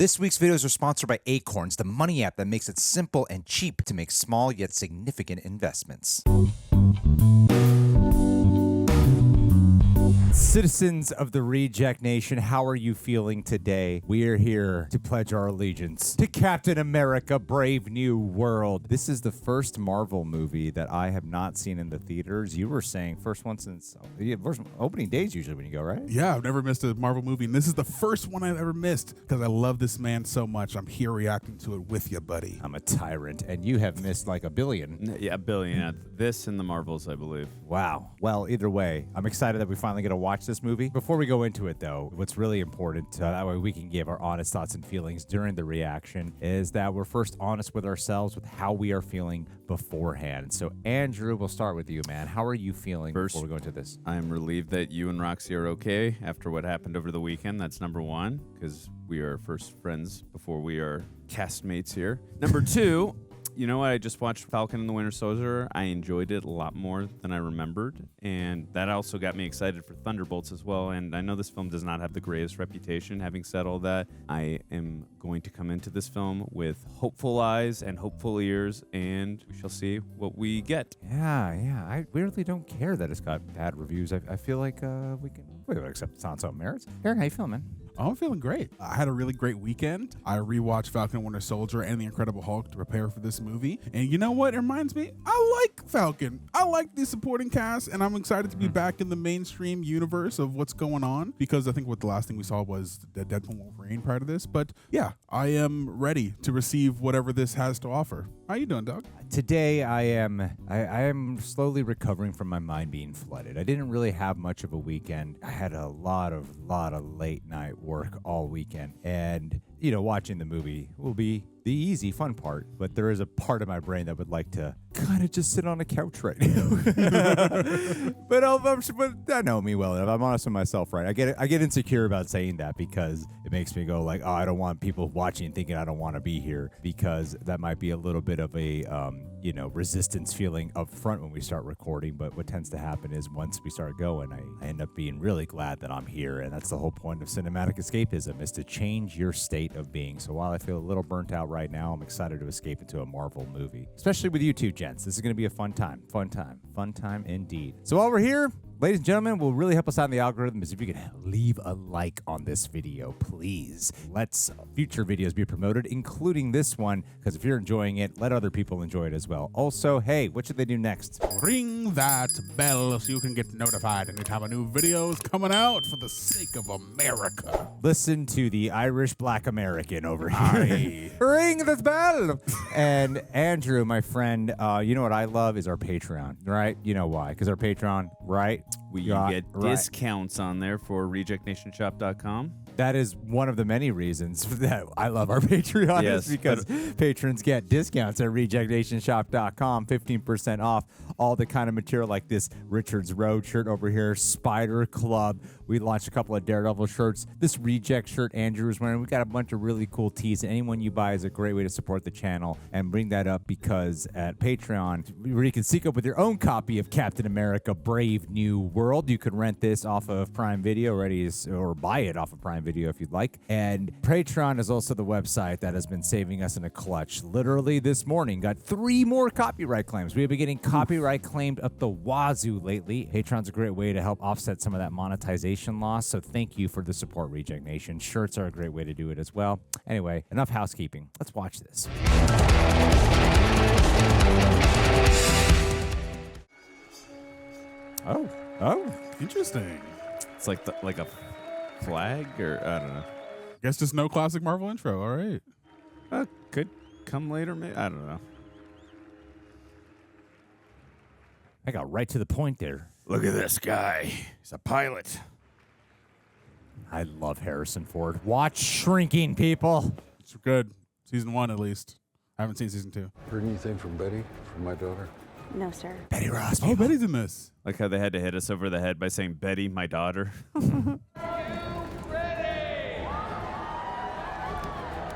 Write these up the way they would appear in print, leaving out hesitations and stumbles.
This week's videos are sponsored by Acorns, the money app that makes it simple and cheap to make small yet significant investments. Citizens of the Reject Nation, how are you feeling today? We are here to pledge our allegiance to Captain America, Brave New World. This is the first Marvel movie that I have not seen in the theaters. You were saying first one since first opening days usually when you go, right? Yeah, I've never missed a Marvel movie, and this is the first one I've ever missed because I love this man so much. I'm here reacting to it with you, buddy. I'm a tyrant, and you have missed like a billion. Yeah, a billion. This and the Marvels, I believe. Wow. Well, either way, I'm excited that we finally get to watch this movie. Before we go into it, though, what's really important, that way we can give our honest thoughts and feelings during the reaction, is that we're first honest with ourselves with how we are feeling beforehand. So, Andrew, we'll start with you, man. How are you feeling before we go into this? I'm relieved that you and Roxy are okay after what happened over the weekend. That's number one, because we are first friends before we are castmates here. Number two, you know what? I just watched Falcon and the Winter Soldier. I enjoyed it a lot more than I remembered, and that also got me excited for Thunderbolts as well. And I know this film does not have the greatest reputation. Having said all that, I am going to come into this film with hopeful eyes and hopeful ears, and we shall see what we get. Yeah. I weirdly don't care that it's got bad reviews. I feel like we would accept it's on its own merits. Aaron, how you feeling, man? I'm feeling great. I had a really great weekend. I rewatched Falcon and Winter Soldier and The Incredible Hulk to prepare for this movie. And you know what? It reminds me, I like Falcon. I like the supporting cast, and I'm excited to be back in the mainstream universe of what's going on, because I think what the last thing we saw was the Deadpool Wolverine prior to this. But yeah, I am ready to receive whatever this has to offer. How you doing, Doug? Today, I am slowly recovering from my mind being flooded. I didn't really have much of a weekend. I had a lot of late night work all weekend, and watching the movie will be the easy, fun part, but there is a part of my brain that would like to kind of just sit on a couch right now. but I know me well enough. I'm honest with myself, right? I get insecure about saying that because it makes me go like, oh, I don't want people watching thinking I don't want to be here, because that might be a little bit of a resistance feeling up front when we start recording. But what tends to happen is once we start going, I end up being really glad that I'm here, and that's the whole point of cinematic escapism, is to change your state of being. So while I feel a little burnt out right now, I'm excited to escape into a Marvel movie, especially with you two gents. This is going to be a fun time indeed. So while we're here, ladies and gentlemen, will really help us out in the algorithm is if you could leave a like on this video, please. Let's future videos be promoted, including this one, because if you're enjoying it, let other people enjoy it as well. Also, hey, what should they do next? Ring that bell so you can get notified anytime a new video is coming out for the sake of America. Listen to the Irish Black American over here. Ring this bell. And Andrew, my friend, you know what I love is our Patreon, right? You know why? Because our Patreon, right? We get discounts on there for rejectnationshop.com. That is one of the many reasons that I love our Patreon, yes, is because patrons get discounts at rejectnationshop.com, 15% off all the kind of material like this Richards Road shirt over here, Spider Club. We launched a couple of Daredevil shirts. This Reject shirt Andrew is wearing. We got a bunch of really cool tees. Anyone you buy is a great way to support the channel, and bring that up because at Patreon, where you can seek up with your own copy of Captain America Brave New World. You can rent this off of Prime Video, or buy it off of Prime Video if you'd like. And Patreon is also the website that has been saving us in a clutch. Literally this morning, got 3 more copyright claims. We have been getting copyright claimed up the wazoo lately. Patreon's a great way to help offset some of that monetization loss. So thank you for the support, Reject Nation. Shirts are a great way to do it as well. Anyway, enough housekeeping. Let's watch this. Oh, Interesting. It's like a flag, or I don't know. Guess just no classic Marvel intro. All right. Could come later, maybe. I don't know. I got right to the point there. Look at this guy. He's a pilot. I love Harrison Ford. Watch Shrinking, people. It's good. Season 1, at least. I haven't seen season 2. Heard anything from Betty, from my daughter? No, sir. Betty Ross. Oh, Betty's in this. Like how they had to hit us over the head by saying, Betty, my daughter.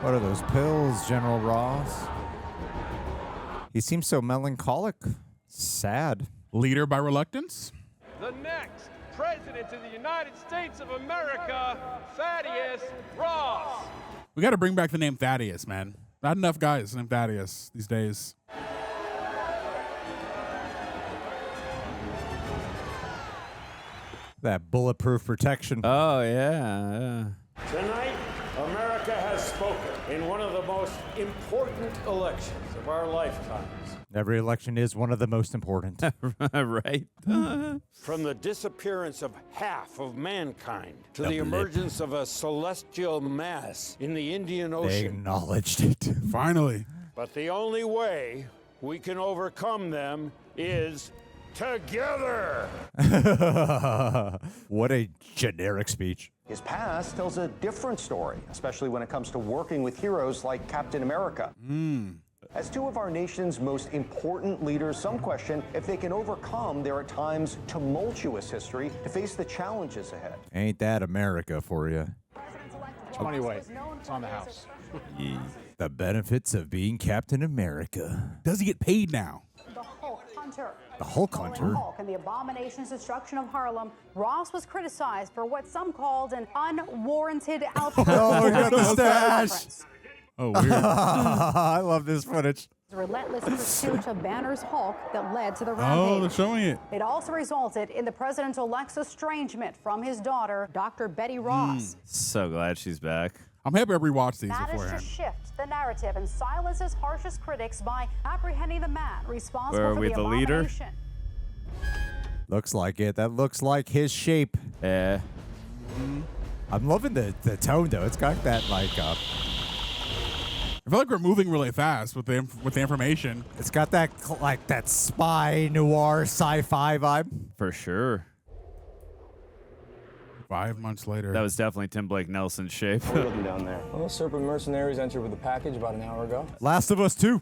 What are those pills, General Ross? He seems so melancholic. Sad. Leader by reluctance. The next President of the United States of America, Thaddeus Ross. We got to bring back the name Thaddeus, man. Not enough guys named Thaddeus these days. That bulletproof protection. Oh, yeah. Tonight, America has spoken in one of the most important elections of our lifetimes. Every election is one of the most important. Right. From the disappearance of half of mankind to the emergence of a celestial mass in the Indian They Ocean. acknowledged it. Finally. But the only way we can overcome them is together. What a generic speech. His past tells a different story, especially when it comes to working with heroes like Captain America. As two of our nation's most important leaders, some question if they can overcome their at times tumultuous history to face the challenges ahead. Ain't that America for you? Anyway, it's on the house. The benefits of being Captain America. Does he get paid now? The Hulk Hunter. The Hulk Hunter? Hulk and the abomination's destruction of Harlem, Ross was criticized for what some called an unwarranted outburst. Oh, we got the stash. Oh, weird. I love this footage. The relentless pursuit of Banner's Hulk that led to the Oh, rampage. they're showing it. It also resulted in the president-elect's estrangement from his daughter, Dr. Betty Ross. So glad she's back. I'm happy I rewatched these That is to beforehand. shift the narrative and silence his harshest critics by apprehending the man responsible Where are for we, the the leader? abomination. Looks like it. That looks like his shape. Yeah. I'm loving the tone, though. It's got that, like, I feel like we're moving really fast with the information. it's got that, like, that spy noir sci-fi vibe. For sure. 5 months later. That was definitely Tim Blake Nelson's shape. What are you looking down there? Well, Serpent mercenaries entered with a package about an hour ago. Last of Us 2.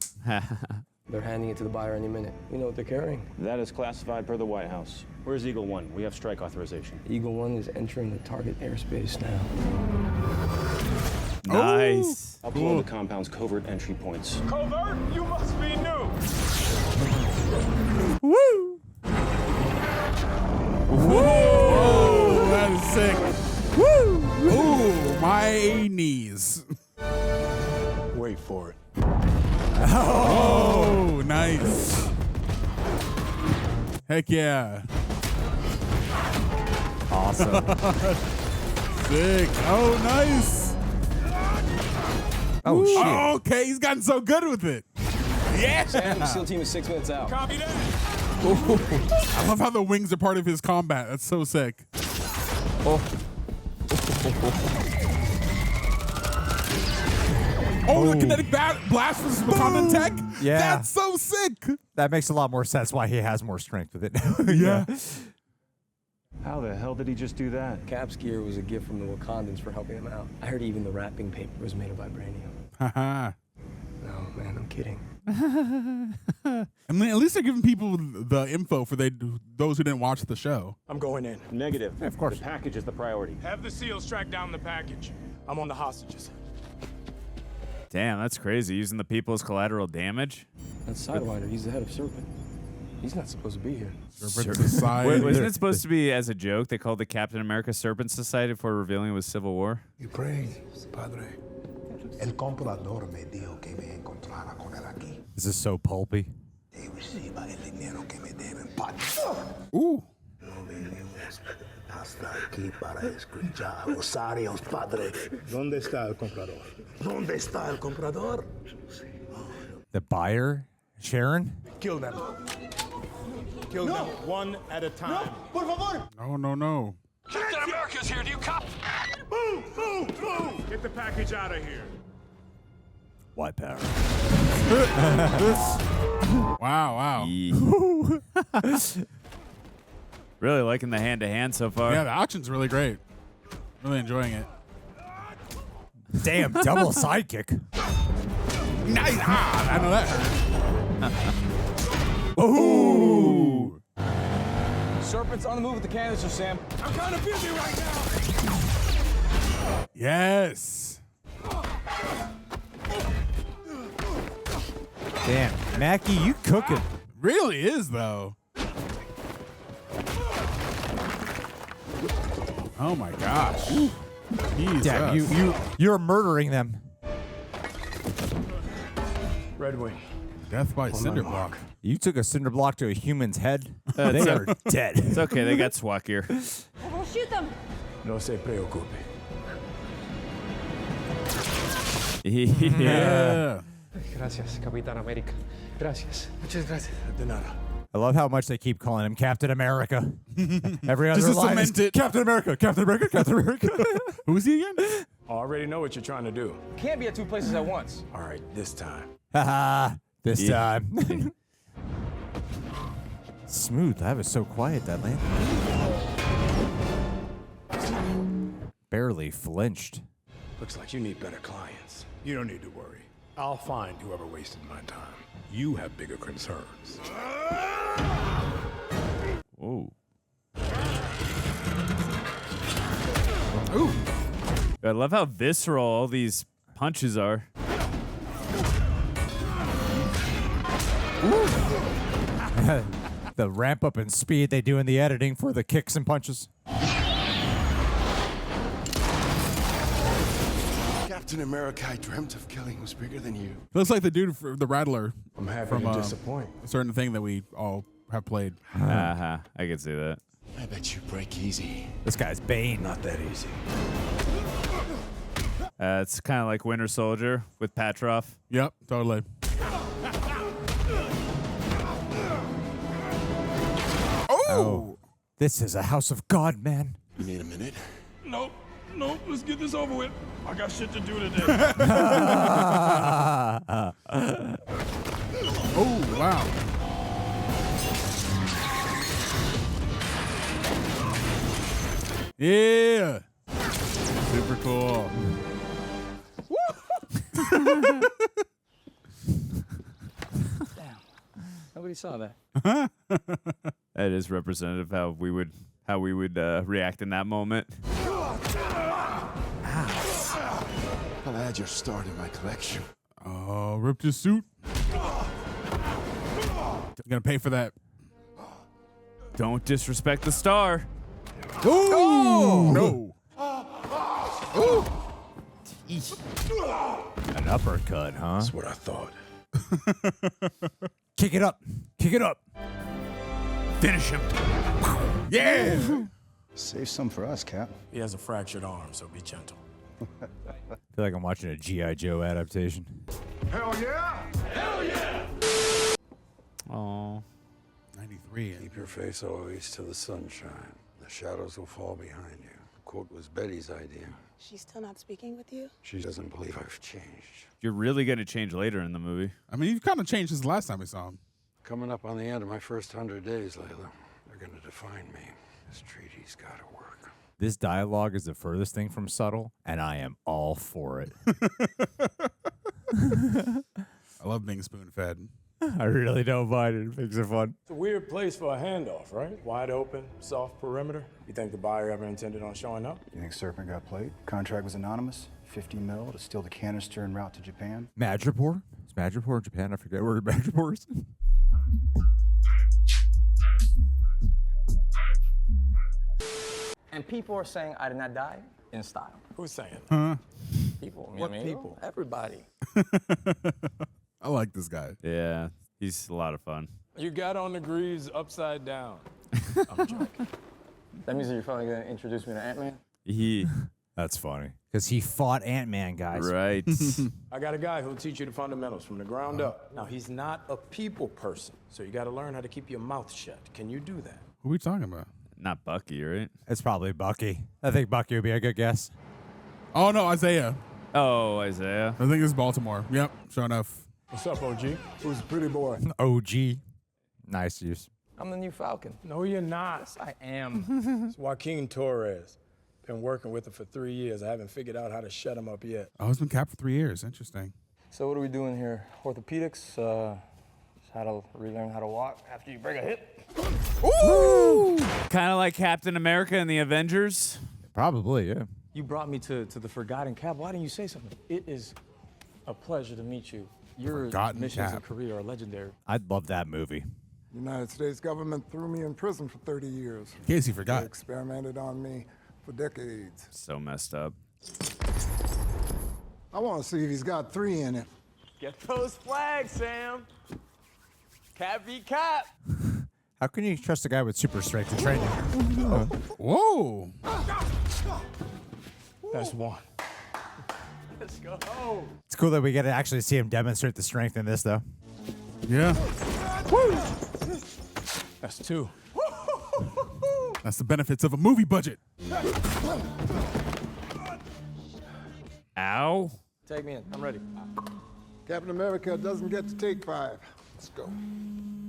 They're handing it to the buyer any minute. You know what they're carrying? That is classified per the White House. Where's Eagle One? We have strike authorization. Eagle One is entering the target airspace now. Nice. I'll blow the compound's covert entry points. Covert, you must be new. Woo! Whoa, that is sick. Woo! Ooh, my knees. Wait for it. Oh, nice. Heck yeah. Awesome. Sick. Oh, nice. Oh, shit. Oh, okay, he's gotten so good with it. Yeah. Sam, SEAL team is 6 minutes out. Copy that. I love how the wings are part of his combat. That's so sick. Oh, the kinetic blast was Wakanda tech? Yeah. That's so sick. That makes a lot more sense why he has more strength with it. Yeah. How the hell did he just do that? Cap's gear was a gift from the Wakandans for helping him out. I heard even the wrapping paper was made of vibranium. Haha. No, man, I'm kidding. I mean, at least they're giving people the info for those who didn't watch the show. I'm going in. Negative. Yeah, of course. The package is the priority. Have the SEALs track down the package. I'm on the hostages. Damn, that's crazy. Using the people as collateral damage. That's Sidewinder. He's the head of Serpent. He's not supposed to be here. Serpent Society. Wait, wasn't it supposed to be as a joke? They called the Captain America Serpent Society before revealing it was Civil War. You prayed, Padre. El comprador me dijo que me encontrara con él aquí. This is so pulpy. Y reciba el dinero que me deben, Padre. Ooh. No vinimos hasta aquí para escuchar rosarios, Padre. ¿Dónde está el comprador? ¿Dónde está el comprador? The buyer, Sharon? Kill them. Kill them one at a time. No, no, no. Captain America's here. Do you cop? Move, move, move. Get the package out of here. White power. Wow. Really liking the hand-to-hand so far. Yeah, the action's really great. Really enjoying it. Damn, double sidekick. Nice. I know that. Ooh. Serpent's on the move with the canister, Sam. I'm kind of busy right now. Yes. Damn, Mackie, you cooking. Really is, though. Oh, my gosh. Jesus. Damn, you're murdering them. Red Wing. Death by cinder block. You took a cinder block to a human's head. They are dead. It's okay. They got SWAT gear. We'll shoot them. No se preocupe. Yeah. Gracias, Capitán América. Gracias. Muchas gracias. De nada. I love how much they keep calling him Captain America. Every other Just to line is cement it. Captain America, Captain America, Captain America. Who is he again? I already know what you're trying to do. Can't be at two places at once. All right, this time. Haha, this time. Smooth. That was so quiet, that land. Barely flinched. Looks like you need better clients. You don't need to worry. I'll find whoever wasted my time. You have bigger concerns. Ooh. Ooh. I love how visceral all these punches are. The ramp up in speed they do in the editing for the kicks and punches. Captain America, I dreamt of killing was bigger than you. Looks like the dude from the Rattler. I'm happy from to disappoint. a certain thing that we all have played. I can see that. I bet you break easy. This guy's Bane. Not that easy. It's kind of like Winter Soldier with Patroff. Yep, totally. Oh, this is a house of God, man. You need a minute? Nope. Let's get this over with. I got shit to do today. Oh, wow. Yeah. Super cool. Nobody saw that. That is representative how we would react in that moment. I'll add your star to my collection. Oh, ripped his suit. Gonna pay for that. Don't disrespect the star. Oh no. Ooh. An uppercut, huh? That's what I thought. Kick it up. Kick it up. Finish him. Yeah. Save some for us, Cap. He has a fractured arm, so be gentle. I feel like I'm watching a G.I. Joe adaptation. Hell yeah! Hell yeah! Oh. 93. Keep your face always to the sunshine. The shadows will fall behind you. The quote was Betty's idea. She's still not speaking with you? She doesn't believe I've changed. You're really going to change later in the movie. I mean, you've kind of changed since the last time we saw him. Coming up on the end of my first 100 days, Layla. They're going to define me. This treaty's got to work. This dialogue is the furthest thing from subtle, and I am all for it. I love being spoon-fed. I really don't mind it. It makes it fun. It's a weird place for a handoff, right? Wide open, soft perimeter. You think the buyer ever intended on showing up? You think Serpent got played? Contract was anonymous. 50 mil to steal the canister en route to Japan. Madripoor? Is Madripoor in Japan? I forget where Madripoor is. And people are saying I did not die in style. Who's saying? Huh? People. What people? Everybody. I like this guy. Yeah, he's a lot of fun. You got on the greaves upside down. I'm joking. That means that you're finally going to introduce me to Ant-Man? That's funny. Because he fought Ant-Man, guys. Right. I got a guy who'll teach you the fundamentals from the ground up. Now, he's not a people person, so you got to learn how to keep your mouth shut. Can you do that? Who are we talking about? Not Bucky, right? It's probably Bucky. I think Bucky would be a good guess. Oh, no, Isaiah. Oh, Isaiah. I think it's Baltimore. Yep, sure enough. What's up, OG? Who's the pretty boy? OG. Nice use. I'm the new Falcon. No, you're not. Yes, I am. It's Joaquin Torres. Been working with him for 3 years. I haven't figured out how to shut him up yet. Oh, he's been capped for 3 years. Interesting. So what are we doing here? Orthopedics? How to relearn how to walk after you break a hip? Ooh! Kind of like Captain America and the Avengers. Probably, yeah. You brought me to the Forgotten Cap. Why didn't you say something? It is a pleasure to meet you. Your Forgotten missions Cap. and career are legendary. I'd love that movie. The United States government threw me in prison for 30 years. In case you forgot. They experimented on me for decades. So messed up. I want to see if he's got 3 in it. Get those flags, Sam. Cap v. cap. How can you trust a guy with super strength to train you? Whoa. That's one. Let's go. It's cool that we get to actually see him demonstrate the strength in this, though. Yeah. Woo. That's 2. That's the benefits of a movie budget. Ow. Take me in. I'm ready. Captain America doesn't get to take 5. Let's go.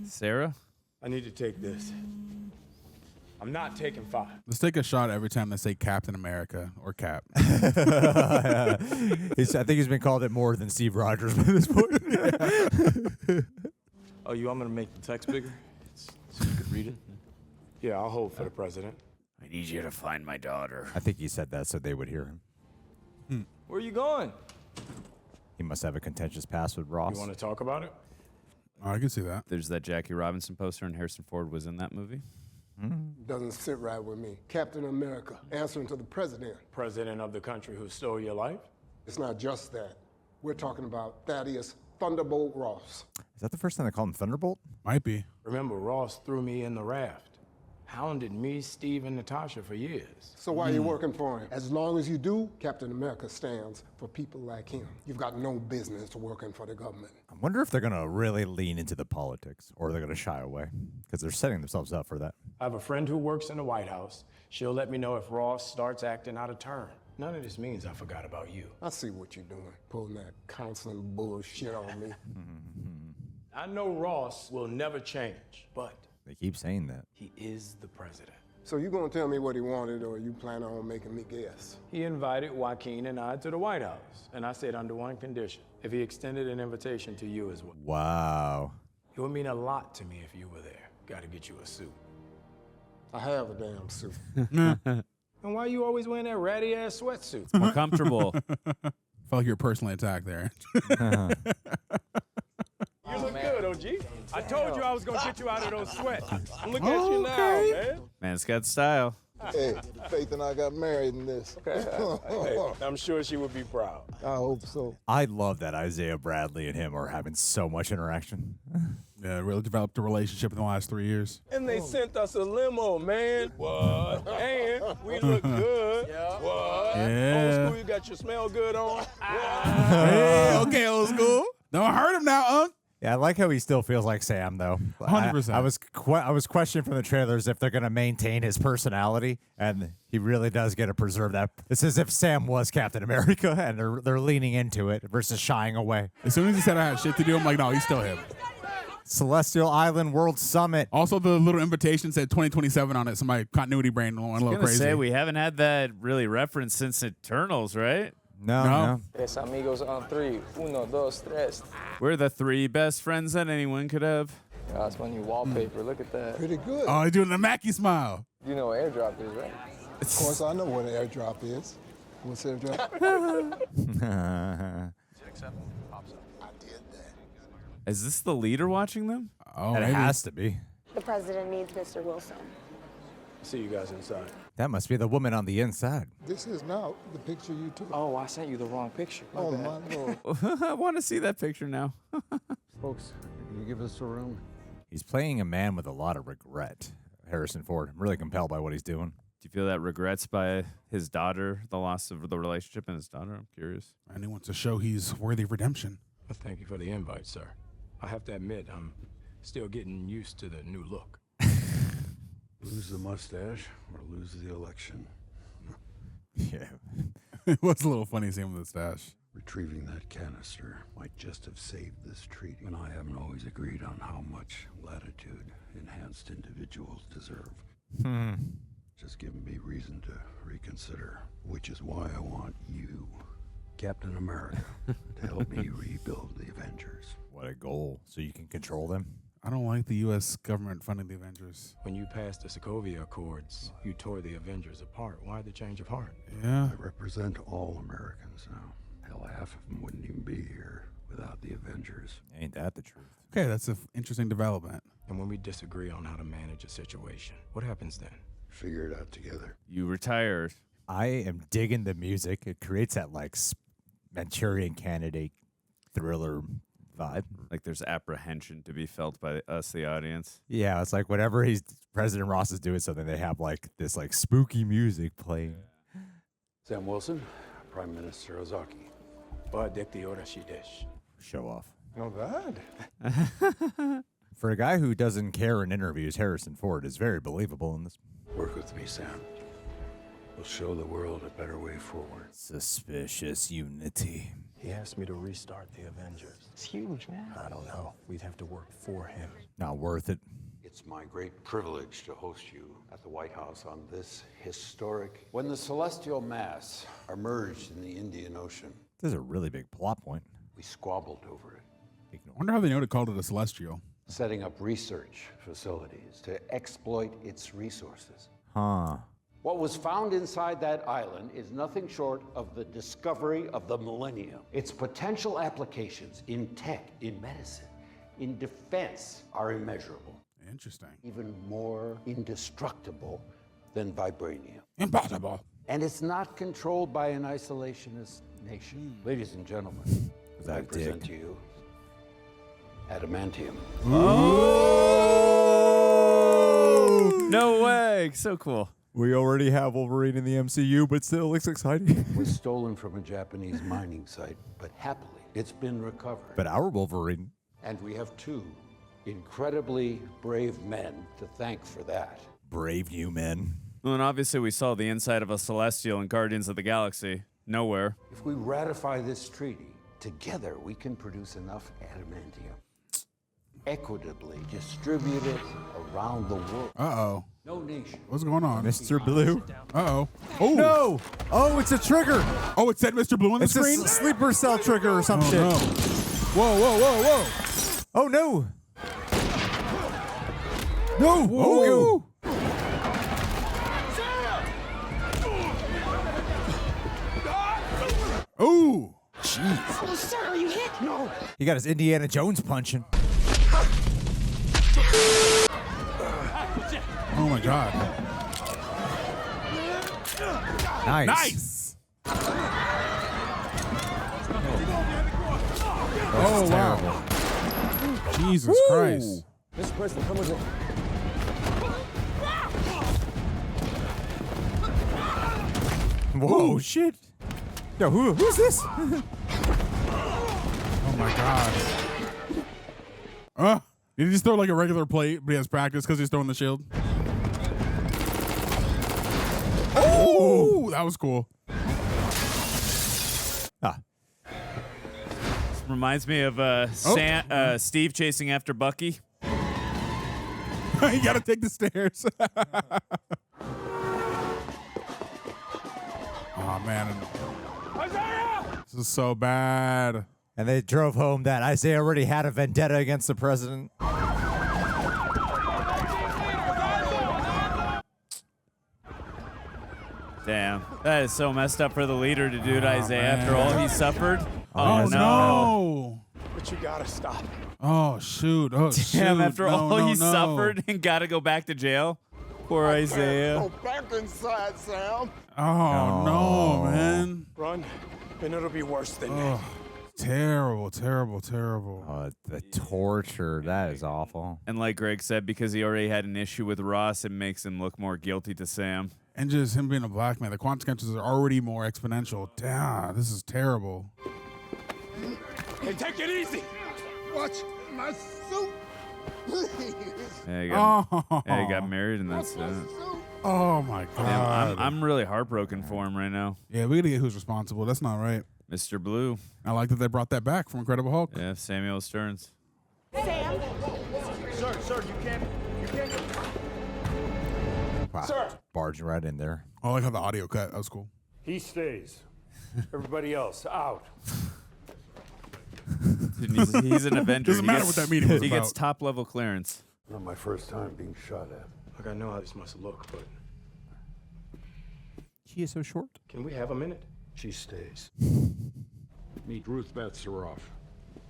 Sarah? I need to take this. I'm not taking 5. Let's take a shot every time they say Captain America or Cap. I think he's been called it more than Steve Rogers by this point. Oh, you want me to make the text bigger? So you could read it? Yeah, I'll hold for the president. I need you to find my daughter. I think he said that so they would hear him. Where are you going? He must have a contentious past with Ross. You want to talk about it? Oh, I can see that. There's that Jackie Robinson poster, and Harrison Ford was in that movie. Doesn't sit right with me. Captain America, answering to the president. President of the country who stole your life? It's not just that. We're talking about Thaddeus Thunderbolt Ross. Is that the first time they called him Thunderbolt? Might be. Remember, Ross threw me in the raft. Hounded me, Steve, and Natasha for years. So why are you working for him? As long as you do, Captain America stands for people like him. You've got no business working for the government. I wonder if they're going to really lean into the politics or they're going to shy away because they're setting themselves up for that. I have a friend who works in the White House. She'll let me know if Ross starts acting out of turn. None of this means I forgot about you. I see what you're doing, pulling that counseling bullshit on me. I know Ross will never change, but They keep saying that. he is the president. So you gonna tell me what he wanted, or you plan on making me guess? He invited Joaquin and I to the White House, and I said under one condition, if he extended an invitation to you as well. Wow. It would mean a lot to me if you were there. Gotta get you a suit. I have a damn suit. And why you always wearing that ratty-ass sweatsuit? More comfortable. Felt like you're personally attacked there. You look good, OG. I told you I was gonna get you out of those sweats. Look at you now, man. Man's got style. Hey, Faith and I got married in this. Hey, I'm sure she would be proud. I hope so. I love that Isaiah Bradley and him are having so much interaction. Yeah, really developed a relationship in the last 3 years. And they sent us a limo, man. What? And we look good. What? Yeah. Old school, you got your smell good on. Hey, okay, old school. Don't hurt him now, Unc. Yeah, I like how he still feels like Sam, though. 100%. I was questioning from the trailers if they're going to maintain his personality, and he really does get to preserve that. It's as if Sam was Captain America, and they're leaning into it versus shying away. As soon as he said I had shit to do, I'm like, no, he's still him. Celestial Island World Summit. Also, the little invitation said 2027 on it, so my continuity brain went a little crazy. Say we haven't had that really referenced since Eternals, right? No. Tres amigos on 3. 1, 2, 3. We're the 3 best friends that anyone could have. Yeah, that's my new wallpaper. Look at that. Pretty good. Oh, he's doing the Mackie smile. You know what airdrop is, right? Of course, I know what an airdrop is. What's airdrop? I did that. Is this the leader watching them? Oh, It maybe. has to be. The president needs Mr. Wilson. See you guys inside. That must be the woman on the inside. This is not the picture you took. Oh, I sent you the wrong picture. Oh, my Lord. I want to see that picture now. Folks, can you give us a room? He's playing a man with a lot of regret, Harrison Ford. I'm really compelled by what he's doing. Do you feel that regrets by his daughter, the loss of the relationship and his daughter? I'm curious. And he wants to show he's worthy of redemption. Well, thank you for the invite, sir. I have to admit, I'm still getting used to the new look. Lose the mustache or lose the election. Yeah. It was a little funny seeing him with the stash. Retrieving that canister might just have saved this treaty, and I haven't always agreed on how much latitude enhanced individuals deserve. Just giving me reason to reconsider, which is why I want you, Captain America, to help me rebuild the Avengers. What a goal. So you can control them? I don't like the U.S. government funding the Avengers. When you passed the Sokovia Accords, you tore the Avengers apart. Why the change of heart? Yeah. I represent all Americans now. Hell, half of them wouldn't even be here without the Avengers. Ain't that the truth? Okay, that's an interesting development. And when we disagree on how to manage a situation, what happens then? Figure it out together. You retired. I am digging the music. It creates that Manchurian Candidate thriller vibe. Like there's apprehension to be felt by us, the audience. Yeah, it's like whenever President Ross is doing something, they have like this like spooky music playing. Sam Wilson, Prime Minister Ozaki. Show off. Not bad. For a guy who doesn't care in interviews, Harrison Ford is very believable in this. Work with me, Sam. We'll show the world a better way forward. Suspicious unity. He asked me to restart the Avengers. It's huge, man. I don't know. We'd have to work for him. Not worth it. It's my great privilege to host you at the White House on this historic... When the celestial mass emerged in the Indian Ocean, This is a really big plot point. we squabbled over it, I wonder how they know to call it a celestial. setting up research facilities to exploit its resources. Huh. What was found inside that island is nothing short of the discovery of the millennium. Its potential applications in tech, in medicine, in defense are immeasurable. Interesting. Even more indestructible than vibranium. Impossible. And it's not controlled by an isolationist nation. Ladies and gentlemen, I present to you adamantium. Oh! No way. So cool. We already have Wolverine in the MCU, but still looks exciting. Was stolen from a Japanese mining site, but happily, it's been recovered. But our Wolverine. And we have two incredibly brave men to thank for that. Brave new men. Well, and obviously we saw the inside of a Celestial in Guardians of the Galaxy. Nowhere. If we ratify this treaty, together we can produce enough adamantium, equitably distribute it around the world. Uh-oh. No nation. What's going on? Mr. Blue. Uh-oh. Oh. No! Oh, it's a trigger! Oh, it said Mr. Blue on the It's screen? a sleeper cell trigger or some shit. No. Whoa, whoa, whoa, whoa. Oh, no! No! Whoa. Oh! Jeez. Oh, sir, are you hit? No. He got his Indiana Jones punching. Oh, my God. Nice. Nice! Oh, wow. Jesus Christ. Mr. President, come with me. Whoa, shit. Yo, who's this? Oh, my God. Did he just throw like a regular plate, but he has practice because he's throwing the shield? Oh, that was cool. Reminds me of Steve chasing after Bucky. You gotta take the stairs. Oh, man. This is so bad. And they drove home that Isaiah already had a vendetta against the president. Damn. That is so messed up for the leader to do to Isaiah after all he suffered. Oh, no. But you gotta stop. Oh, shoot. Oh, shoot. Damn, after No, all no, he no. suffered and got to go back to jail. Poor Isaiah. Go back inside, Sam. Oh, no, man. Run, and it'll be worse than Oh, terrible, terrible, terrible. Oh, the torture. That is awful. And like Greg said, because he already had an issue with Ross, it makes him look more guilty to Sam. And just him being a black man, the consequences are already more exponential. Damn, this is terrible. Hey, take it easy. Watch my suit, please. Yeah, he got married in that set. Oh, my God. Damn, I'm really heartbroken for him right now. Yeah, we got to get who's responsible. That's not right. Mr. Blue. I like that they brought that back from Incredible Hulk. Yeah, Samuel Stearns. Sam? Sir, you can't. Wow. Sir. Barging right in there. I like how the audio cut. That was cool. He stays. Everybody else, out. Dude, he's an Avenger. Doesn't matter what that meeting was He about. gets top level clearance. Not my first time being shot at. Look, I know how this must look, but She is so short. can we have a minute? She stays. Meet Ruth Batsaroff,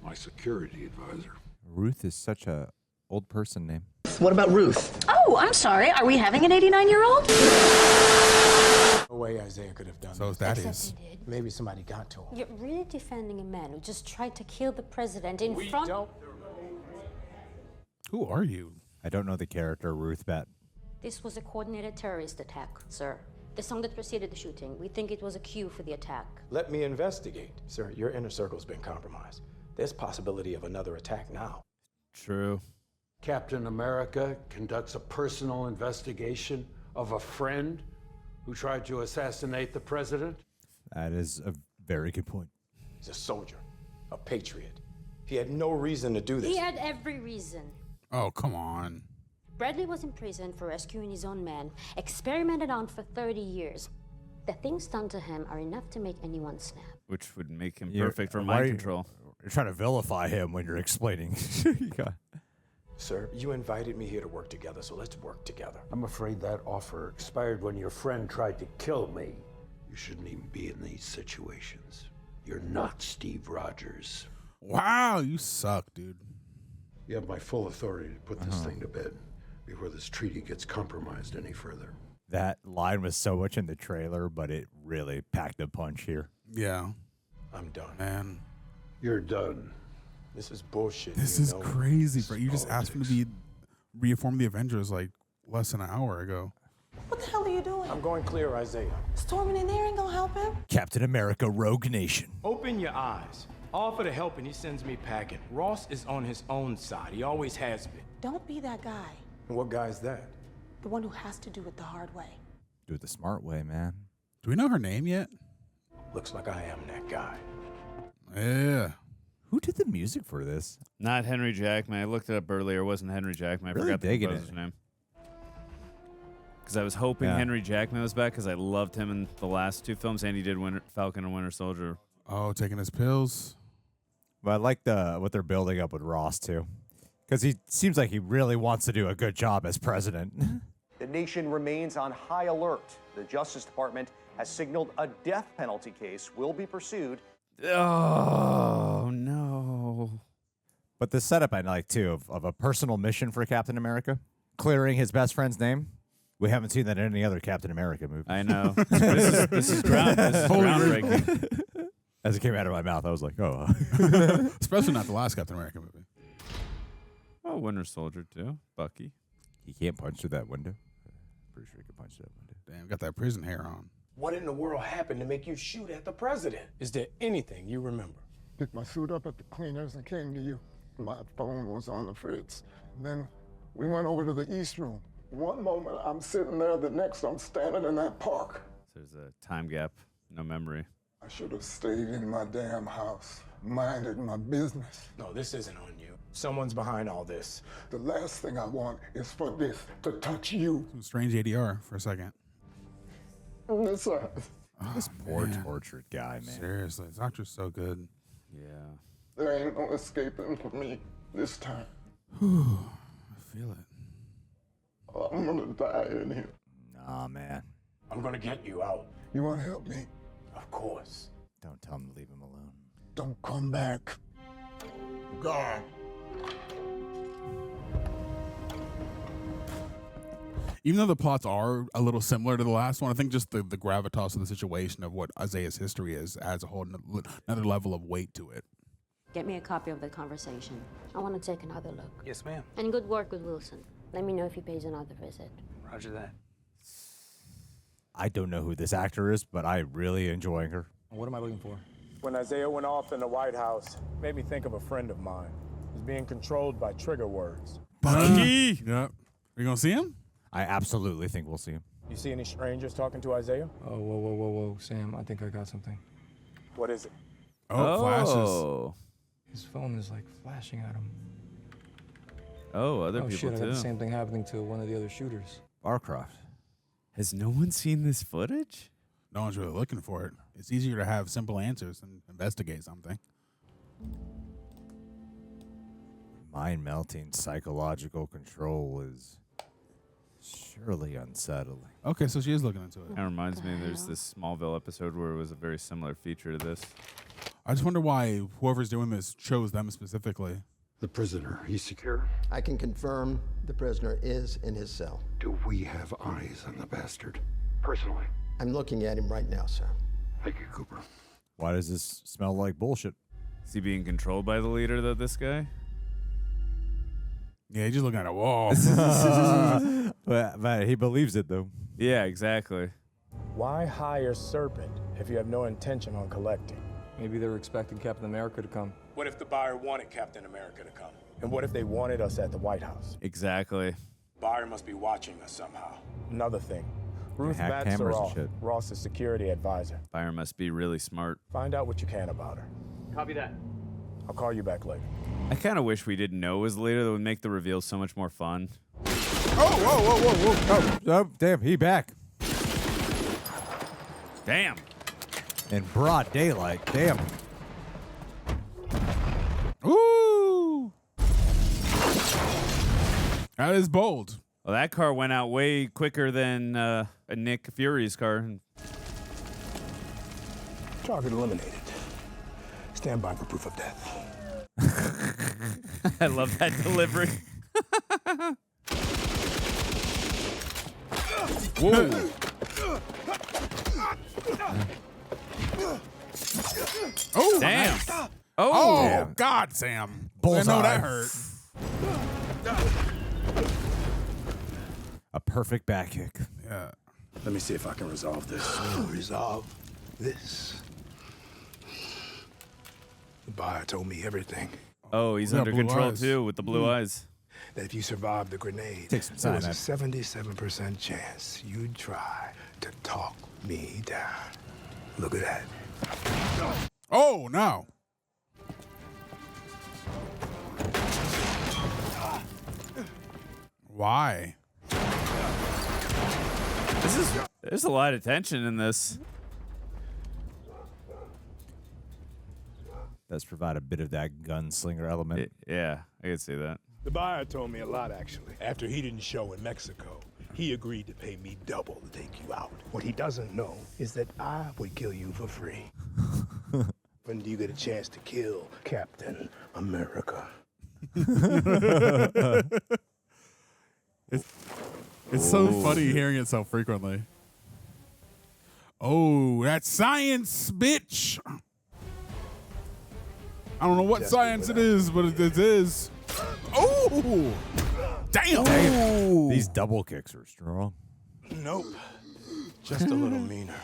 my security advisor. Ruth is such a old person name. Ruth? What about Ruth? Oh, I'm sorry. Are we having an 89-year-old? No way Isaiah could have done So is Thaddeus. Maybe somebody got to him. You're really defending a man who just tried to kill the president in front. Who are you? I don't know the character Ruth Bet. This was a coordinated terrorist attack, sir. The song that preceded the shooting, we think it was a cue for the attack. Let me investigate. Sir, your inner circle's been compromised. There's possibility of another attack now. True. Captain America conducts a personal investigation of a friend who tried to assassinate the president. That is a very good point. He's a soldier, a patriot. He had no reason to do this. He had every reason. Oh, come on. Bradley was in prison for rescuing his own man, experimented on for 30 years. The things done to him are enough to make anyone snap. Which would make him perfect for mind control. You're trying to vilify him when you're explaining. Sir, you invited me here to work together, so let's work together. I'm afraid that offer expired when your friend tried to kill me. You shouldn't even be in these situations. You're not Steve Rogers. Wow, you suck, dude. You have my full authority to put this thing to bed before this treaty gets compromised any further. That line was so much in the trailer, but it really packed a punch here. Yeah. I'm done. Man. You're done. This is bullshit. This is crazy, bro. You just asked me to reform the Avengers like less than an hour ago. What the hell are you doing? I'm going clear, Isaiah. Storming in there ain't gonna help him. Captain America Rogue Nation. Open your eyes. Offer to help and he sends me packing. Ross is on his own side. He always has been. Don't be that guy. And what guy's that? The one who has to do it the hard way. Do it the smart way, man. Do we know her name yet? Looks like I am that guy. Yeah. Who did the music for this? Not Henry Jackman. I looked it up earlier. It wasn't Henry Jackman. I Really forgot the digging composer's it. name. Because I was hoping Yeah. Henry Jackman was back because I loved him in the last two films, and he did Falcon and Winter Soldier. Oh, taking his pills. But I like what they're building up with Ross, too. Because he seems like he really wants to do a good job as president. The nation remains on high alert. The Justice Department has signaled a death penalty case will be pursued. Oh, no. But the setup I like, too, of a personal mission for Captain America, clearing his best friend's name. We haven't seen that in any other Captain America movie. I know. this is groundbreaking. As it came out of my mouth, I was like, oh. Especially not the last Captain America movie. Oh, Winter Soldier, too. Bucky. He can't punch through that window. Pretty sure he can punch through that window. Damn, got that prison hair on. What in the world happened to make you shoot at the president? Is there anything you remember? Picked my suit up at the cleaners and came to you. My phone was on the fritz. Then we went over to the East Room. One moment I'm sitting there, the next I'm standing in that park. There's a time gap, no memory. I should have stayed in my damn house, minded my business. No, this isn't on you. Someone's behind all this. The last thing I want is for this to touch you. Some strange ADR for a second. This This poor tortured guy, man. Seriously, this actor's so good. Yeah. There ain't no escaping for me this time. Whew, I feel it. I'm gonna die in here. Nah, man. I'm gonna get you out. You wanna help me? Of course. Don't tell him to leave him alone. Don't come back. God. Even though the plots are a little similar to the last one, I think just the gravitas of the situation of what Isaiah's history is adds a whole another level of weight to it. Get me a copy of the conversation. I want to take another look. Yes, ma'am. And good work with Wilson. Let me know if he pays another visit. Roger that. I don't know who this actor is, but I'm really enjoying her. What am I looking for? When Isaiah went off in the White House, made me think of a friend of mine. He's being controlled by trigger words. Bucky! Yep. Are you going to see him? I absolutely think we'll see him. You see any strangers talking to Isaiah? Oh, whoa, Sam, I think I got something. What is it? Oh, flashes. His phone is like flashing at him. Oh, other people shit, I got too. the same thing happening to one of the other shooters. Barcroft. Has no one seen this footage? No one's really looking for it. It's easier to have simple answers than investigate something. Mind-melting psychological control is surely unsettling. Okay, so she is looking into it. That reminds me, there's this Smallville episode where it was a very similar feature to this. I just wonder why whoever's doing this chose them specifically. The prisoner, he's secure? I can confirm the prisoner is in his cell. Do we have eyes on the bastard? Personally. I'm looking at him right now, sir. Thank you, Cooper. Why does this smell like bullshit? Is he being controlled by the leader, though, this guy? Yeah, he's just looking at a wall. But he believes it, though. Yeah, exactly. Why hire Serpent if you have no intention on collecting? Maybe they're expecting Captain America to come. What if the buyer wanted Captain America to come? And what if they wanted us at the White House? Exactly. Buyer must be watching us somehow. Another thing. Ruth hack bats her cameras and off. shit. Ross's security advisor. Buyer must be really smart. Find out what you can about her. Copy that. I'll call you back later. I kind of wish we didn't know it was the leader. That would make the reveal so much more fun. Oh, damn, he back. Damn. In broad daylight, damn. Ooh. That is bold. Well, that car went out way quicker than a Nick Fury's car. Target eliminated. Stand by for proof of death. I love that delivery. Whoa. Oh, damn. Nice. Oh, damn. God, Sam. Bullseye. I know that hurt. A perfect back kick. Yeah. Let me see if I can resolve this. Resolve this. The buyer told me everything. Oh, he's Yeah, under blue control eyes. too with the blue eyes. That if you survived the grenade, Take some there was a cyanide. 77% chance you'd try to talk me down. Look at that. Oh, no. Why? There's a lot of tension in this. Does provide a bit of that gunslinger element. Yeah, I could see that. The buyer told me a lot, actually. After he didn't show in Mexico, he agreed to pay me double to take you out. What he doesn't know is that I would kill you for free. When do you get a chance to kill Captain America? It's so funny hearing it so frequently. Oh, that's science, bitch. I don't know what science it is, but it is. Oh, damn. Damn. These double kicks are strong. Nope. Just a little meaner.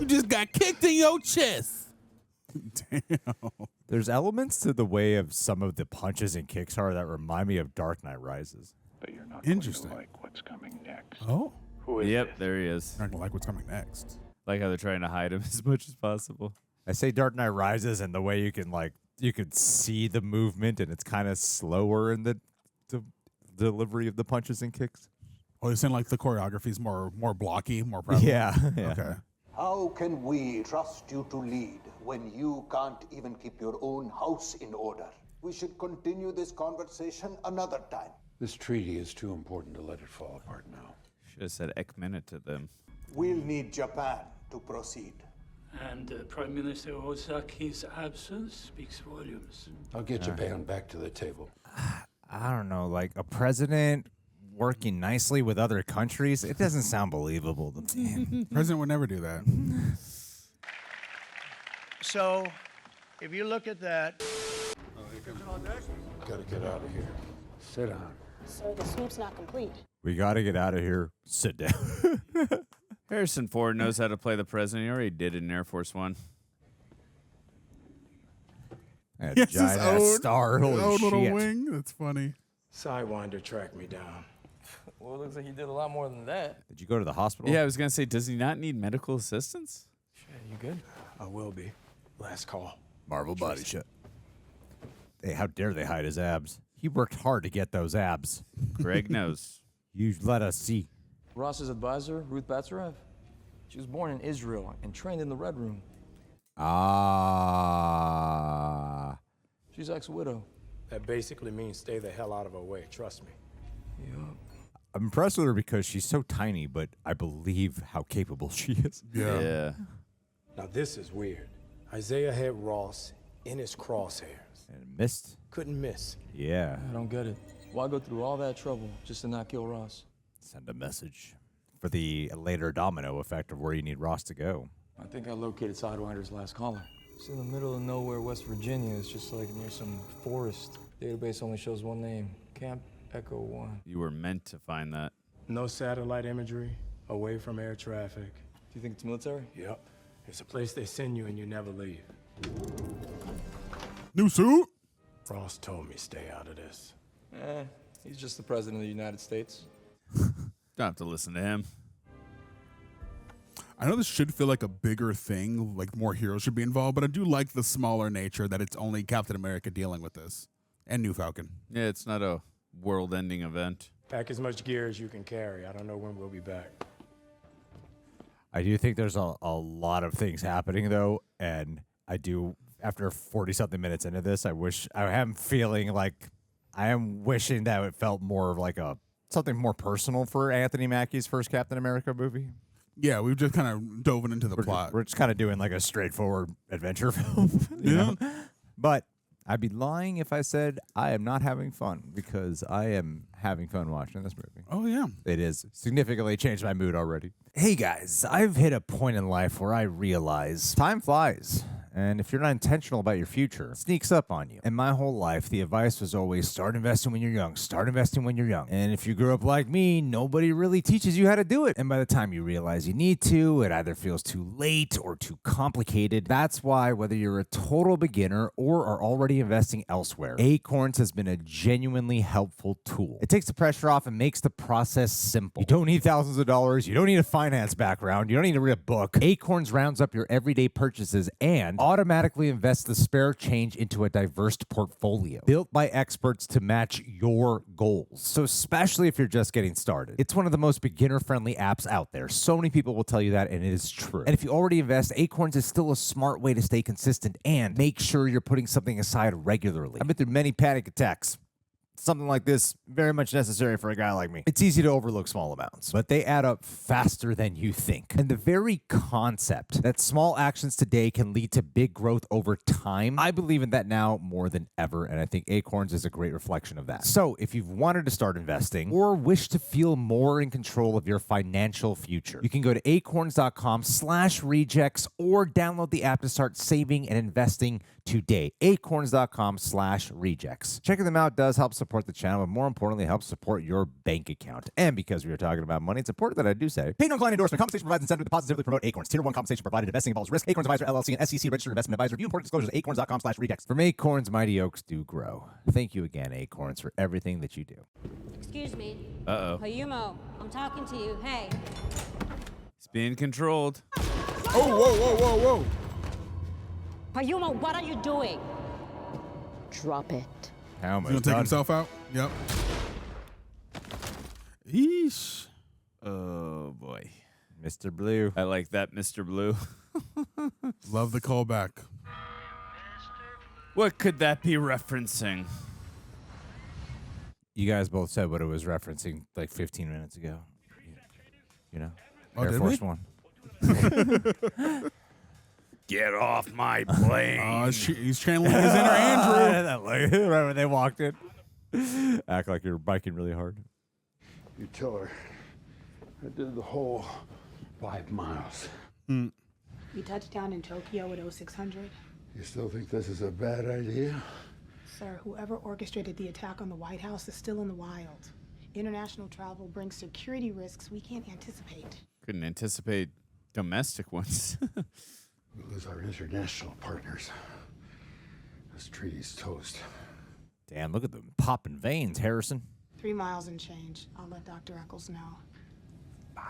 You just got kicked in your chest. Damn. There's elements to the way of some of the punches and kicks are that remind me of Dark Knight Rises. But you're not Interesting. going to like what's coming next. Oh, Who is Yep, this? there he is. not gonna like what's coming next. Like how they're trying to hide him as much as possible. I say Dark Knight Rises, and the way you could see the movement, and it's kind of slower in the delivery of the punches and kicks. Oh, you're saying like the choreography's more blocky, more prevalent? Yeah. Okay. How can we trust you to lead when you can't even keep your own house in order? We should continue this conversation another time. This treaty is too important to let it fall apart now. Should have said Ekminute to them. We'll need Japan to proceed. And Prime Minister Osaki's absence speaks volumes. I'll get Japan back to the table. I don't know, like a president working nicely with other countries. It doesn't sound believable to me. President would never do that. So, if you look at that. Gotta get out of here. Sit down. Sir, the sweep's not complete. We got to get out of here. Sit down. Harrison Ford knows how to play the president. He already did it in Air Force One. A Yes, giant his ass own- star. his Holy own little shit. wing. That's funny. Sidewinder tracked me down. Well, it looks like he did a lot more than that. Did you go to the hospital? Yeah, I was going to say, does he not need medical assistance? Shit, you good? I will be. Last call. Marvel body shit. Hey, how dare they hide his abs? He worked hard to get those abs. Greg knows. You let us see. Ross's advisor, Ruth Batsarev. She was born in Israel and trained in the Red Room. Ah. She's ex-widow. That basically means stay the hell out of her way. Trust me. Yup. I'm impressed with her because she's so tiny, but I believe how capable she is. Yeah. Now this is weird. Isaiah had Ross in his crosshairs. And missed. Couldn't miss. Yeah. I don't get it. Why go through all that trouble just to not kill Ross? Send a message for the later domino effect of where you need Ross to go. I think I located Sidewinder's last caller. It's in the middle of nowhere, West Virginia. It's just like near some forest. Database only shows one name, Camp Echo 1. You were meant to find that. No satellite imagery, away from air traffic. Do you think it's military? Yep. It's a place they send you and you never leave. New suit? Ross told me stay out of this. He's just the president of the United States. Don't have to listen to him. I know this should feel like a bigger thing, like more heroes should be involved, but I do like the smaller nature that it's only Captain America dealing with this. And New Falcon. Yeah, it's not a world-ending event. Pack as much gear as you can carry. I don't know when we'll be back. I do think there's a lot of things happening, though, and I do, after 40-something minutes into this, I am feeling like, I am wishing that it felt more like something more personal for Anthony Mackie's first Captain America movie. Yeah, we've just kind of dove into the plot. We're just kind of doing like a straightforward adventure film. you know? But I'd be lying if I said I am not having fun, because I am having fun watching this movie. Oh, yeah. It has significantly changed my mood already. Hey, guys, I've hit a point in life where I realize time flies. And if you're not intentional about your future, it sneaks up on you. And my whole life, the advice was always start investing when you're young. Start investing when you're young. And if you grew up like me, nobody really teaches you how to do it. And by the time you realize you need to, it either feels too late or too complicated. That's why, whether you're a total beginner or are already investing elsewhere, Acorns has been a genuinely helpful tool. It takes the pressure off and makes the process simple. You don't need thousands of dollars. You don't need a finance background. You don't need to read a book. Acorns rounds up your everyday purchases and automatically invests the spare change into a diverse portfolio built by experts to match your goals. So especially if you're just getting started, it's one of the most beginner-friendly apps out there. So many people will tell you that, and it is true. And if you already invest, Acorns is still a smart way to stay consistent and make sure you're putting something aside regularly. I've been through many panic attacks. Something like this, very much necessary for a guy like me. It's easy to overlook small amounts, but they add up faster than you think. And the very concept that small actions today can lead to big growth over time, I believe in that now more than ever, and I think Acorns is a great reflection of that. So if you've wanted to start investing or wish to feel more in control of your financial future, you can go to acorns.com/rejects or download the app to start saving and investing today. acorns.com/rejects. Checking them out does help support the channel, but more importantly, helps support your bank account. And because we were talking about money, it's important that I do say, paid non-client endorsement. Compensation provides incentive to positively promote Acorns. Tier 1 compensation provided. Investing involves risk. Acorns Advisor LLC and SEC registered investment advisor. View important disclosures at acorns.com/rejects. From Acorns, mighty oaks do grow. Thank you again, Acorns, for everything that you do. Excuse me. Uh-oh. Hayumo, I'm talking to you. Hey. It's being controlled. Oh, whoa, whoa, whoa, whoa. Hayumo, what are you doing? Drop it. How He's gonna take himself out? Yep. Yeesh. Oh, boy. Mr. Blue. I like that, Mr. Blue. Love the callback. What could that be referencing? You guys both said what it was referencing like 15 minutes ago. You know? Oh, Air did Force we? One. Get off my plane. He's channeling his inner Andrew. Right when they walked in. Act like you're biking really hard. You tell her I did the whole 5 miles. We touched down in Tokyo at 0600. You still think this is a bad idea? Sir, whoever orchestrated the attack on the White House is still in the wild. International travel brings security risks we can't anticipate. Couldn't anticipate domestic ones. We lose our international partners. This treaty's toast. Damn, look at them popping veins, Harrison. 3 miles and change. I'll let Dr. Eccles know. 5.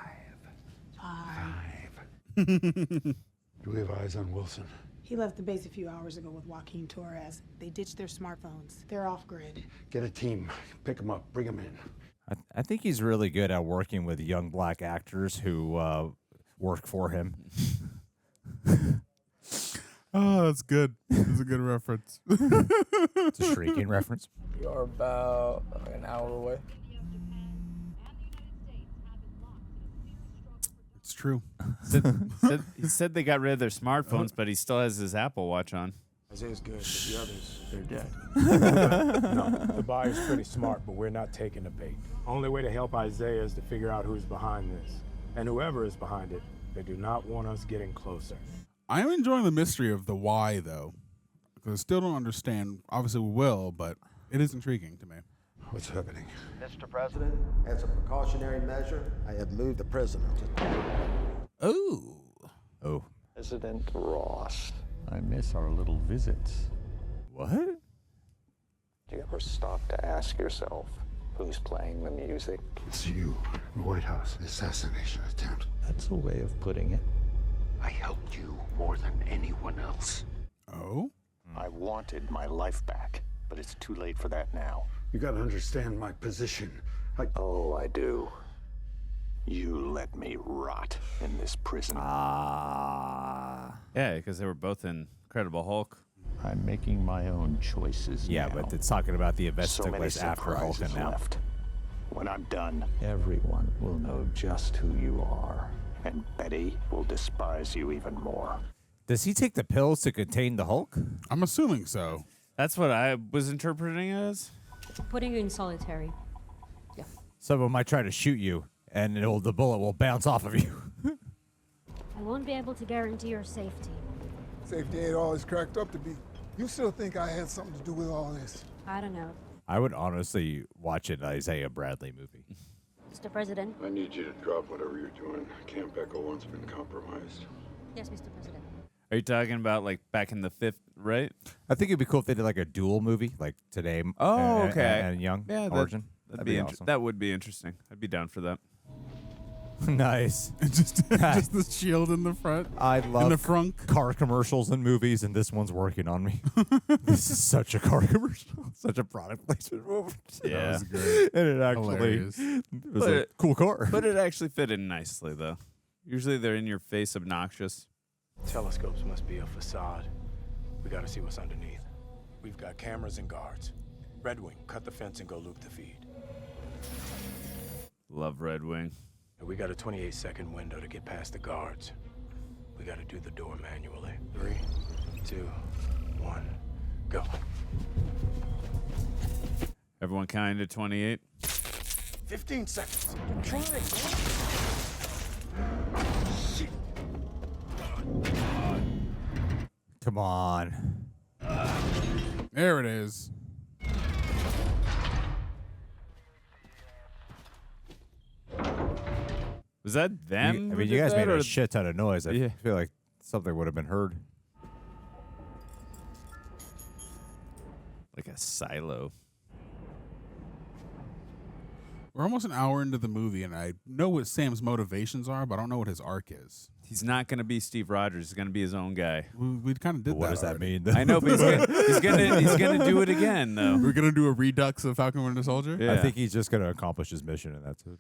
Do we have eyes on Wilson? He left the base a few hours ago with Joaquin Torres. They ditched their smartphones. They're off-grid. Get a team. Pick them up. Bring them in. I think he's really good at working with young black actors who work for him. Oh, that's good. That's a good reference. It's a shrieking reference. We are about an hour away. It's true. He said they got rid of their smartphones, but he still has his Apple Watch on. Isaiah's good, but the others, they're dead. No, the buyer's pretty smart, but we're not taking the bait. Only way to help Isaiah is to figure out who's behind this. And whoever is behind it, they do not want us getting closer. I am enjoying the mystery of the why, though, because I still don't understand. Obviously, we will, but it is intriguing to me. What's happening? Mr. President, as a precautionary measure, I have moved the prisoner to... Oh. President Ross, I miss our little visits. What? Do you ever stop to ask yourself who's playing the music? It's you, the White House, assassination attempt. That's a way of putting it. I helped you more than anyone else. Oh? I wanted my life back, but it's too late for that now. You gotta understand my position. Oh, I do. You let me rot in this prison. Yeah, because they were both in Incredible Hulk. I'm making my own choices Yeah, now. but it's talking about the events So that took many place after Hulk surprises and now. left. When I'm done, everyone will know just who you are, and Betty will despise you even more. Does he take the pills to contain the Hulk? I'm assuming so. That's what I was interpreting it as. Putting you in solitary. Yeah. Someone might try to shoot you, and the bullet will bounce off of you. I won't be able to guarantee your safety. Safety ain't all it's cracked up to be. You still think I had something to do with all this? I don't know. I would honestly watch an Isaiah Bradley movie. Mr. President? I need you to drop whatever you're doing. Camp Echo 1's been compromised. Yes, Mr. President. Are you talking about like back in the 5th, right? I think it'd be cool if they did like a dual movie, like Today Oh, okay. and Young Yeah, Origin. That'd be awesome. That would be interesting. I'd be down for that. Nice. just the shield in the front. I love in the front. car commercials and movies, and this one's working on me. This is such a car commercial, such a product placement movie. Yeah. That was great. And it actually Hilarious. was a cool car. But it actually fit in nicely, though. Usually they're in your face obnoxious. Telescopes must be a facade. We gotta see what's underneath. We've got cameras and guards. Red Wing, cut the fence and go loop the feed. Love Red Wing. And we got a 28-second window to get past the guards. We gotta do the door manually. 3, 2, 1, go. Everyone counting to 28. 15 seconds. Try. Shit. Come on. There it is. Was that them? I mean, you guys made a shit ton of noise. I feel like something would have been heard. Like a silo. We're almost an hour into the movie, and I know what Sam's motivations are, but I don't know what his arc is. He's not going to be Steve Rogers. He's going to be his own guy. We kind of did that. What does that already. mean? I know, but he's gonna do it again, though. We're gonna do a redux of Falcon Winter Soldier. Yeah. I think he's just going to accomplish his mission, and that's it.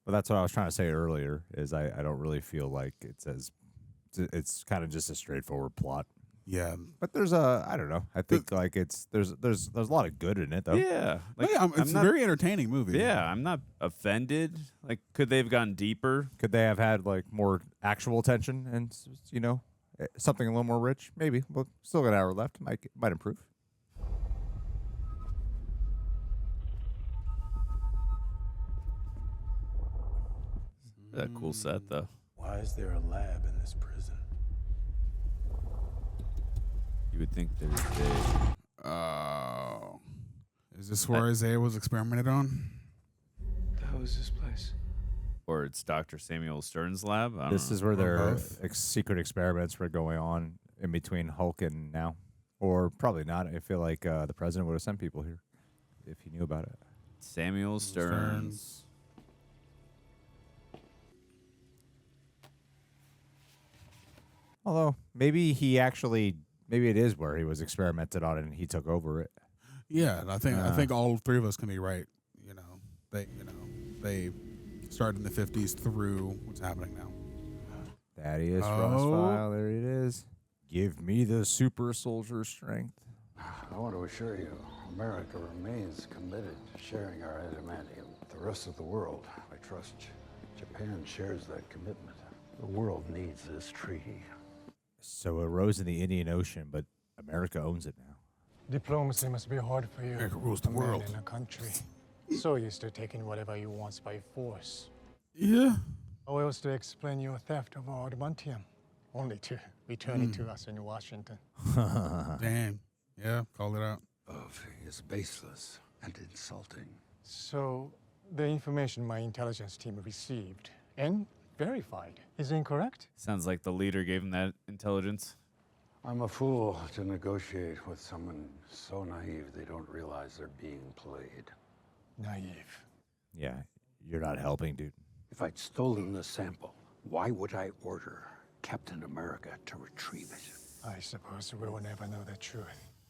But that's what I was trying to say earlier. Is I don't really feel like it's kind of just a straightforward plot. Yeah, but there's I don't know. I think like there's a lot of good in it though. Yeah, it's a very entertaining movie. Yeah, I'm not offended. Like, could they have gone deeper? Could they have had like more actual tension and something a little more rich? Maybe. Well, still got an hour left. Might improve. That cool set though. Why is there a lab in this prison? You would think there's Oh, is this where Isaiah was experimented on? The hell is this place? Or it's Dr. Samuel Stern's lab. I don't This know. is where their secret experiments were going on in between Hulk and now, or probably not. I feel like the president would have sent people here if he knew about it. Samuel Stearns. Although maybe it is where he was experimented on and he took over it. Yeah, and I think all three of us can be right. They started in the 50s through what's happening now. Thaddeus Rossfile, there it is. Give me the super soldier strength. I want to assure you, America remains committed to sharing our adamantium with the rest of the world. I trust Japan shares that commitment. The world needs this treaty. So it rose in the Indian Ocean, but America owns it now. Diplomacy must be hard for you. America rules the a man world. in a country so used to taking whatever you want by force. Yeah. How else to explain your theft of our adamantium? Only to return it to us in Washington. Damn. Yeah, call it out. Of is baseless and insulting. So, the information my intelligence team received and verified is incorrect? Sounds like the leader gave him that intelligence. I'm a fool to negotiate with someone so naive they don't realize they're being played. Naive. Yeah, you're not helping, dude. If I'd stolen the sample, why would I order Captain America to retrieve it? I suppose we will never know the truth.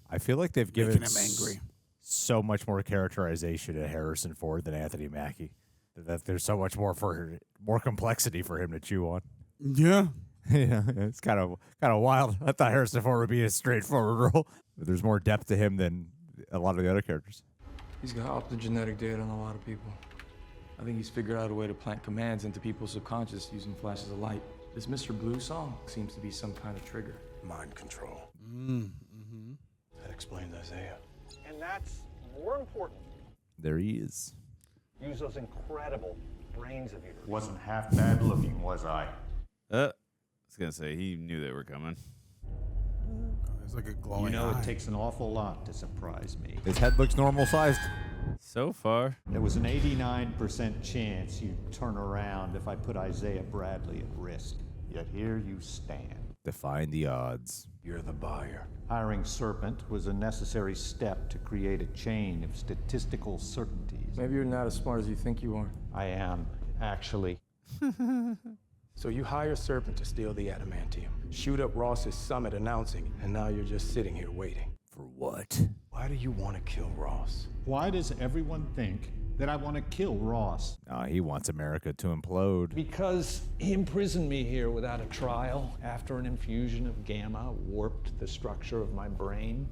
I feel like they've given Making him angry. so much more characterization to Harrison Ford than Anthony Mackie. That there's so much more complexity for him to chew on. Yeah. Yeah, it's kind of wild. I thought Harrison Ford would be a straightforward role, but there's more depth to him than a lot of the other characters. He's got optogenetic data on a lot of people. I think he's figured out a way to plant commands into people's subconscious using flashes of light. This Mr. Blue song seems to be some kind of trigger. Mind control. Mm-hmm. That explains Isaiah. And that's more important. There he is. Use those incredible brains of yours. Wasn't half bad looking, was I? I was gonna say he knew they were coming. It's like a glowing You know, eye. it takes an awful lot to surprise me. His head looks normal sized. So far. There was an 89% chance you'd turn around if I put Isaiah Bradley at risk. Yet here you stand. Defying the odds. You're the buyer. Hiring Serpent was a necessary step to create a chain of statistical certainties. Maybe you're not as smart as you think you are. I am, actually. So you hire Serpent to steal the adamantium, shoot up Ross's summit announcing, and now you're just sitting here waiting. For what? Why do you want to kill Ross? Why does everyone think that I want to kill Ross? He wants America to implode. Because he imprisoned me here without a trial after an infusion of gamma warped the structure of my brain.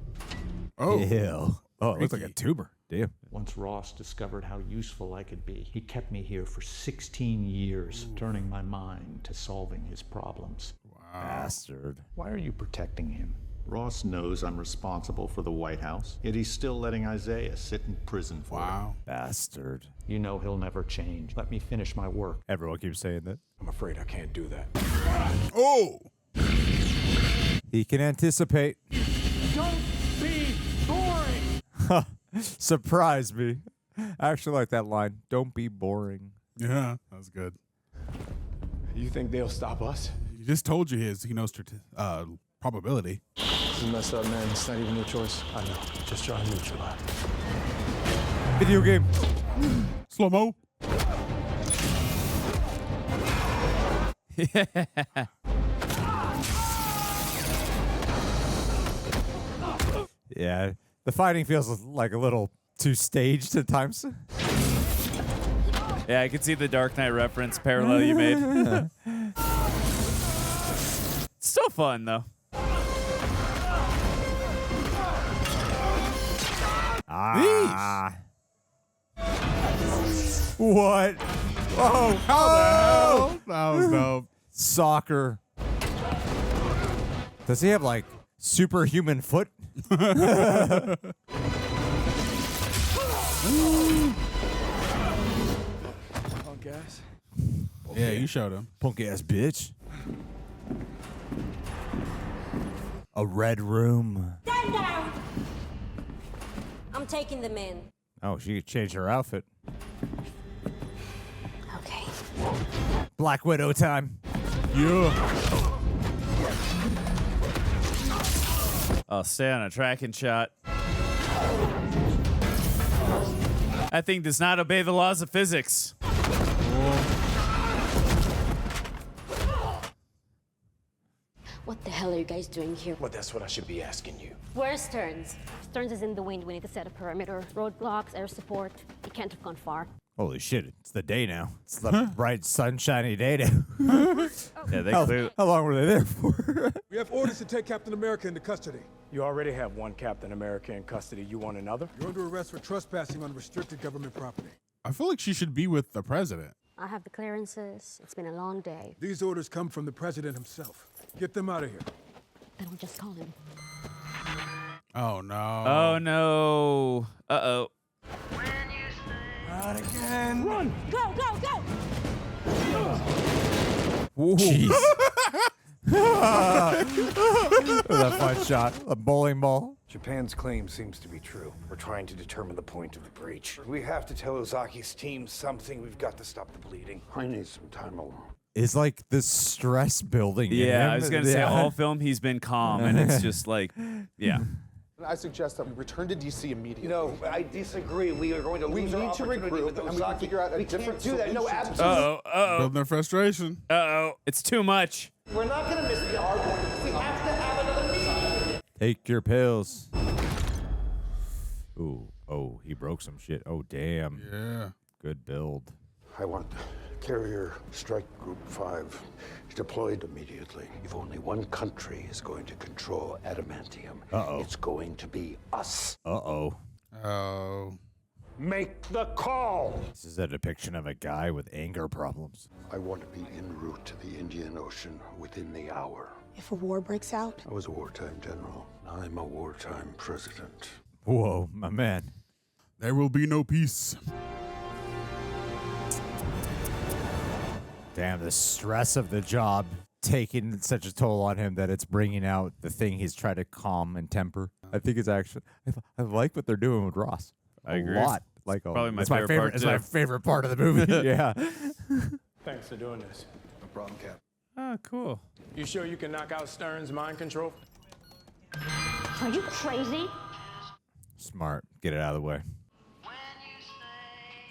Oh. Ew. Oh, it looks like a tumor. Damn. Once Ross discovered how useful I could be, he kept me here for 16 years, turning my mind to solving his problems. Bastard. Why are you protecting him? Ross knows I'm responsible for the White House, yet he's still letting Isaiah sit in prison for it. Bastard. You know he'll never change. Let me finish my work. Everyone keeps saying that. I'm afraid I can't do that. Oh! He can anticipate. Don't be boring! Surprise me. I actually like that line. Don't be boring. Yeah, that was good. You think they'll stop us? He just told you he knows probability. This is messed up, man. It's not even your choice. I know. Just try to neutralize. Video game. Slow-mo. Yeah, the fighting feels like a little too staged at times. Yeah, I can see the Dark Knight reference parallel you made. It's still fun, though. What? Oh, how the hell? That was dope. Soccer. Does he have like superhuman foot? Oh, guys. Yeah, you showed him. Punk ass bitch. A red room. Stand down! I'm taking them in. Oh, she could change her outfit. Okay. Black Widow time. Yeah. I'll stay on a tracking shot. That thing does not obey the laws of physics. What the hell are you guys doing here? Well, that's what I should be asking you. Where's Stearns? Stearns is in the wind. We need to set a perimeter. Roadblocks, air support. He can't have gone far. Holy shit, it's the day now. It's the bright, sunshiny day now. Yeah, they How long were they there for? We have orders to take Captain America into custody. You already have one Captain America in custody. You want another? You're under arrest for trespassing on restricted government property. I feel like she should be with the president. I have the clearances. It's been a long day. These orders come from the president himself. Get them out of here. Then I'll just call him. Oh no. Oh no. Uh-oh. Not again. Run! Go, go, go! Jeez. That fun shot. A bowling ball. Japan's claim seems to be true. We're trying to determine the point of the breach. We have to tell Ozaki's team something. We've got to stop the bleeding. I need some time alone. Is like the stress building. in Yeah, him. I was going to say, all film, he's been calm, and it's just like, yeah. I suggest that we return to D.C. immediately. You know, I disagree. We are going to lose our opportunity with and we can Ozaki. figure out a We can't different do that. No, solution. absolutely. Uh-oh. Building their frustration. Uh-oh. It's too much. We're not going to miss the hard one. We have to have another meeting. Take your pills. Ooh. Oh, he broke some shit. Oh, damn. Yeah. Good build. I want Carrier Strike Group 5 deployed immediately. If only one country is going to control adamantium, it's going to be us. Uh-oh. Oh. Make the call! This is a depiction of a guy with anger problems. I want to be en route to the Indian Ocean within the hour. If a war breaks out, I was a wartime general. I'm a wartime president. Whoa, my man. There will be no peace. Damn, the stress of the job taking such a toll on him that it's bringing out the thing he's trying to calm and temper. I think it's actually, I like what they're doing with Ross. I agree. A lot. Like, probably my it's favorite part, It's too. my favorite part of the movie. Yeah. Thanks for doing this. No problem, Cap. Oh, cool. You sure you can knock out Stern's mind control? Are you crazy? Smart. Get it out of the way.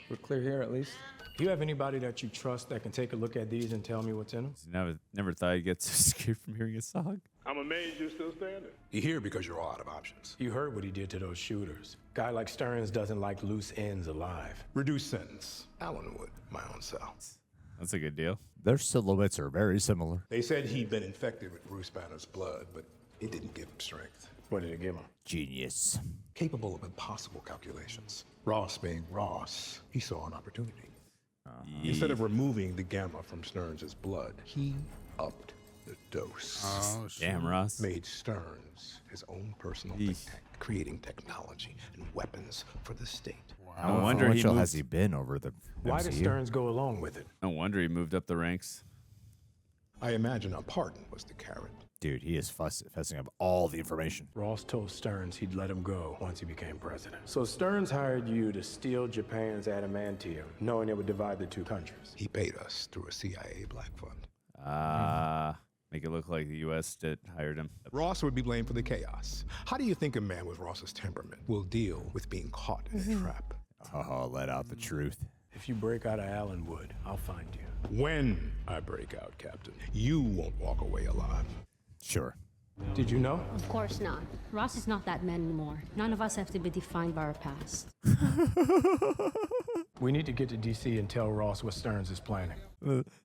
We're clear here at least. Do you have anybody that you trust that can take a look at these and tell me what's in them? Never thought I'd get so scared from hearing a song. I'm amazed you're still standing. You're here because you're all out of options. You heard what he did to those shooters. Guy like Stearns doesn't like loose ends alive. Reduced sentence. Alan would, my own cell. That's a good deal. Their silhouettes are very similar. They said he'd been infected with Bruce Banner's blood, but it didn't give him strength. What did it give him? Genius. Capable of impossible calculations. Ross being Ross, he saw an opportunity. Instead of removing the gamma from Stearns' blood, he upped the dose. Oh, shit. Damn, Ross. Made Stearns his own personal think tank, creating technology and weapons for the state. Wow. No wonder How he much moved. has he been over the Why did MCU? Stearns go along with it? No wonder he moved up the ranks. I imagine a pardon was the carrot. Dude, he is fussing up all the information. Ross told Stearns he'd let him go once he became president. So Stearns hired you to steal Japan's adamantium, knowing it would divide the two countries. He paid us through a CIA black fund. Make it look like the U.S. hired him. Ross would be blamed for the chaos. How do you think a man with Ross's temperament will deal with being caught in a trap? Oh, let out the truth. If you break out of Allenwood, I'll find you. When I break out, Captain, you won't walk away alive. Sure. Did you know? Of course not. Ross is not that man anymore. None of us have to be defined by our past. We need to get to D.C. and tell Ross what Stearns is planning.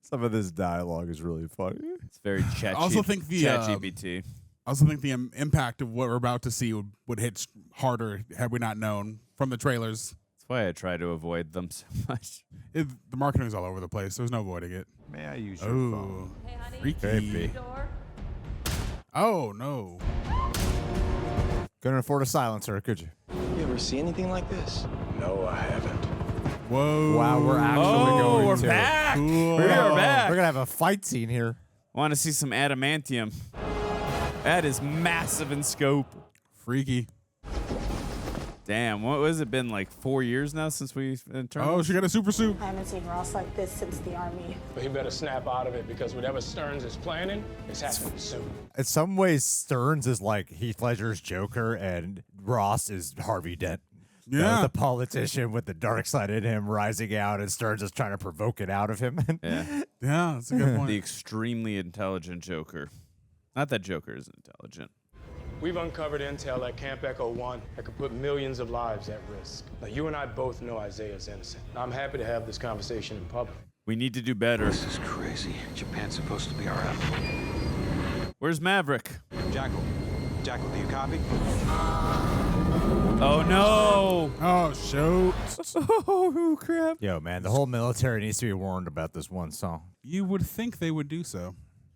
Some of this dialogue is really funny. It's very chat. I also think the GPT. I also think the impact of what we're about to see would hit harder had we not known from the trailers. That's why I try to avoid them so much. The marketing's all over the place. There's no avoiding it. May I use your phone? Hey, honey. Freaky. Oh, no. Couldn't afford a silencer, could you? You ever see anything like this? No, I haven't. Whoa. Wow, we're actually going we're to. back. Cool. We are back. We're going to have a fight scene here. Want to see some adamantium. That is massive in scope. Freaky. Damn, what has it been, like 4 years now since we've turned? Oh, she got a super suit. I haven't seen Ross like this since the Army. But he better snap out of it because whatever Stearns is planning is happening soon. In some ways, Stearns is like Heath Ledger's Joker, and Ross is Harvey Dent. Yeah. The politician with the dark side in him rising out, and Stearns is trying to provoke it out of him. Yeah. Yeah, that's a good point. The extremely intelligent Joker. Not that Joker is intelligent. We've uncovered intel at Camp Echo 1 that could put millions of lives at risk. Now, you and I both know Isaiah's innocent. I'm happy to have this conversation in public. We need to do better. This is crazy. Japan's supposed to be our ally. Where's Maverick? Jackal, do you copy? Oh, no. Oh, shoot. Oh, crap. Yo, man, the whole military needs to be warned about this one song. You would think they would do so.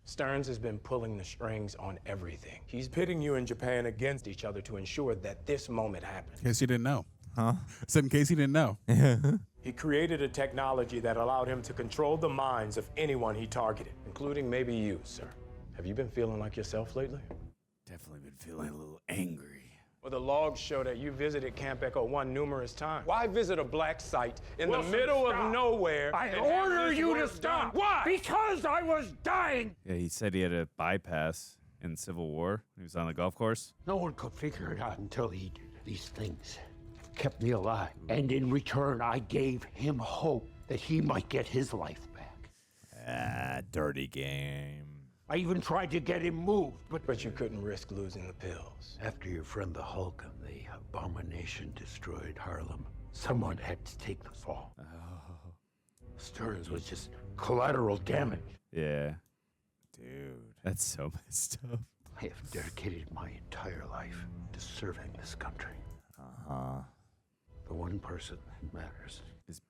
Stearns has been pulling the strings on everything. He's pitting you and Japan against each other to ensure that this moment happens. In case you didn't know. Huh? I said in case you didn't know. He created a technology that allowed him to control the minds of anyone he targeted, including maybe you, sir. Have you been feeling like yourself lately? Definitely been feeling a little angry. Well, the logs show that you visited Camp Echo 1 numerous times. Why visit a black site in the middle of nowhere? I and order have this you to work stop. done? Why? Because I was dying. Yeah, he said he had a bypass in Civil War. He was on the golf course. No one could figure it out until he did. These things kept me alive. And in return, I gave him hope that he might get his life back. Dirty game. I even tried to get him moved, But you couldn't risk losing the pills. after your friend the Hulk and the Abomination destroyed Harlem, someone had to take the fall. Stearns was just collateral damage. Yeah. Dude. That's so messed up. I have dedicated my entire life to serving this country. Uh-huh. The one person that matters is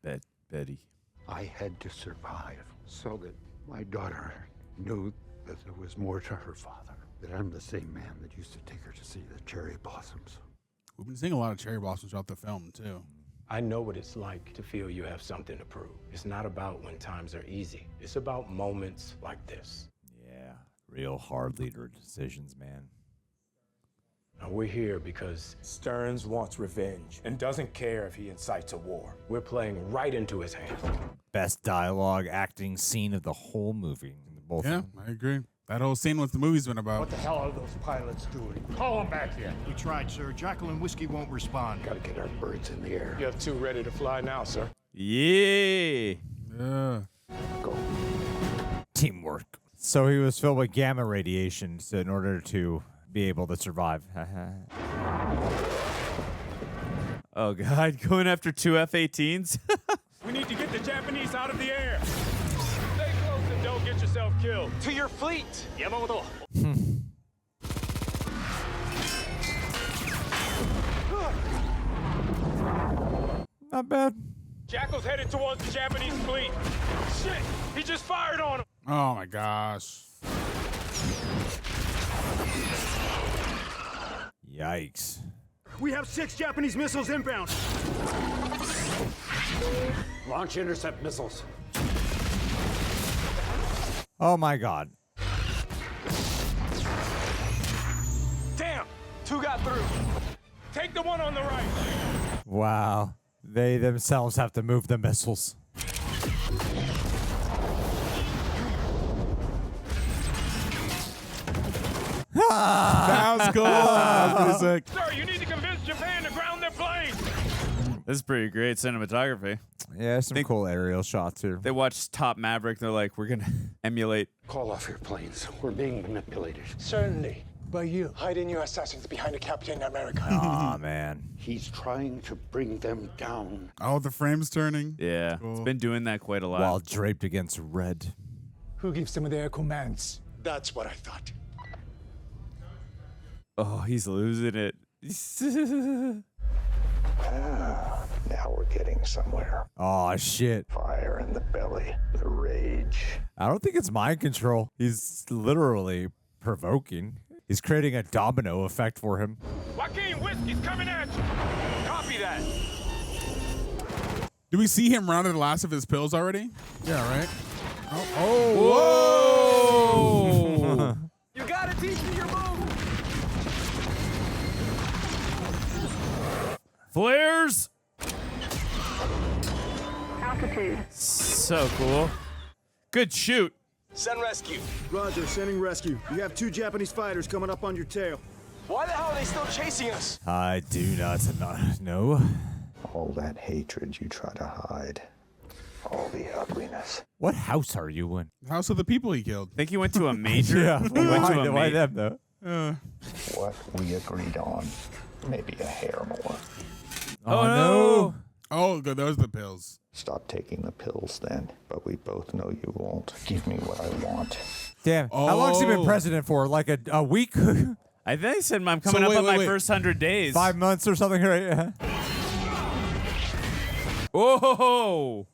Betty. I had to survive so that my daughter knew that there was more to her father. That I'm the same man that used to take her to see the cherry blossoms. We've been seeing a lot of cherry blossoms throughout the film, too. I know what it's like to feel you have something to prove. It's not about when times are easy. It's about moments like this. Yeah. Real hard leader decisions, man. Now, we're here because Stearns wants revenge and doesn't care if he incites a war. We're playing right into his hands. Best dialogue, acting scene of the whole movie. Both Yeah, I agree. That whole scene what the movie's been about. What the hell are those pilots doing? Call them back here. We tried, sir. Jacqueline Whiskey won't respond. Gotta get our birds in the air. You have 2 ready to fly now, sir. Yeah. Yeah. Go. Teamwork. So he was filled with gamma radiation so in order to be able to survive. Oh, God. Going after 2 F-18s? We need to get the Japanese out of the air. Stay close and don't get yourself killed. To your fleet, Yamamoto. Not bad. Jackal's headed towards the Japanese fleet. Shit! He just fired on him. Oh, my gosh. Yikes. We have 6 Japanese missiles inbound. Launch intercept missiles. Oh, my God. Damn! 2 got through. Take the one on the right. Wow. They themselves have to move the missiles. That was cool. That was pretty sick. Sir, you need to convince Japan to ground their planes. This is pretty great cinematography. Yeah, some cool aerial shots here. They watched Top Maverick. They're like, we're going to emulate. Call off your planes. We're being manipulated. Certainly. By you. Hiding your assassins behind a Captain America. Aw, man. He's trying to bring them down. Oh, the frame's turning. Yeah. Cool. It's been doing that quite a lot. While draped against red. Who gives them their commands? That's what I thought. Oh, he's losing it. Now we're getting somewhere. Oh, shit. Fire in the belly, the rage. I don't think it's mind control. He's literally provoking. He's creating a domino effect for him. Joaquin Whiskey's coming at you. Copy that. Do we see him round to the last of his pills already? Yeah, right? Oh, whoa! You gotta teach me your move. Flares! Altitude. So cool. Good shoot. Send rescue. Roger, sending rescue. You have 2 Japanese fighters coming up on your tail. Why the hell are they still chasing us? I do not know. All that hatred you try to hide. All the ugliness. What house are you in? House of the people he killed. I think he went to a major. Yeah. He went to a Why major. them, though? What we agreed on. Maybe a hair more. Oh, no. Oh, good. Those are the pills. Stop taking the pills then, but we both know you won't. Give me what I want. Damn. How long's he been president for? Like a week? I think I said I'm coming up on my first 100 days. 5 months or something, right? Whoa!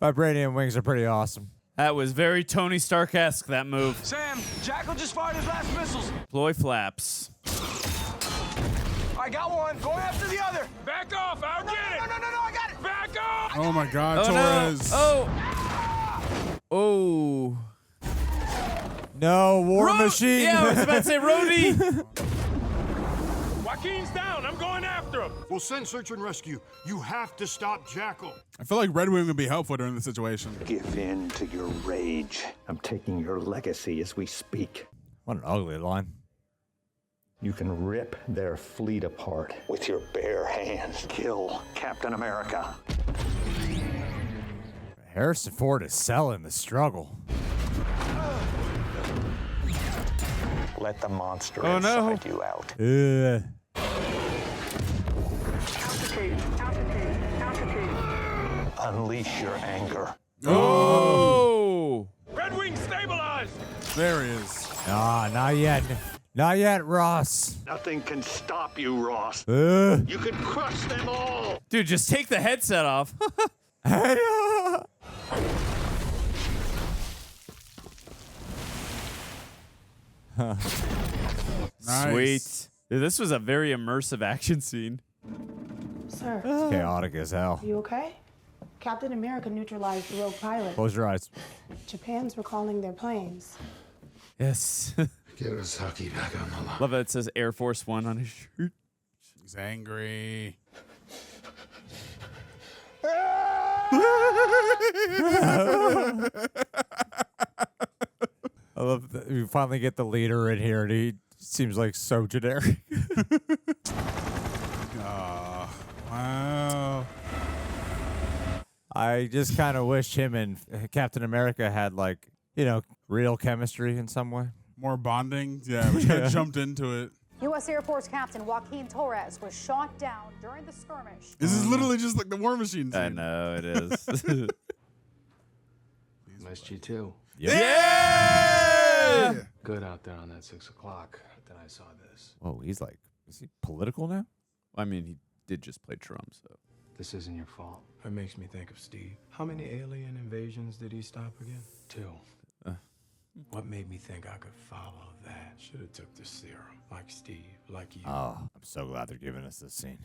Vibranium wings are pretty awesome. That was very Tony Stark-esque, that move. Sam, Jackal just fired his last missiles. Deploy flaps. I got one. Going after the other. Back off. I'll get it. No, I got it. Back off. Oh my God, Oh, Torres. no. Oh. No, War Machine. Yeah, I was about to say Rhodey. Joaquin's down. I'm going after him. We'll send search and rescue. You have to stop Jackal. I feel like Red Wing would be helpful during this situation. Give in to your rage. I'm taking your legacy as we speak. What an ugly line. You can rip their fleet apart with your bare hands. Kill Captain America. Harrison Ford is selling the struggle. Let the monster Oh, no. inside you out. Unleash your anger. Oh. Red Wing stabilized. There he is. Ah, not yet. Not yet, Ross. Nothing can stop you, Ross. Uh. You can crush them all. Dude, just take the headset off. Nice. Sweet. Dude, this was a very immersive action scene. Sir, It's chaotic as hell. you okay? Captain America neutralized the rogue pilot. Close your eyes. Japan's recalling their planes. Yes. Get Ozaki back on the line. Love that it says Air Force One on his shirt. He's angry. I love that we finally get the leader in here, and he seems like so generic. Wow. I just kind of wish him and Captain America had, like, you know, real chemistry in some way. More bonding? Yeah, we kind of jumped into it. U.S. Air Force Captain Joaquin Torres was shot down during the skirmish. This is literally just like the War Machine scene. I know, it is. Missed you too. Yeah! Good out there on that 6 o'clock. Then I saw this. Whoa, he's like, is he political now? I mean, he did just play Trump, so. This isn't your fault. It makes me think of Steve. How many alien invasions did he stop again? 2. What made me think I could follow that? Should have took the serum, like Steve, like you. Oh, I'm so glad they're giving us this scene.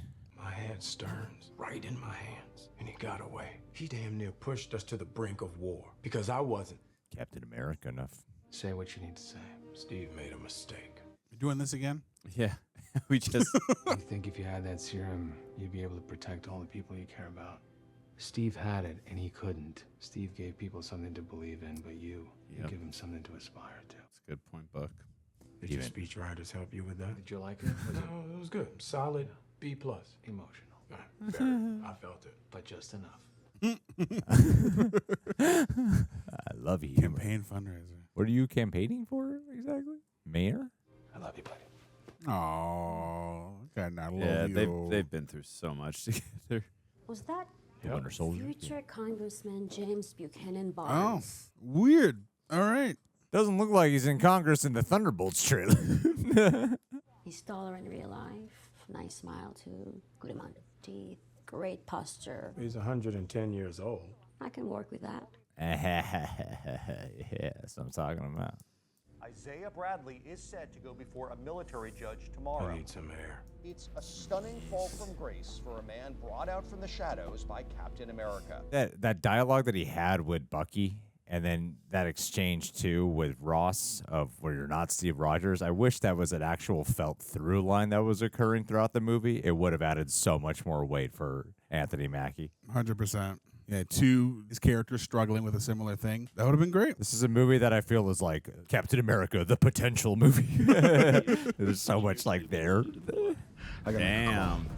I had Stearns right in my hands, and he got away. He damn near pushed us to the brink of war because I wasn't. Captain America enough. Say what you need to say. Steve made a mistake. You doing this again? Yeah, we just. You think if you had that serum, you'd be able to protect all the people you care about? Steve had it, and he couldn't. Steve gave people something to believe in, but you give them something to aspire to. That's a good point, Buck. Did your speech writers help you with that? Did you like it? No, it was good. Solid B+. Emotional. Very. I felt it. But just enough. I love you. Campaign fundraiser. What are you campaigning for exactly? Mayor? I love you, buddy. Oh, okay, I love Yeah, you. they've been through so much together. Was that The Winter Soldier? future Congressman James Buchanan Oh, Barnes? weird. All right. Doesn't look like he's in Congress in the Thunderbolts trailer. He's taller in real life. Nice smile too. Good amount of teeth. Great posture. He's 110 years old. I can work with that. Yeah, that's what I'm talking about. Isaiah Bradley is set to go before a military judge tomorrow. I need some air. It's a stunning fall from grace for a man brought out from the shadows by Captain America. That dialogue that he had with Bucky, and then that exchange too with Ross of where you're not Steve Rogers. I wish that was an actual felt through line that was occurring throughout the movie. It would have added so much more weight for Anthony Mackie. 100%. Yeah, his characters struggling with a similar thing. That would have been great. This is a movie that I feel is like Captain America, the potential movie. There's so much like there. Damn.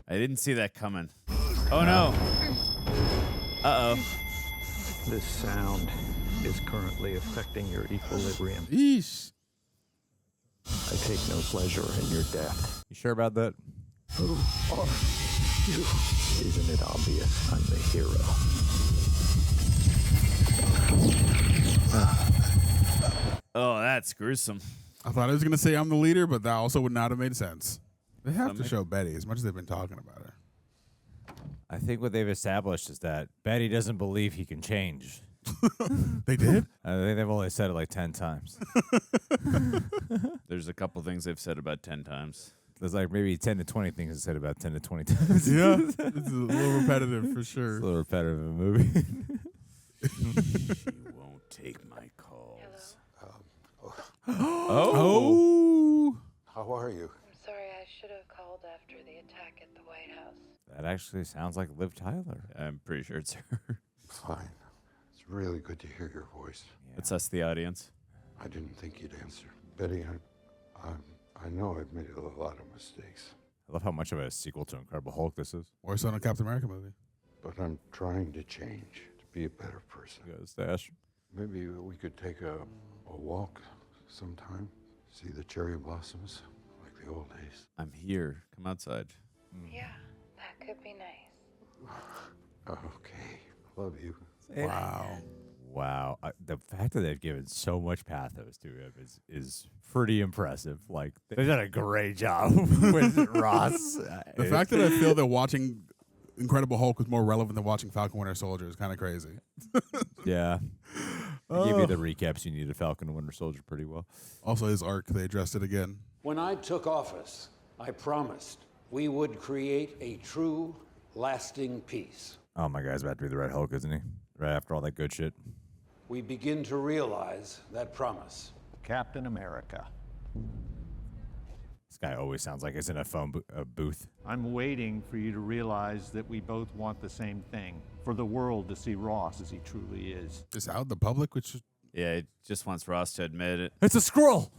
I didn't see that coming. Oh no. Uh-oh. This sound is currently affecting your equilibrium. Yeesh. I take no pleasure in your death. You sure about that? Who are you? Isn't it obvious? I'm the hero. Oh, that's gruesome. I thought I was going to say I'm the leader, but that also would not have made sense. They have to Stomach. show Betty as much as they've been talking about her. I think what they've established is that Betty doesn't believe he can change. They did? I think they've only said it like 10 times. There's a couple things they've said about 10 times. There's like maybe 10 to 20 things they said about 10 to 20 times. Yeah, it's a little repetitive for sure. It's a little repetitive of a movie. She won't take my calls. Oh. How are you? I'm sorry, I should have called after the attack at the White House. That actually sounds like Liv Tyler. I'm pretty sure it's her. Fine. It's really good to hear your voice. It's us, the audience. I didn't think you'd answer. Betty, I know I've made a lot of mistakes. I love how much of a sequel to Incredible Hulk this is. Or it's on a Captain America movie. But I'm trying to change, to be a better person. You got a stash. Maybe we could take a walk sometime. See the cherry blossoms like the old days. I'm here. Come outside. Yeah, that could be nice. Okay. Love you. Wow. The fact that they've given so much pathos to him is pretty impressive. Like, they've done a great job with Ross. The fact that I feel that watching Incredible Hulk was more relevant than watching Falcon Winter Soldier is kind of crazy. Yeah. They gave you the recaps you needed Falcon and Winter Soldier pretty well. Also, his arc, they addressed it again. When I took office, I promised we would create a true, lasting peace. Oh, my guy's about to be the Red Hulk, isn't he? Right after all that good shit. We begin to realize that promise. Captain America. This guy always sounds like he's in a phone booth. I'm waiting for you to realize that we both want the same thing. For the world to see Ross as he truly is. Just out in the public, which... Yeah, he just wants Ross to admit it. It's a scroll!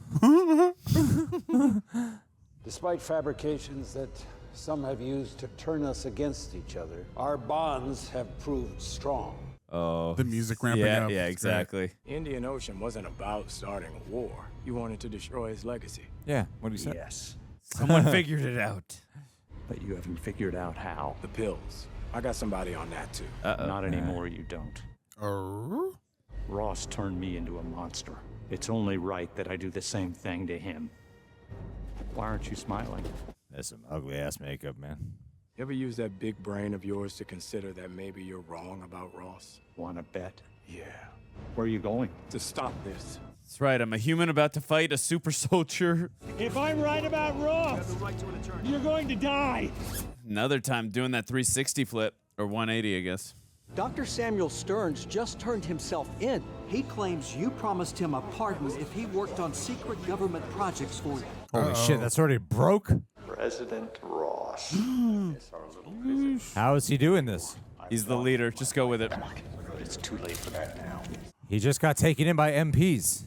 Despite fabrications that some have used to turn us against each other, our bonds have proved strong. Oh. The music ramping up. Yeah, exactly. Indian Ocean wasn't about starting a war. You wanted to destroy his legacy. Yeah, what do you say? Yes. Someone figured it out. But you haven't figured out how. The pills. I got somebody on that, too. Not anymore, you don't. Ross turned me into a monster. It's only right that I do the same thing to him. Why aren't you smiling? That's some ugly-ass makeup, man. You ever use that big brain of yours to consider that maybe you're wrong about Ross? Wanna bet? Yeah. Where are you going? To stop this. That's right. I'm a human about to fight a super soldier. If I'm right about Ross, you're going to die. Another time doing that 360 flip, or 180, I guess. Dr. Samuel Stearns just turned himself in. He claims you promised him a pardon if he worked on secret government projects for you. Holy shit, that's already broke? President Ross. How is he doing this? He's the leader. Just go with it. It's too late for that now. He just got taken in by MPs.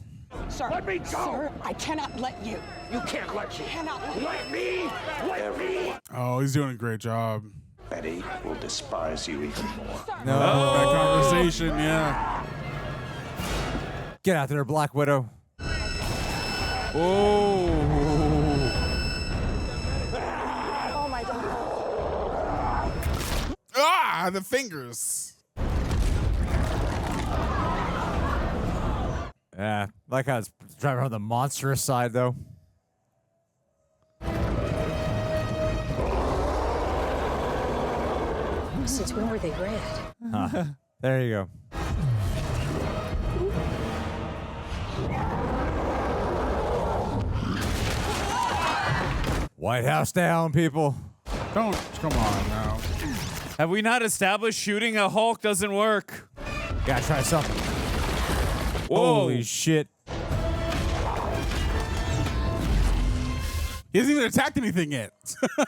Sir, let me go. Sir, I cannot let you. You can't let me. Cannot Let me. Let me. Oh, he's doing a great job. Betty will despise you even more. No. That conversation, yeah. Get out there, Black Widow. Oh. Oh my God. Ah, the fingers. Yeah, like how it's driving on the monstrous side, though. Since when were they red? Huh. There you go. White House down, people. Don't, come on now. Have we not established shooting a Hulk doesn't work? Gotta try something. Whoa. Holy shit. He hasn't even attacked anything yet.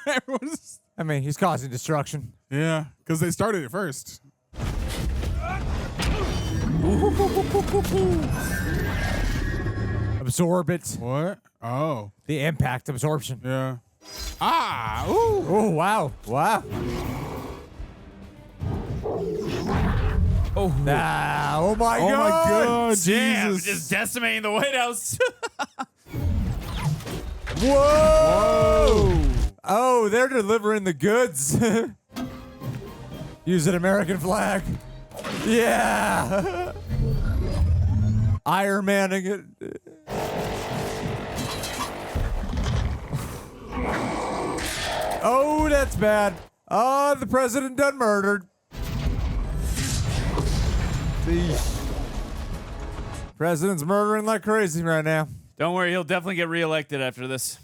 Everyone's... I mean, he's causing destruction. Yeah, because they started it first. Absorb it. What? Oh. The impact absorption. Yeah. Ah! Ooh! Oh, wow. Wow. Oh. Ah, oh my Oh God. my God, Damn, Jesus. just decimating the White House. Whoa! Oh, they're delivering the goods. Use an American flag. Yeah. Iron Manning it. Oh, that's bad. Oh, the president done murdered. The president's murdering like crazy right now. Don't worry, he'll definitely get reelected after this.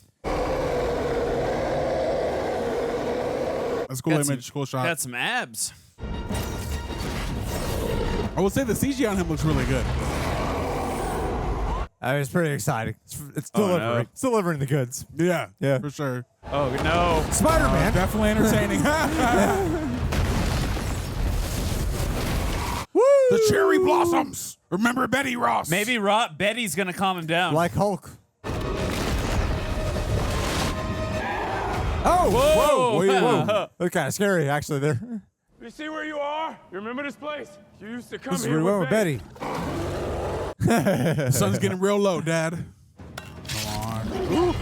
That's cool image, cool shot. Got some abs. I would say the CG on him looks really good. I mean, it's pretty exciting. It's delivering. no. It's delivering the goods. Yeah, Yeah. for sure. Oh, no. Spider-Man. Definitely entertaining. Woo! The cherry blossoms. Remember Betty Ross. Maybe Betty's going to calm him down. Like Hulk. Whoa. Whoa. Look kind of scary, actually, there. You see where you are? You remember this place? You used to come This is here where we with went with Betty. Betty. Sun's getting real low, Dad. Come on. Ooh.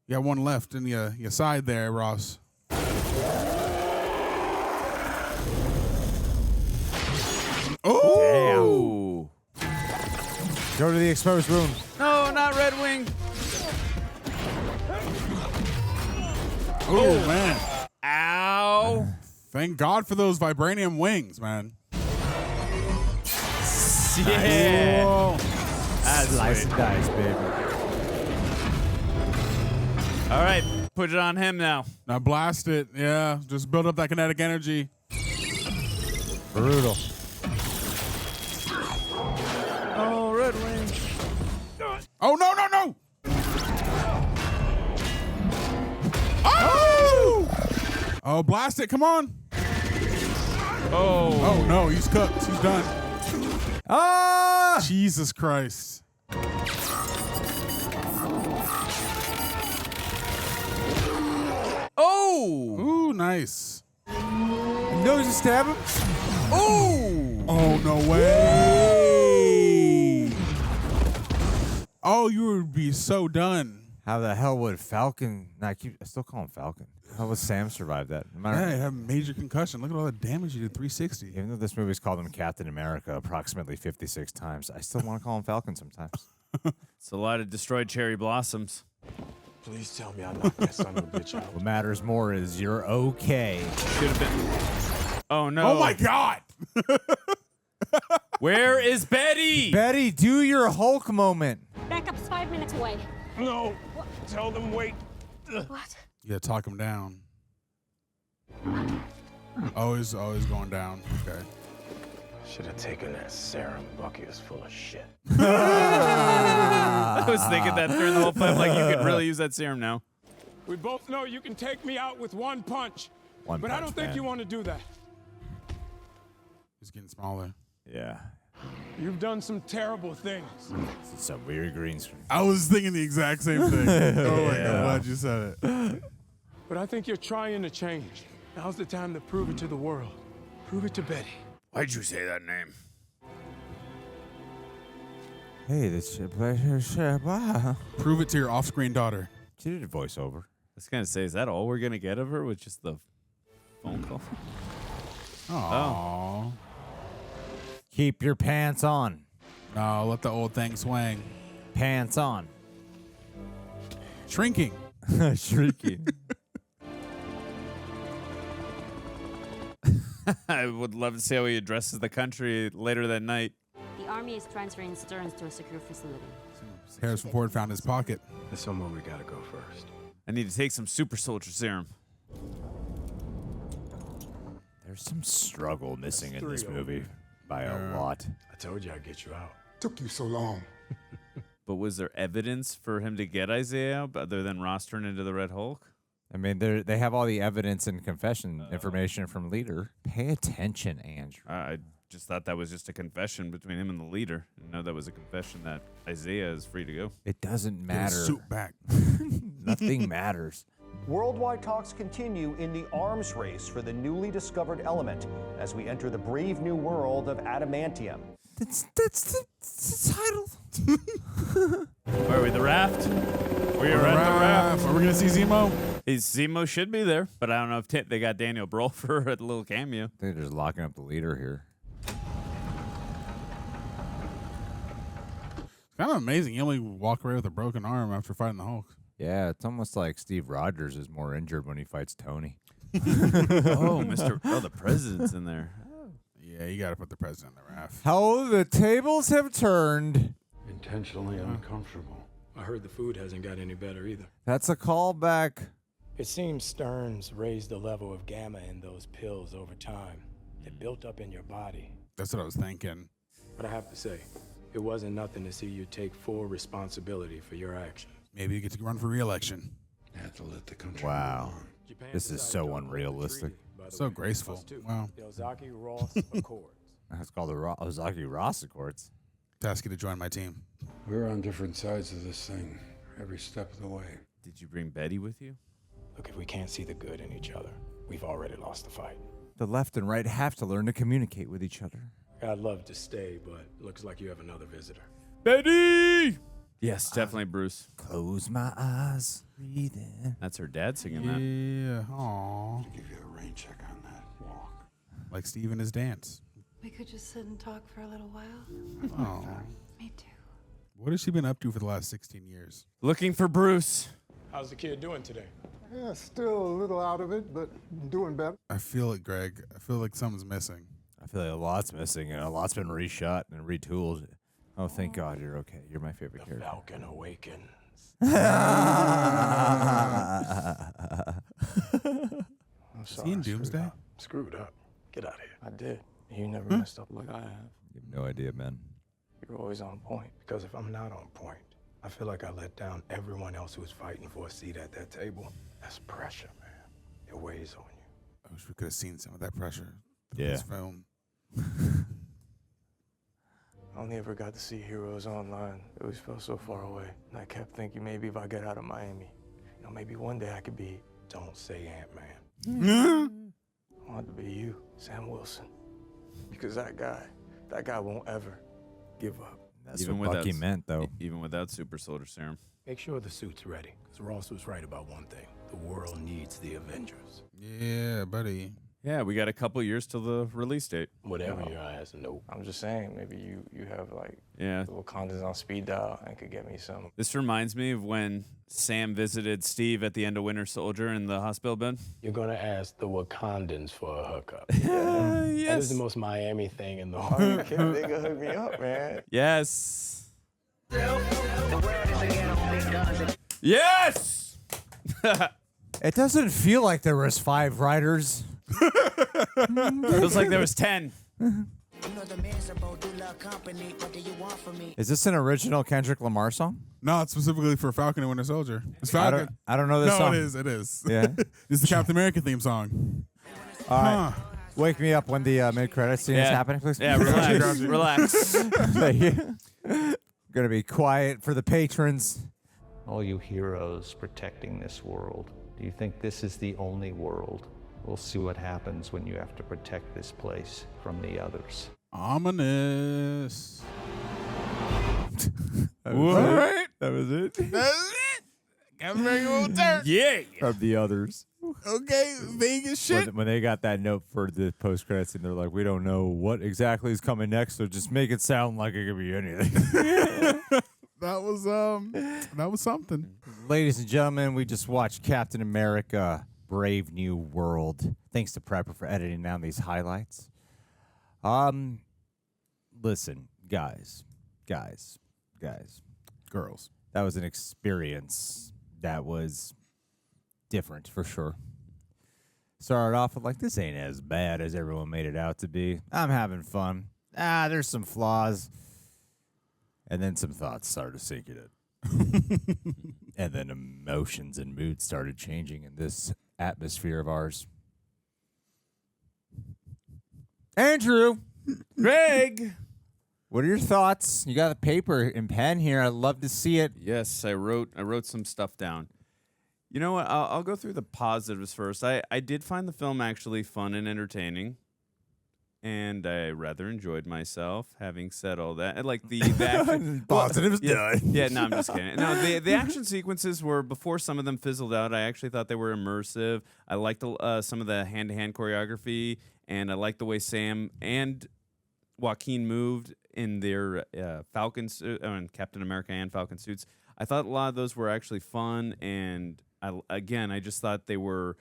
You got one left in your side there, Ross. Oh! Go to the exposed wound. No, not Red Wing. Oh, man. Ow. Thank God for those vibranium wings, man. Yeah. Whoa. That's Slice sweet. and dice, baby. All right, put it on him now. Now blast it. Yeah, just build up that kinetic energy. Brutal. Oh, Red Wing. Oh, no. Oh! Oh, blast it. Come on. Oh. Oh, no. He's cooked. He's done. Ah! Jesus Christ. Oh. Ooh, nice. No, just stab him. Oh. Oh, no way. Oh, you would be so done. How the hell would Falcon? I still call him Falcon. How would Sam survive that? No matter, Yeah, you have a major concussion. Look at all the damage you did. 360. even though this movie's called him Captain America approximately 56 times, I still want to call him Falcon sometimes. It's a lot of destroyed cherry blossoms. Please tell me I knocked that son of a bitch out. What matters more is you're okay. Should have been. Oh, no. Oh, my God. Where is Betty? Betty, do your Hulk moment. Backup's 5 minutes away. No. Tell them wait. What? Yeah, talk him down. Always going down. Okay. Should have taken that serum. Bucky was full of shit. I was thinking that during the whole fight, like you could really use that serum now. We both know you can take me out with one punch. But I don't think you want to do that. He's getting smaller. Yeah. You've done some terrible things. It's some weird green screen. I was thinking the exact same thing. Oh, my God. Glad you said it. But I think you're trying to change. Now's the time to prove it to the world. Prove it to Betty. Why'd you say that name? Hey, this shit. Prove it to your off-screen daughter. She did a voiceover. I was going to say, is that all we're going to get of her with just the phone call? Aww. Keep your pants on. No, let the old thing swing. Pants on. Shrinking. Shrieking. I would love to see how he addresses the country later that night. The army is transferring Stearns to a secure facility. Harrison Ford found his pocket. There's somewhere we gotta go first. I need to take some super soldier serum. There's some struggle missing in this movie by a lot. I told you I'd get you out. Took you so long. But was there evidence for him to get Isaiah out other than Ross turned into the Red Hulk? I mean, they have all the evidence and confession information from Leader. Pay attention, Andrew. I just thought that was just a confession between him and the leader. I didn't know that was a confession that Isaiah is free to go. It doesn't Get his matter. suit back. Nothing matters. Worldwide talks continue in the arms race for the newly discovered element as we enter the brave new world of adamantium. That's the title. Where are we, the raft? We are at the raft. Are we going to see Zemo? Zemo should be there, but I don't know if they got Daniel Brühl for a little cameo. They're just locking up the leader here. Kind of amazing. You only walk away with a broken arm after fighting the Hulk. Yeah, it's almost like Steve Rogers is more injured when he fights Tony. The president's in there. Yeah, you got to put the president in the raft. How the tables have turned. Intentionally uncomfortable. I heard the food hasn't got any better either. That's a callback. It seems Stearns raised the level of gamma in those pills over time. It built up in your body. That's what I was thinking. But I have to say, it wasn't nothing to see you take full responsibility for your actions. Maybe you get to run for re-election. You have to let the country Wow. Japan This is so unrealistic. So graceful. Wow. The Ozaki-Ross Accords. That's called the Ozaki-Ross Accords. To ask you to join my team. We're on different sides of this thing every step of the way. Did you bring Betty with you? Look, if we can't see the good in each other, we've already lost the fight. The left and right have to learn to communicate with each other. I'd love to stay, but it looks like you have another visitor. Betty! Yes, definitely Bruce. Close my eyes, breathe in. That's her dad singing that. Yeah. Aww. Give you a rain check on that walk. Like Steve and his dance. We could just sit and talk for a little while. Oh. Me too. What has she been up to for the last 16 years? Looking for Bruce. How's the kid doing today? Yeah, still a little out of it, but doing better. I feel it, Greg. I feel like something's missing. I feel like a lot's missing, and a lot's been reshot and retooled. Oh, thank God you're okay. You're my favorite character. Falcon awakens. I'm sorry, Is he in Doomsday? Screwed up. Get out of here. I did. You never messed up like I have. You have no idea, man. You're always on point. Because if I'm not on point, I feel like I let down everyone else who's fighting for a seat at that table. That's pressure, man. It weighs on you. I wish we could have seen some of that pressure in Yeah. this film. I only ever got to see heroes online. It always felt so far away. And I kept thinking maybe if I get out of Miami, maybe one day I could be, don't say Ant-Man. I want to be you, Sam Wilson. Because that guy won't ever give up. That's what Bucky meant, though. Even without super soldier serum. Make sure the suit's ready, because Ross was right about one thing. The world needs the Avengers. Yeah, buddy. Yeah, we got a couple years till the release date. Whatever your ass know. I'm just saying, maybe you have the Wakanda's on speed dial and could get me some. This reminds me of when Sam visited Steve at the end of Winter Soldier in the hospital bed. You're going to ask the Wakandans for a hookup. Yes. That is the most Miami thing in the whole Are you kidding? They can hook me up, man. Yes. Yes! It doesn't feel like there was 5 writers. Feels like there was 10. Is this an original Kendrick Lamar song? No, it's specifically for Falcon and Winter Soldier. It's Falcon. I don't know this song. No, it is. Yeah. It's the Captain America theme song. All right. Wake me up when the mid-credits scene is happening, please. Yeah, relax. Relax. Thank you. Gonna be quiet for the patrons. All you heroes protecting this world, do you think this is the only world? We'll see what happens when you have to protect this place from the others. Ominous. That was it. That was it. Captain America will turn. Yeah. From the others. Okay, Vegas shit. When they got that note for the post-credits scene, they're like, we don't know what exactly is coming next, so just make it sound like it could be anything. That was something. Ladies and gentlemen, we just watched Captain America Brave New World. Thanks to Prepper for editing down these highlights. Listen, guys. Girls. That was an experience that was different for sure. Started off with this ain't as bad as everyone made it out to be. I'm having fun. There's some flaws. And then some thoughts started sinking in. And then emotions and moods started changing in this atmosphere of ours. Andrew! Greg! What are your thoughts? You got a paper and pen here. I'd love to see it. Yes, I wrote some stuff down. You know what? I'll go through the positives first. I did find the film actually fun and entertaining. And I rather enjoyed myself. Having said all that, and the action, positives done. Yeah, no, I'm just kidding. No, the action sequences were, before some of them fizzled out, I actually thought they were immersive. I liked some of the hand-to-hand choreography, and I liked the way Sam and Joaquin moved in their Falcon suit, Captain America and Falcon suits. I thought a lot of those were actually fun, and I just thought they were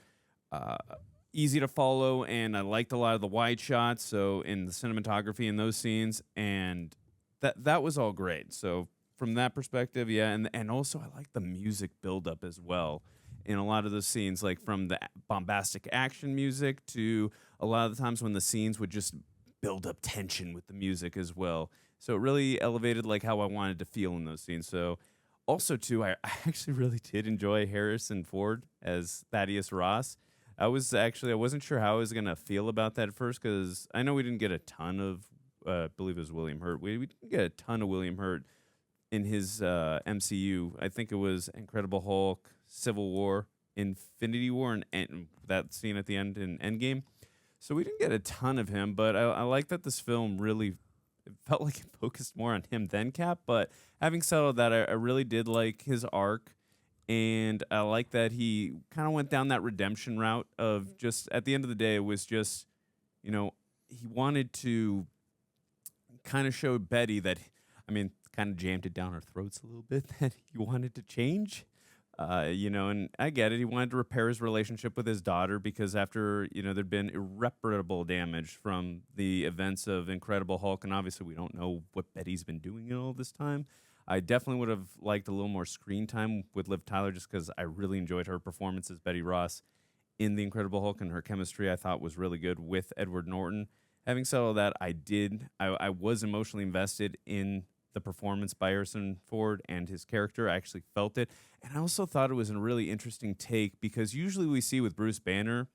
easy to follow, and I liked a lot of the wide shots, so in the cinematography in those scenes, and that was all great. So from that perspective, yeah, and also I like the music buildup as well in a lot of those scenes, like from the bombastic action music to a lot of the times when the scenes would just build up tension with the music as well. So it really elevated like how I wanted to feel in those scenes. So also too, I actually really did enjoy Harrison Ford as Thaddeus Ross. I wasn't sure how I was gonna feel about that at first, because I know we didn't get a ton of I believe it was William Hurt. We didn't get a ton of William Hurt in his MCU. I think it was Incredible Hulk, Civil War, Infinity War, and that scene at the end in Endgame. So we didn't get a ton of him, but I like that this film really felt like it focused more on him than Cap. But having settled that, I really did like his arc. And I like that he kind of went down that redemption route of just, at the end of the day, it was just, he wanted to kind of show Betty that, kind of jammed it down our throats a little bit, that he wanted to change, and I get it. He wanted to repair his relationship with his daughter because after, there'd been irreparable damage from the events of Incredible Hulk. And obviously we don't know what Betty's been doing in all this time. I definitely would have liked a little more screen time with Liv Tyler just because I really enjoyed her performance as Betty Ross in The Incredible Hulk, and her chemistry I thought was really good with Edward Norton. Having said all that, I was emotionally invested in the performance by Harrison Ford and his character. I actually felt it. And I also thought it was a really interesting take because usually we see with Bruce Banner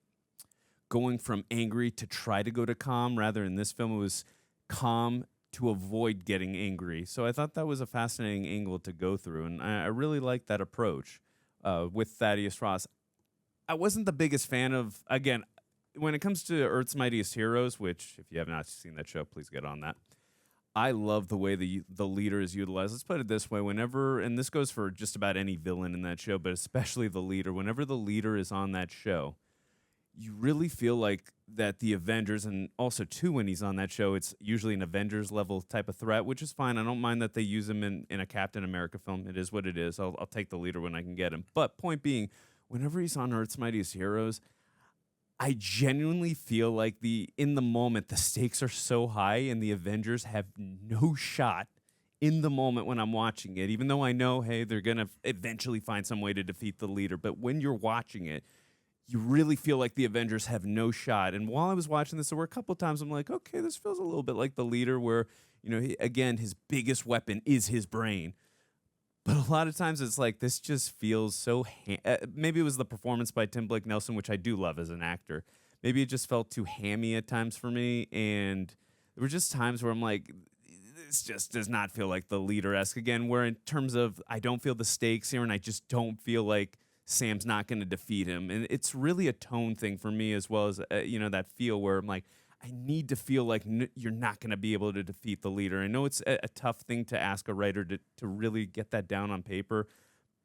going from angry to try to go to calm. Rather, in this film, it was calm to avoid getting angry. So I thought that was a fascinating angle to go through, and I really liked that approach with Thaddeus Ross. I wasn't the biggest fan of, again, when it comes to Earth's Mightiest Heroes, which if you have not seen that show, please get on that. I love the way the leader is utilized. Let's put it this way. Whenever, and this goes for just about any villain in that show, but especially the leader, whenever the leader is on that show, you really feel like that the Avengers, and also too when he's on that show, it's usually an Avengers level type of threat, which is fine. I don't mind that they use him in a Captain America film. It is what it is. I'll take the leader when I can get him. But point being, whenever he's on Earth's Mightiest Heroes, I genuinely feel like in the moment, the stakes are so high and the Avengers have no shot in the moment when I'm watching it, even though I know, hey, they're going to eventually find some way to defeat the leader. But when you're watching it, you really feel like the Avengers have no shot. And while I was watching this, there were a couple of times I'm like, okay, this feels a little bit like the leader where, again, his biggest weapon is his brain. But a lot of times it's like, this just feels so, maybe it was the performance by Tim Blake Nelson, which I do love as an actor. Maybe it just felt too hammy at times for me. And there were just times where I'm like, this just does not feel like the leader-esque. Again, where in terms of, I don't feel the stakes here and I just don't feel like Sam's not going to defeat him. And it's really a tone thing for me as well as, that feel where I'm like, I need to feel like you're not going to be able to defeat the leader. I know it's a tough thing to ask a writer to really get that down on paper,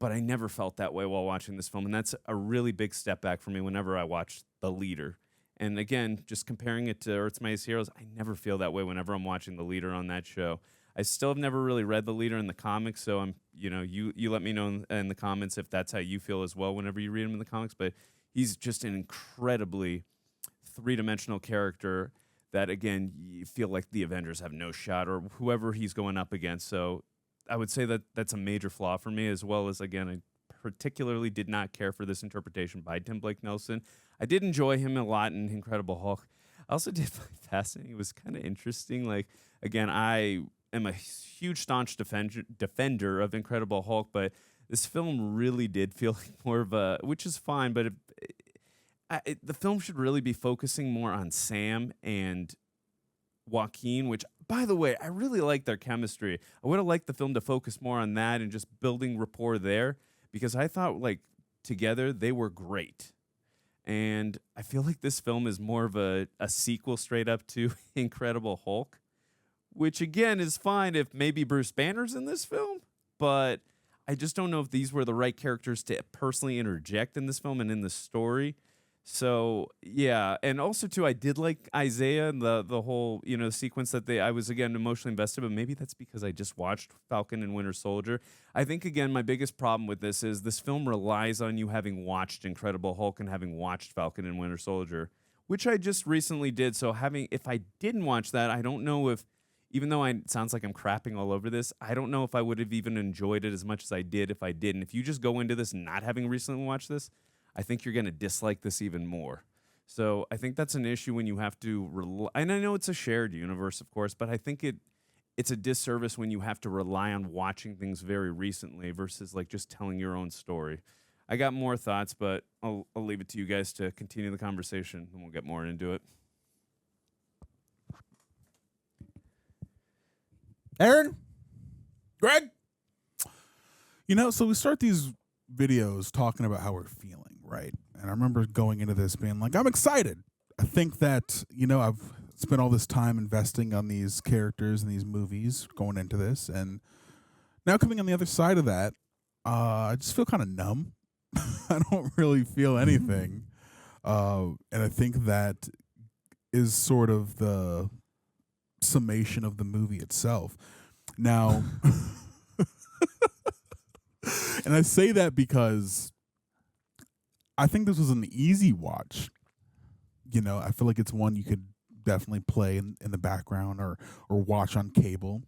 but I never felt that way while watching this film. And that's a really big step back for me whenever I watch The Leader. And again, just comparing it to Earth's Mightiest Heroes, I never feel that way whenever I'm watching The Leader on that show. I still have never really read The Leader in the comics, so I'm, you let me know in the comments if that's how you feel as well whenever you read him in the comics. But he's just an incredibly three-dimensional character that, again, you feel like the Avengers have no shot or whoever he's going up against. So I would say that that's a major flaw for me, as well as, again, I particularly did not care for this interpretation by Tim Blake Nelson. I did enjoy him a lot in Incredible Hulk. I also did find fascinating. It was kind of interesting. Like, again, I am a huge staunch defender of Incredible Hulk, but this film really did feel like more of a, which is fine, but the film should really be focusing more on Sam and Joaquin, which, by the way, I really like their chemistry. I would have liked the film to focus more on that and just building rapport there, because I thought, like, together they were great. And I feel like this film is more of a sequel straight up to Incredible Hulk, which, again, is fine if maybe Bruce Banner's in this film, but I just don't know if these were the right characters to personally interject in this film and in the story. So yeah, and also too, I did like Isaiah and the whole sequence that I was again emotionally invested, but maybe that's because I just watched Falcon and Winter Soldier. I think again my biggest problem with this is this film relies on you having watched Incredible Hulk and having watched Falcon and Winter Soldier, which I just recently did. So if I didn't watch that, I don't know if, even though it sounds like I'm crapping all over this, I don't know if I would have even enjoyed it as much as I did if I didn't. If you just go into this not having recently watched this, I think you're going to dislike this even more. So I think that's an issue when you have to and I know it's a shared universe, of course, but I think it's a disservice when you have to rely on watching things very recently versus like just telling your own story. I got more thoughts, but I'll leave it to you guys to continue the conversation, and we'll get more into it. Aaron? Greg? So we start these videos talking about how we're feeling, right? And I remember going into this being like, I'm excited. I think that, I've spent all this time investing on these characters and these movies going into this. And now coming on the other side of that, I just feel kind of numb. I don't really feel anything. And I think that is sort of the summation of the movie itself. Now, and I say that because I think this was an easy watch. I feel like it's one you could definitely play in the background or watch on cable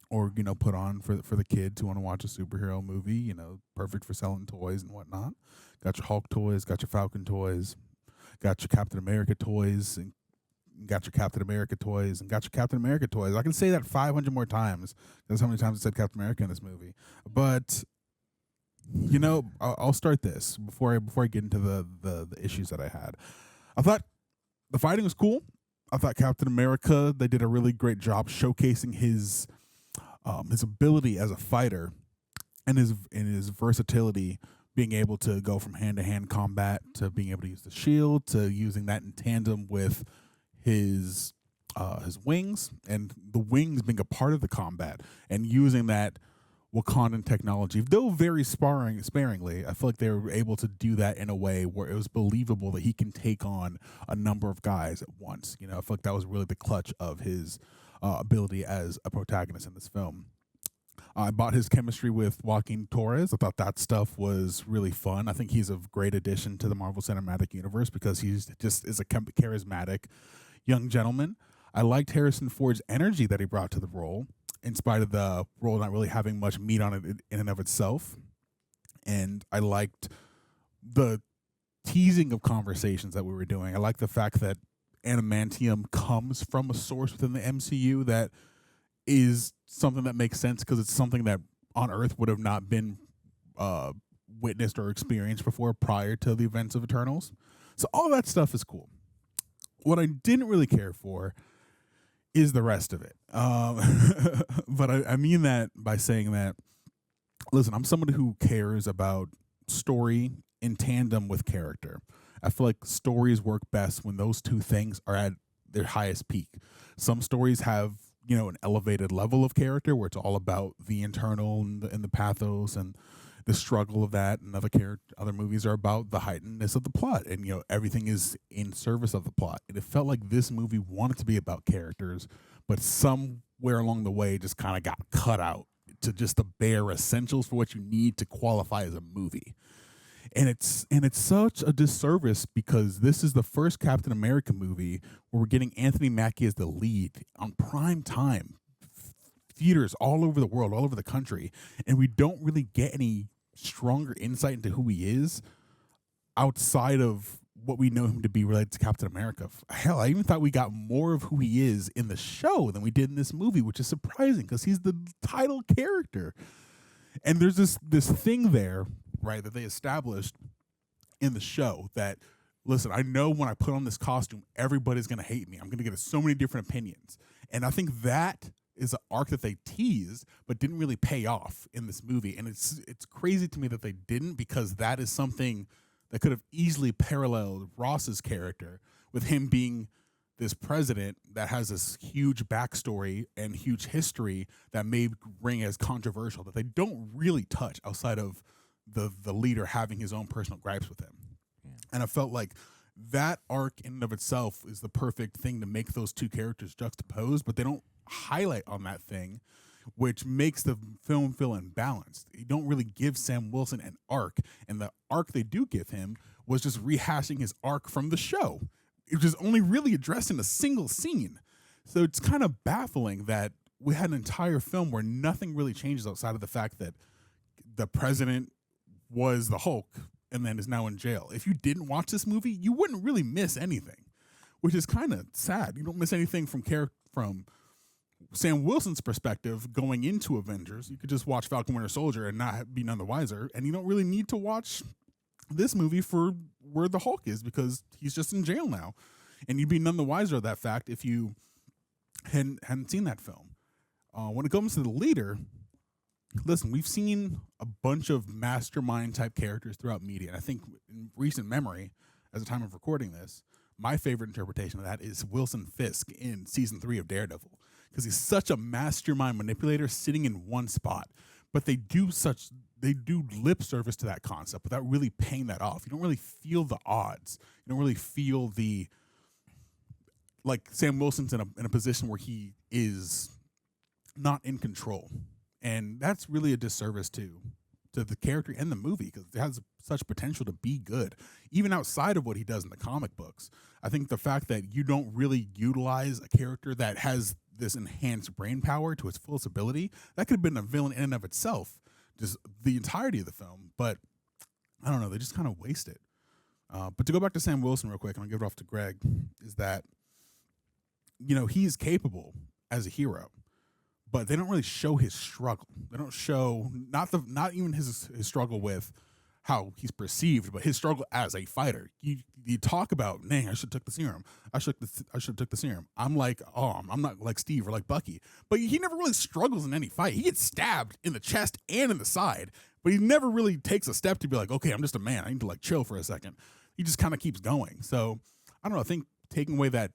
or, put on for the kids who want to watch a superhero movie, perfect for selling toys and whatnot. Got your Hulk toys, got your Falcon toys, got your Captain America toys, and got your Captain America toys, and got your Captain America toys. I can say that 500 more times. That's how many times I said Captain America in this movie. But, I'll start this before I get into the issues that I had. I thought the fighting was cool. I thought Captain America, they did a really great job showcasing his ability as a fighter and his versatility, being able to go from hand-to-hand combat to being able to use the shield to using that in tandem with his wings, and the wings being a part of the combat and using that Wakandan technology, though very sparingly. I feel like they were able to do that in a way where it was believable that he can take on a number of guys at once. I feel like that was really the clutch of his ability as a protagonist in this film. I bought his chemistry with Joaquin Torres. I thought that stuff was really fun. I think he's a great addition to the Marvel Cinematic Universe because he's just is a charismatic young gentleman. I liked Harrison Ford's energy that he brought to the role, in spite of the role not really having much meat on it in and of itself. And I liked the teasing of conversations that we were doing. I like the fact that adamantium comes from a source within the MCU that is something that makes sense because it's something that on Earth would have not been witnessed or experienced before prior to the events of Eternals. So all that stuff is cool. What I didn't really care for is the rest of it. But I mean that by saying that, listen, I'm somebody who cares about story in tandem with character. I feel like stories work best when those two things are at their highest peak. Some stories have, an elevated level of character where it's all about the internal and the pathos and the struggle of that, and other movies are about the heightenedness of the plot, and everything is in service of the plot. And it felt like this movie wanted to be about characters, but somewhere along the way just kind of got cut out to just the bare essentials for what you need to qualify as a movie. And it's such a disservice because this is the first Captain America movie where we're getting Anthony Mackie as the lead on prime time, theaters all over the world, all over the country, and we don't really get any stronger insight into who he is outside of what we know him to be related to Captain America. Hell, I even thought we got more of who he is in the show than we did in this movie, which is surprising because he's the title character. And there's this thing there, right, that they established in the show that, listen, I know when I put on this costume, everybody's going to hate me. I'm going to get so many different opinions. And I think that is an arc that they teased but didn't really pay off in this movie. And it's crazy to me that they didn't, because that is something that could have easily paralleled Ross's character, with him being this president that has this huge backstory and huge history that may ring as controversial, that they don't really touch outside of the leader having his own personal gripes with him. Yeah. And I felt like that arc in and of itself is the perfect thing to make those two characters juxtaposed, but they don't highlight on that thing, which makes the film feel imbalanced. You don't really give Sam Wilson an arc, and the arc they do give him was just rehashing his arc from the show. It was only really addressed in a single scene. So it's kind of baffling that we had an entire film where nothing really changes outside of the fact that the president was the Hulk and then is now in jail. If you didn't watch this movie, you wouldn't really miss anything, which is kind of sad. You don't miss anything from Sam Wilson's perspective going into Avengers. You could just watch Falcon Winter Soldier and not be none the wiser, and you don't really need to watch this movie for where the Hulk is because he's just in jail now. And you'd be none the wiser of that fact if you hadn't seen that film. When it comes to the leader, listen, we've seen a bunch of mastermind type characters throughout media. And I think in recent memory, at the time of recording this, my favorite interpretation of that is Wilson Fisk in season 3 of Daredevil, because he's such a mastermind manipulator sitting in one spot. But they do lip service to that concept without really paying that off. You don't really feel the odds. You don't really feel like Sam Wilson's in a position where he is not in control. And that's really a disservice to the character and the movie, because it has such potential to be good, even outside of what he does in the comic books. I think the fact that you don't really utilize a character that has this enhanced brain power to its fullest ability, that could have been a villain in and of itself, just the entirety of the film. But I don't know, they just kind of waste it. But to go back to Sam Wilson real quick, and I'll give it off to Greg, is that, he's capable as a hero, but they don't really show his struggle. They don't show not even his struggle with how he's perceived, but his struggle as a fighter. You talk about, dang, I should have took the serum. I should have took the serum. I'm like, I'm not like Steve or like Bucky, but he never really struggles in any fight. He gets stabbed in the chest and in the side, but he never really takes a step to be like, okay, I'm just a man. I need to chill for a second. He just kind of keeps going. So I don't know. I think taking away that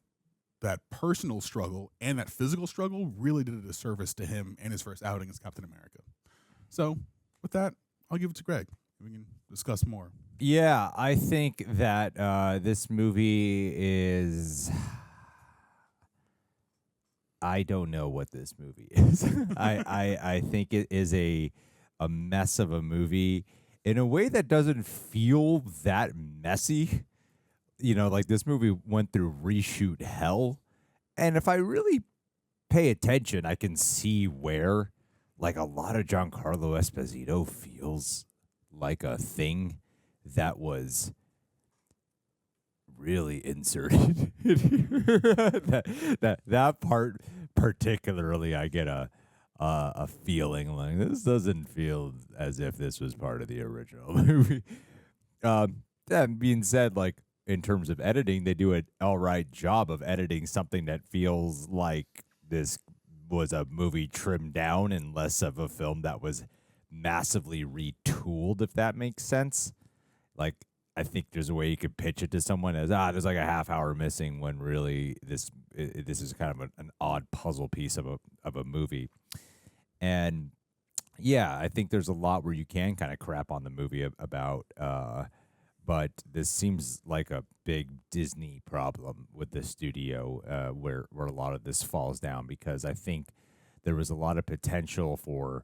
personal struggle and that physical struggle really did a disservice to him and his first outing as Captain America. So with that, I'll give it to Greg. We can discuss more. Yeah, I think that this movie is... I don't know what this movie is. I think it is a mess of a movie in a way that doesn't feel that messy. This movie went through reshoot hell. And if I really pay attention, I can see where, a lot of Giancarlo Esposito feels like a thing that was really inserted in here. That part particularly, I get a feeling like this doesn't feel as if this was part of the original movie. That being said, in terms of editing, they do an all right job of editing something that feels like this was a movie trimmed down and less of a film that was massively retooled, if that makes sense. I think there's a way you could pitch it to someone as, there's a half hour missing, when really this is kind of an odd puzzle piece of a movie. And yeah, I think there's a lot where you can kind of crap on the movie about, but this seems like a big Disney problem with the studio, where a lot of this falls down, because I think there was a lot of potential for,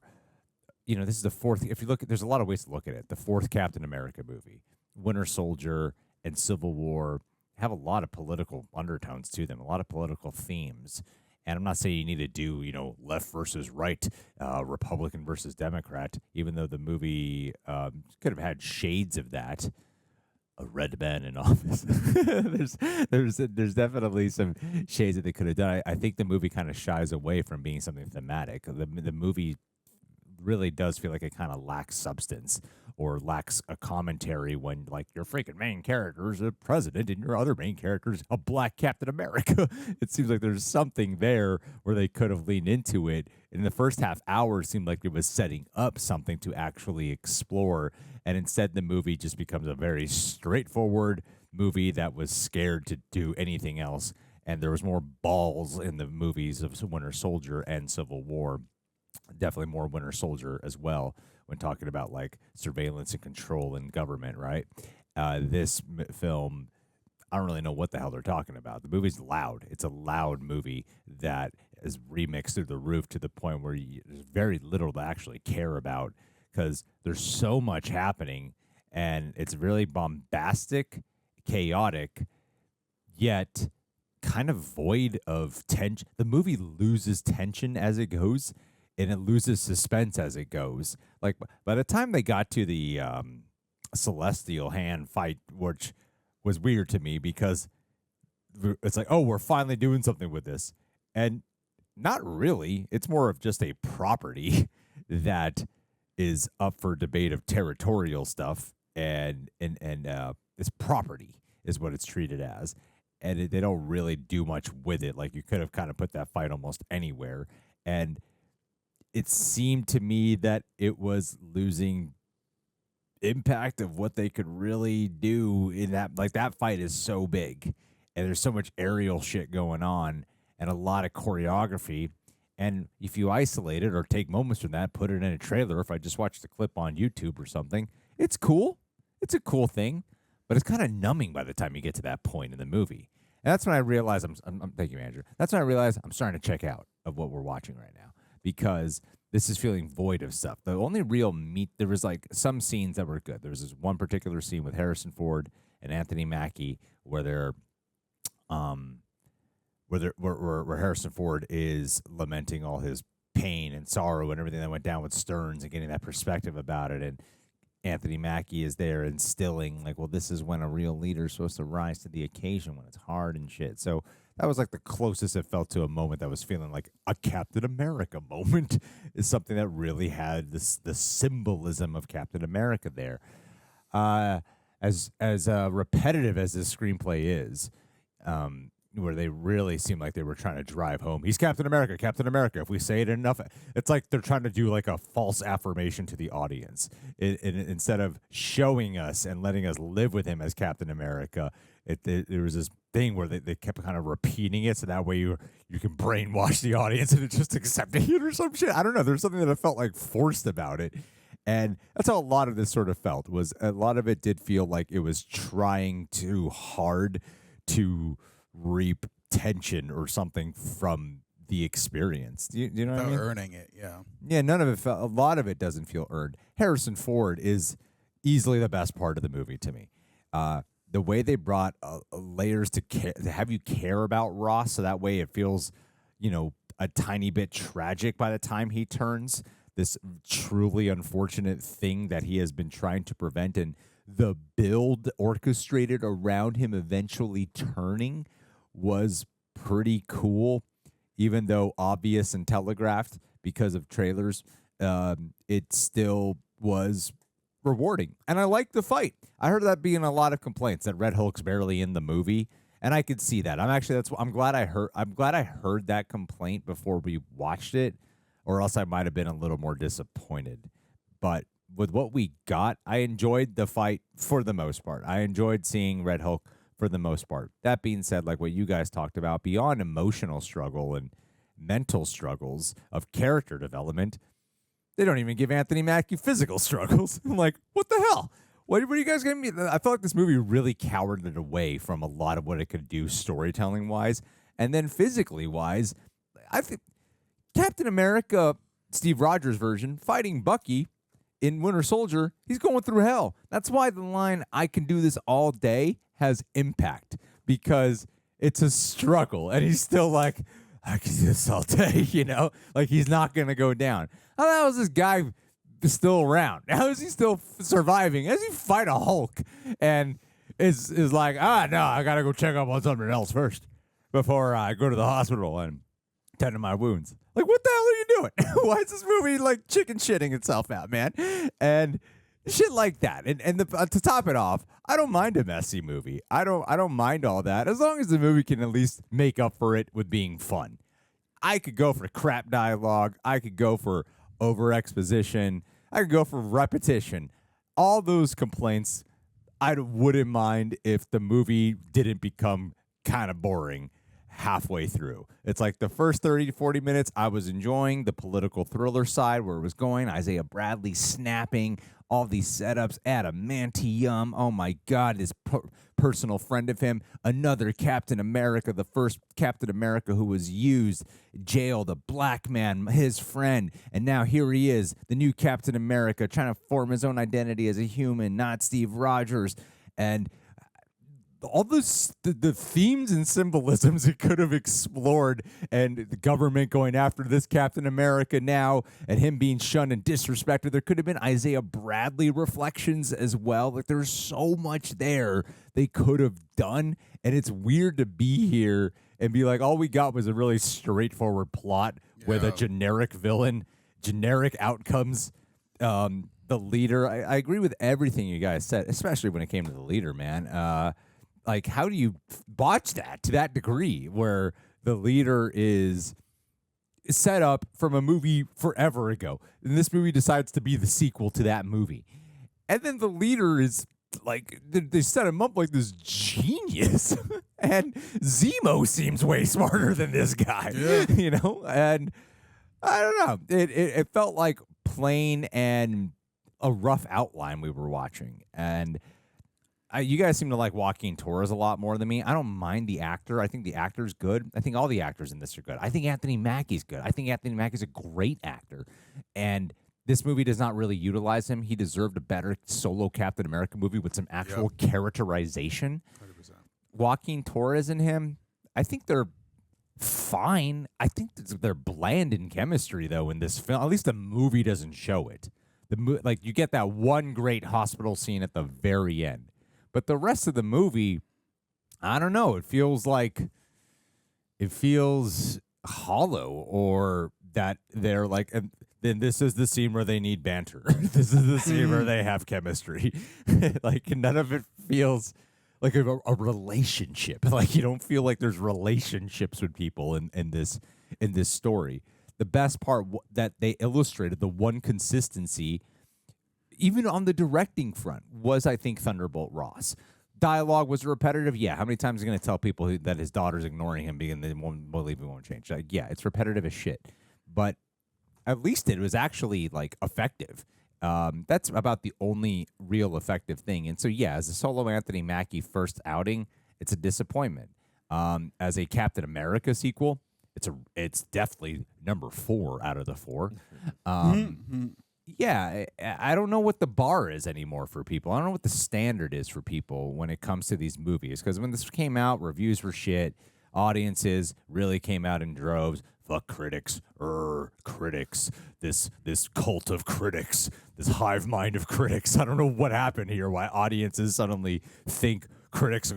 this is the fourth, if you look at, there's a lot of ways to look at it. The fourth Captain America movie, Winter Soldier and Civil War have a lot of political undertones to them, a lot of political themes. And I'm not saying you need to do, left versus right, Republican versus Democrat, even though the movie could have had shades of that. A red man in office. there's definitely some shades that they could have done. I think the movie kind of shies away from being something thematic. The movie really does feel like it kind of lacks substance or lacks a commentary when your freaking main character is a president and your other main character is a black Captain America. It seems like there's something there where they could have leaned into it. In the first half hour, it seemed like it was setting up something to actually explore. And instead, the movie just becomes a very straightforward movie that was scared to do anything else. And there was more balls in the movies of Winter Soldier and Civil War. Definitely more Winter Soldier as well when talking about surveillance and control and government, right? This film, I don't really know what the hell they're talking about. The movie's loud. It's a loud movie that is remixed through the roof to the point where there's very little to actually care about because there's so much happening, and it's really bombastic, chaotic, yet kind of void of tension. The movie loses tension as it goes, and it loses suspense as it goes. Like, by the time they got to the celestial hand fight, which was weird to me because it's like, oh, we're finally doing something with this. And not really. It's more of just a property that is up for debate of territorial stuff, and it's property is what it's treated as. And they don't really do much with it. Like, you could have kind of put that fight almost anywhere. And it seemed to me that it was losing impact of what they could really do in that. Like, that fight is so big, and there's so much aerial shit going on and a lot of choreography. And if you isolate it or take moments from that, put it in a trailer, if I just watched the clip on YouTube or something, it's cool. It's a cool thing, but it's kind of numbing by the time you get to that point in the movie. And that's when I realized, thank you, Andrew. That's when I realized I'm starting to check out of what we're watching right now, because this is feeling void of stuff. The only real meat, there was like some scenes that were good. There was this one particular scene with Harrison Ford and Anthony Mackie where where Harrison Ford is lamenting all his pain and sorrow and everything that went down with Stearns and getting that perspective about it. And Anthony Mackie is there instilling, like, well, this is when a real leader is supposed to rise to the occasion when it's hard and shit. So that was like the closest it felt to a moment that was feeling like a Captain America moment, is something that really had the symbolism of Captain America there. As repetitive as this screenplay is, where they really seem like they were trying to drive home, he's Captain America, Captain America. If we say it enough, it's like they're trying to do like a false affirmation to the audience. Instead of showing us and letting us live with him as Captain America, there was this thing where they kept kind of repeating it, so that way you can brainwash the audience and just accepting it or some shit. I don't know. There's something that I felt like forced about it. And that's how a lot of this sort of felt. Was a lot of it did feel like it was trying too hard to reap tension or something from the experience. Do you know what I mean? Earning it, yeah. Yeah, none of it felt, a lot of it doesn't feel earned. Harrison Ford is easily the best part of the movie to me. The way they brought layers to have you care about Ross, so that way it feels, a tiny bit tragic by the time he turns this truly unfortunate thing that he has been trying to prevent, and the build orchestrated around him eventually turning was pretty cool, even though obvious and telegraphed because of trailers. It still was rewarding, and I liked the fight. I heard that being a lot of complaints that Red Hulk's barely in the movie, and I could see that. I'm glad I heard that complaint before we watched it, or else I might have been a little more disappointed. But with what we got, I enjoyed the fight for the most part. I enjoyed seeing Red Hulk for the most part. That being said, like what you guys talked about, beyond emotional struggle and mental struggles of character development, they don't even give Anthony Mackie physical struggles. I'm like, what the hell? What are you guys giving me? I felt like this movie really cowered it away from a lot of what it could do storytelling-wise. And then physically-wise, I think Captain America, Steve Rogers' version, fighting Bucky in Winter Soldier, he's going through hell. That's why the line, I can do this all day, has impact, because it's a struggle. And he's still like, I can do this all day, like he's not going to go down. How is this guy still around? How is he still surviving? As he fight a Hulk and is like, no, I got to go check up on something else first before I go to the hospital and tend to my wounds. Like, what the hell are you doing? Why is this movie like chicken shitting itself out, man? And shit like that. And to top it off, I don't mind a messy movie. I don't mind all that, as long as the movie can at least make up for it with being fun. I could go for crap dialogue. I could go for over exposition. I could go for repetition. All those complaints, I wouldn't mind if the movie didn't become kind of boring. halfway through. It's like the first 30 to 40 minutes, I was enjoying the political thriller side where it was going. Isaiah Bradley snapping, all these setups, adamantium. Oh my God, this personal friend of him, another Captain America, the first Captain America who was used, jailed, a black man, his friend. And now here he is, the new Captain America, trying to form his own identity as a human, not Steve Rogers. And all this, the themes and symbolisms it could have explored, and the government going after this Captain America now, and him being shunned and disrespected. There could have been Isaiah Bradley reflections as well. Like, there's so much there they could have done, and it's weird to be here and be like, all we got was a really straightforward plot with a generic villain, generic outcomes. The leader, I agree with everything you guys said, especially when it came to the leader, man. Like, how do you botch that to that degree where the leader is set up from a movie forever ago, and this movie decides to be the sequel to that movie? And then the leader is like, they set him up like this genius, and Zemo seems way smarter than this guy, you know? And I don't know. It felt like plain and a rough outline we were watching. And you guys seem to like Joaquin Torres a lot more than me. I don't mind the actor. I think the actor's good. I think all the actors in this are good. I think Anthony Mackie's good. I think Anthony Mackie's a great actor. And this movie does not really utilize him. He deserved a better solo Captain America movie with some actual characterization. 100%. Joaquin Torres and him, I think they're fine. I think they're bland in chemistry, though, in this film. At least the movie doesn't show it. Like, you get that one great hospital scene at the very end. But the rest of the movie, I don't know. It feels hollow, or that they're like, and then this is the scene where they need banter. This is the scene where they have chemistry. Like, none of it feels like a relationship. Like, you don't feel like there's relationships with people in this story. The best part that they illustrated, the one consistency, even on the directing front, was, I think, Thunderbolt Ross. Dialogue was repetitive. Yeah, how many times are you going to tell people that his daughter's ignoring him because they won't believe he won't change? Like, yeah, it's repetitive as shit. But at least it was actually, like, effective. That's about the only real effective thing. And so, yeah, as a solo Anthony Mackie first outing, it's a disappointment. As a Captain America sequel, it's definitely number 4 out of the 4. Yeah, I don't know what the bar is anymore for people. I don't know what the standard is for people when it comes to these movies. Because when this came out, reviews were shit. Audiences really came out in droves. Fuck critics. Critics. This cult of critics. This hive mind of critics. I don't know what happened here. Why audiences suddenly think critics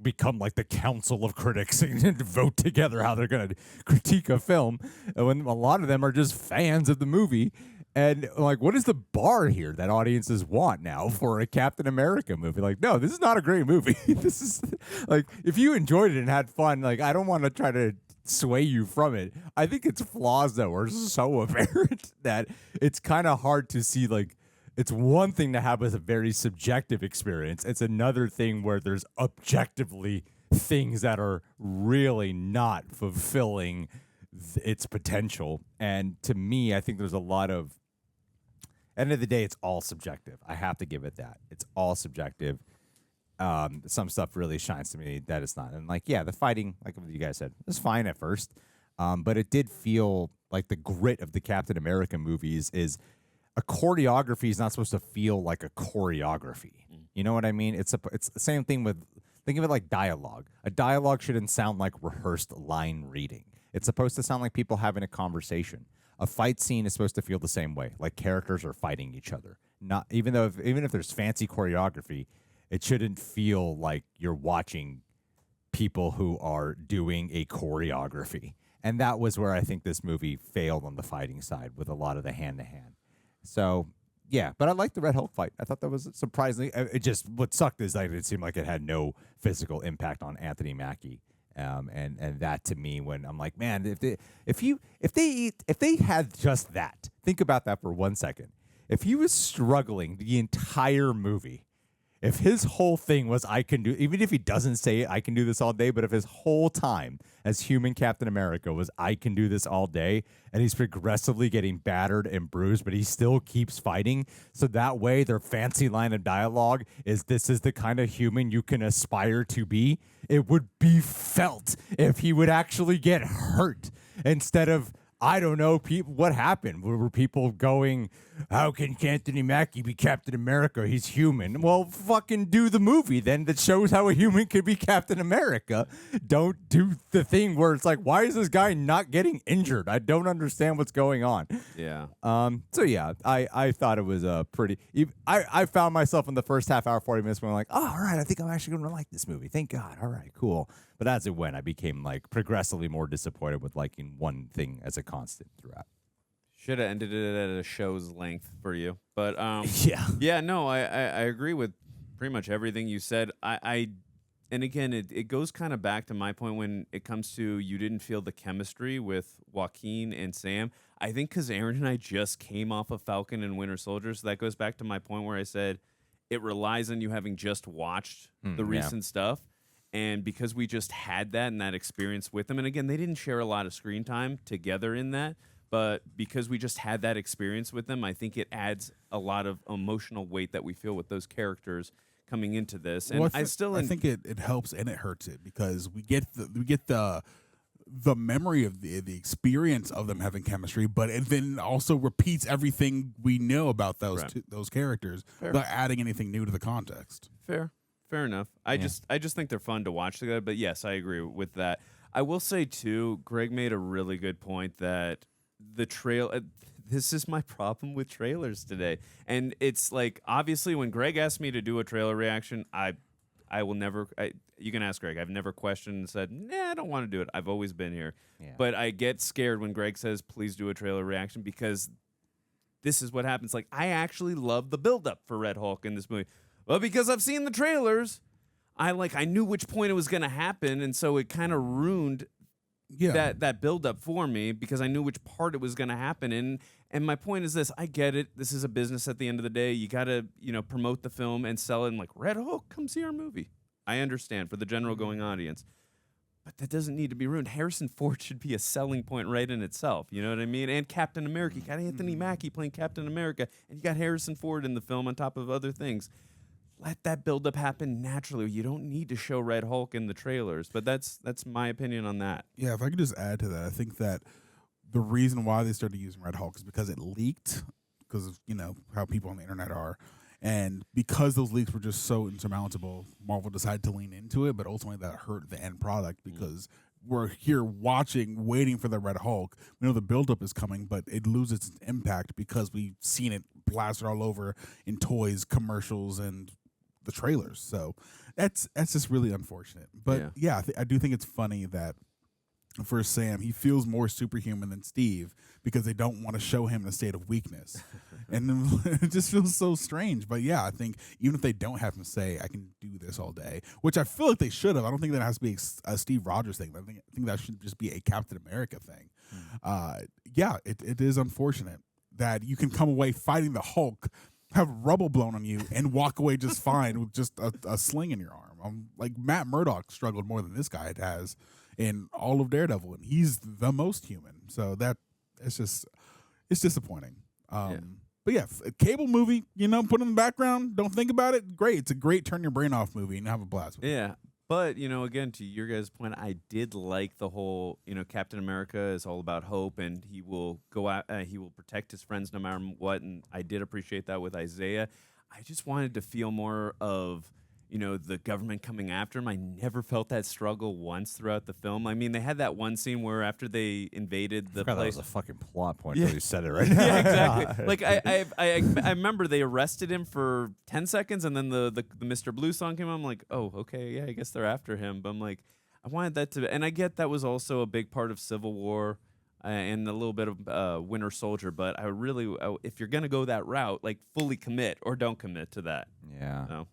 become like the council of critics and vote together how they're going to critique a film. And when a lot of them are just fans of the movie. And, like, what is the bar here that audiences want now for a Captain America movie? Like, no, this is not a great movie. This is, like, if you enjoyed it and had fun, like, I don't want to try to sway you from it. I think its flaws, though, are so apparent that it's kind of hard to see, like, it's one thing to have a very subjective experience. It's another thing where there's objectively things that are really not fulfilling its potential. And to me, I think there's a lot of, end of the day, it's all subjective. I have to give it that. It's all subjective. Some stuff really shines to me that it's not. And, like, yeah, the fighting, like you guys said, was fine at first. But it did feel like the grit of the Captain America movies is a choreography is not supposed to feel like a choreography. You know what I mean? It's the same thing with, think of it like dialogue. A dialogue shouldn't sound like rehearsed line reading. It's supposed to sound like people having a conversation. A fight scene is supposed to feel the same way, like characters are fighting each other. Not even if there's fancy choreography, it shouldn't feel like you're watching people who are doing a choreography. And that was where I think this movie failed on the fighting side with a lot of the hand-to-hand. So, yeah, but I liked the Red Hulk fight. I thought that was surprisingly. It just, what sucked is that it seemed like it had no physical impact on Anthony Mackie. And that to me, when I'm like, man, if they had just that, think about that for 1 second. If he was struggling the entire movie, If his whole thing was I can do, even if he doesn't say I can do this all day, but if his whole time as human Captain America was I can do this all day, and he's progressively getting battered and bruised, but he still keeps fighting. So that way their fancy line of dialogue is this is the kind of human you can aspire to be. It would be felt if he would actually get hurt instead of, I don't know, what happened? Were people going, how can Anthony Mackie be Captain America? He's human. Well, fucking do the movie then that shows how a human could be Captain America. Don't do the thing where it's like, why is this guy not getting injured? I don't understand what's going on. Yeah. So, yeah, I thought it was a pretty... I found myself in the first half hour, 40 minutes when I'm like, oh, all right, I think I'm actually going to like this movie. Thank God. All right, cool. But as it went, I became like progressively more disappointed with liking one thing as a constant throughout. Should have ended it at a show's length for you, but yeah, no, I agree with pretty much everything you said. And again, it goes kind of back to my point when it comes to you didn't feel the chemistry with Joaquin and Sam. I think because Aaron and I just came off of Falcon and Winter Soldier, so that goes back to my point where I said it relies on you having just watched the recent stuff. And because we just had that and that experience with them, and again, they didn't share a lot of screen time together in that, but because we just had that experience with them, I think it adds a lot of emotional weight that we feel with those characters coming into this. And I think it helps and it hurts it because we get the memory of the experience of them having chemistry, but it then also repeats everything we know about those characters without adding anything new to the context. Fair enough. I just think they're fun to watch together. But yes, I agree with that. I will say too, Greg made a really good point that the this is my problem with trailers today. And it's like, obviously when Greg asked me to do a trailer reaction, I will never, you can ask Greg, I've never questioned and said, nah, I don't want to do it. I've always been here. Yeah. But I get scared when Greg says, please do a trailer reaction because this is what happens. Like, I actually love the buildup for Red Hulk in this movie. Well, because I've seen the trailers, I knew which point it was going to happen, and so it kind of ruined that build-up for me because I knew which part it was going to happen. And my point is this: I get it. This is a business at the end of the day. You got to promote the film and sell it. And like Red Hulk, come see our movie. I understand for the general going audience, but that doesn't need to be ruined. Harrison Ford should be a selling point right in itself. You know what I mean? And Captain America, you got Anthony Mackie playing Captain America, and you got Harrison Ford in the film on top of other things. Let that build-up happen naturally. You don't need to show Red Hulk in the trailers, but that's my opinion on that. Yeah, if I could just add to that, I think that the reason why they started using Red Hulk is because it leaked, because of how people on the internet are, and because those leaks were just so insurmountable, Marvel decided to lean into it, but ultimately that hurt the end product because we're here watching, waiting for the Red Hulk. We know the buildup is coming, but it loses its impact because we've seen it plastered all over in toys, commercials, and the trailers. So that's just really unfortunate. But I do think it's funny that for Sam, he feels more superhuman than Steve because they don't want to show him in a state of weakness. And it just feels so strange. But yeah, I think even if they don't have him say, I can do this all day, which I feel like they should have. I don't think that has to be a Steve Rogers thing. I think that should just be a Captain America thing. It is unfortunate that you can come away fighting the Hulk, have rubble blown on you, and walk away just fine with just a sling in your arm. Like Matt Murdock struggled more than this guy has in all of Daredevil, and he's the most human. So it's disappointing. But yeah, a cable movie, put in the background, don't think about it. Great, it's a great turn your brain off movie and have a blast with it. Yeah. But, again, to your guys' point, I did like the whole, Captain America is all about hope, and he will go out, he will protect his friends no matter what, and I did appreciate that with Isaiah. I just wanted to feel more of, the government coming after him. I never felt that struggle once throughout the film. I mean, they had that one scene where after they invaded the place. That was a fucking plot point until you said it right now. Yeah, exactly. Like, I remember they arrested him for 10 seconds, and then the Mr. Blue song came on. I'm like, oh, okay, yeah, I guess they're after him. But I'm like, I wanted that to, and I get that was also a big part of Civil War and a little bit of Winter Soldier. But I really, if you're going to go that route, like, fully commit or don't commit to that. Yeah. So.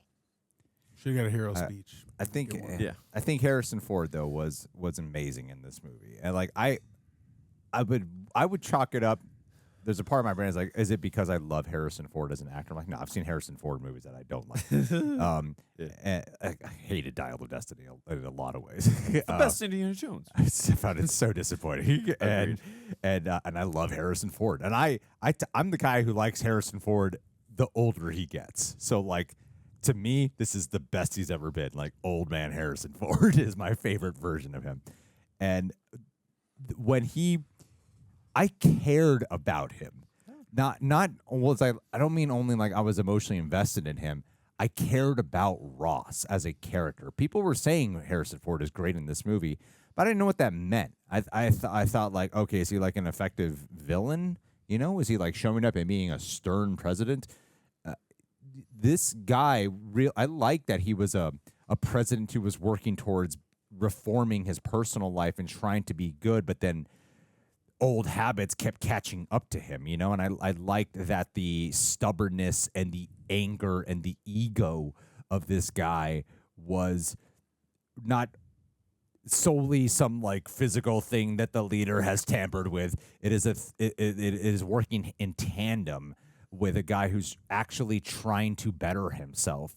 Should have got a hero speech. I think Harrison Ford though was amazing in this movie, and like I would chalk it up there's a part of my brain is like, is it because I love Harrison Ford as an actor? I'm like, no, I've seen Harrison Ford movies that I don't like. And I hated Dial of Destiny in a lot of ways. The best Indiana Jones. I found it so disappointing, and I love Harrison Ford, and I'm the guy who likes Harrison Ford the older he gets. So like, to me, this is the best he's ever been. Like, old man Harrison Ford is my favorite version of him, and when I cared about him. I don't mean only like I was emotionally invested in him. I cared about Ross as a character. People were saying Harrison Ford is great in this movie, but I didn't know what that meant. I thought like, okay, is he like an effective villain? You know, is he like showing up and being a stern president? This guy, I like that he was a president who was working towards reforming his personal life and trying to be good, but then old habits kept catching up to him, you know, and I liked that the stubbornness and the anger and the ego of this guy was not solely some like physical thing that the leader has tampered with. It is working in tandem with a guy who's actually trying to better himself,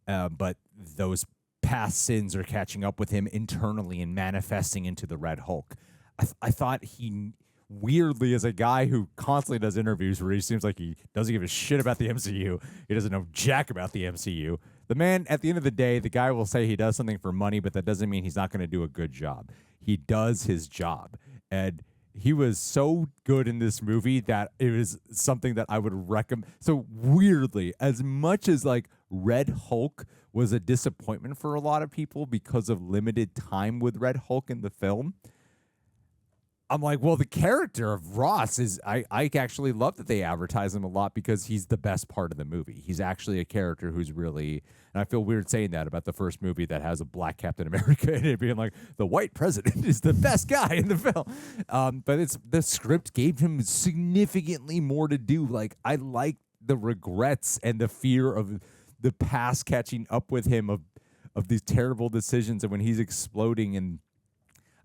but those past sins are catching up with him internally and manifesting into the Red Hulk. I thought he weirdly, as a guy who constantly does interviews where he seems like he doesn't give a shit about the MCU, he doesn't know jack about the MCU. The man, at the end of the day, the guy will say he does something for money, but that doesn't mean he's not going to do a good job. He does his job. And he was so good in this movie that it was something that I would recommend. So weirdly, as much as like Red Hulk was a disappointment for a lot of people because of limited time with Red Hulk in the film, I'm like, well, the character of Ross is, I actually love that they advertise him a lot because he's the best part of the movie. He's actually a character who's really, and I feel weird saying that about the first movie that has a black Captain America in it, being like, the white president is the best guy in the film. But the script gave him significantly more to do. Like, I like the regrets and the fear of the past catching up with him of these terrible decisions, and when he's exploding, and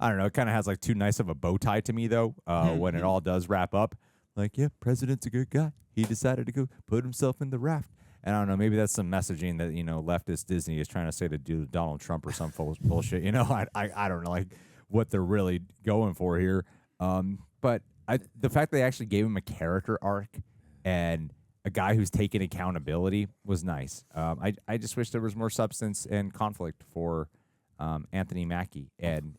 I don't know, it kind of has like too nice of a bow tie to me, though, when it all does wrap up. Like, yeah, president's a good guy. He decided to go put himself in the raft. And I don't know, maybe that's some messaging that, you know, leftist Disney is trying to say to do Donald Trump or some bullshit. You know, I don't know, like, what they're really going for here. But the fact that they actually gave him a character arc and a guy who's taking accountability was nice. I just wish there was more substance and conflict for Anthony Mackie. And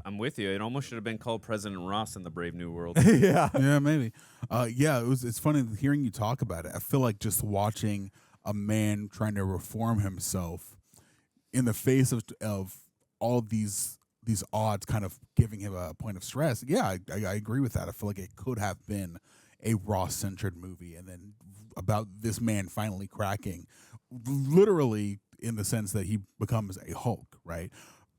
I'm with you. It almost should have been called President Ross in the Brave New World. Yeah, maybe. It's funny hearing you talk about it. I feel like just watching a man trying to reform himself in the face of all these odds kind of giving him a point of stress. Yeah, I agree with that. I feel like it could have been a Ross-centered movie, and then about this man finally cracking, literally in the sense that he becomes a Hulk, right?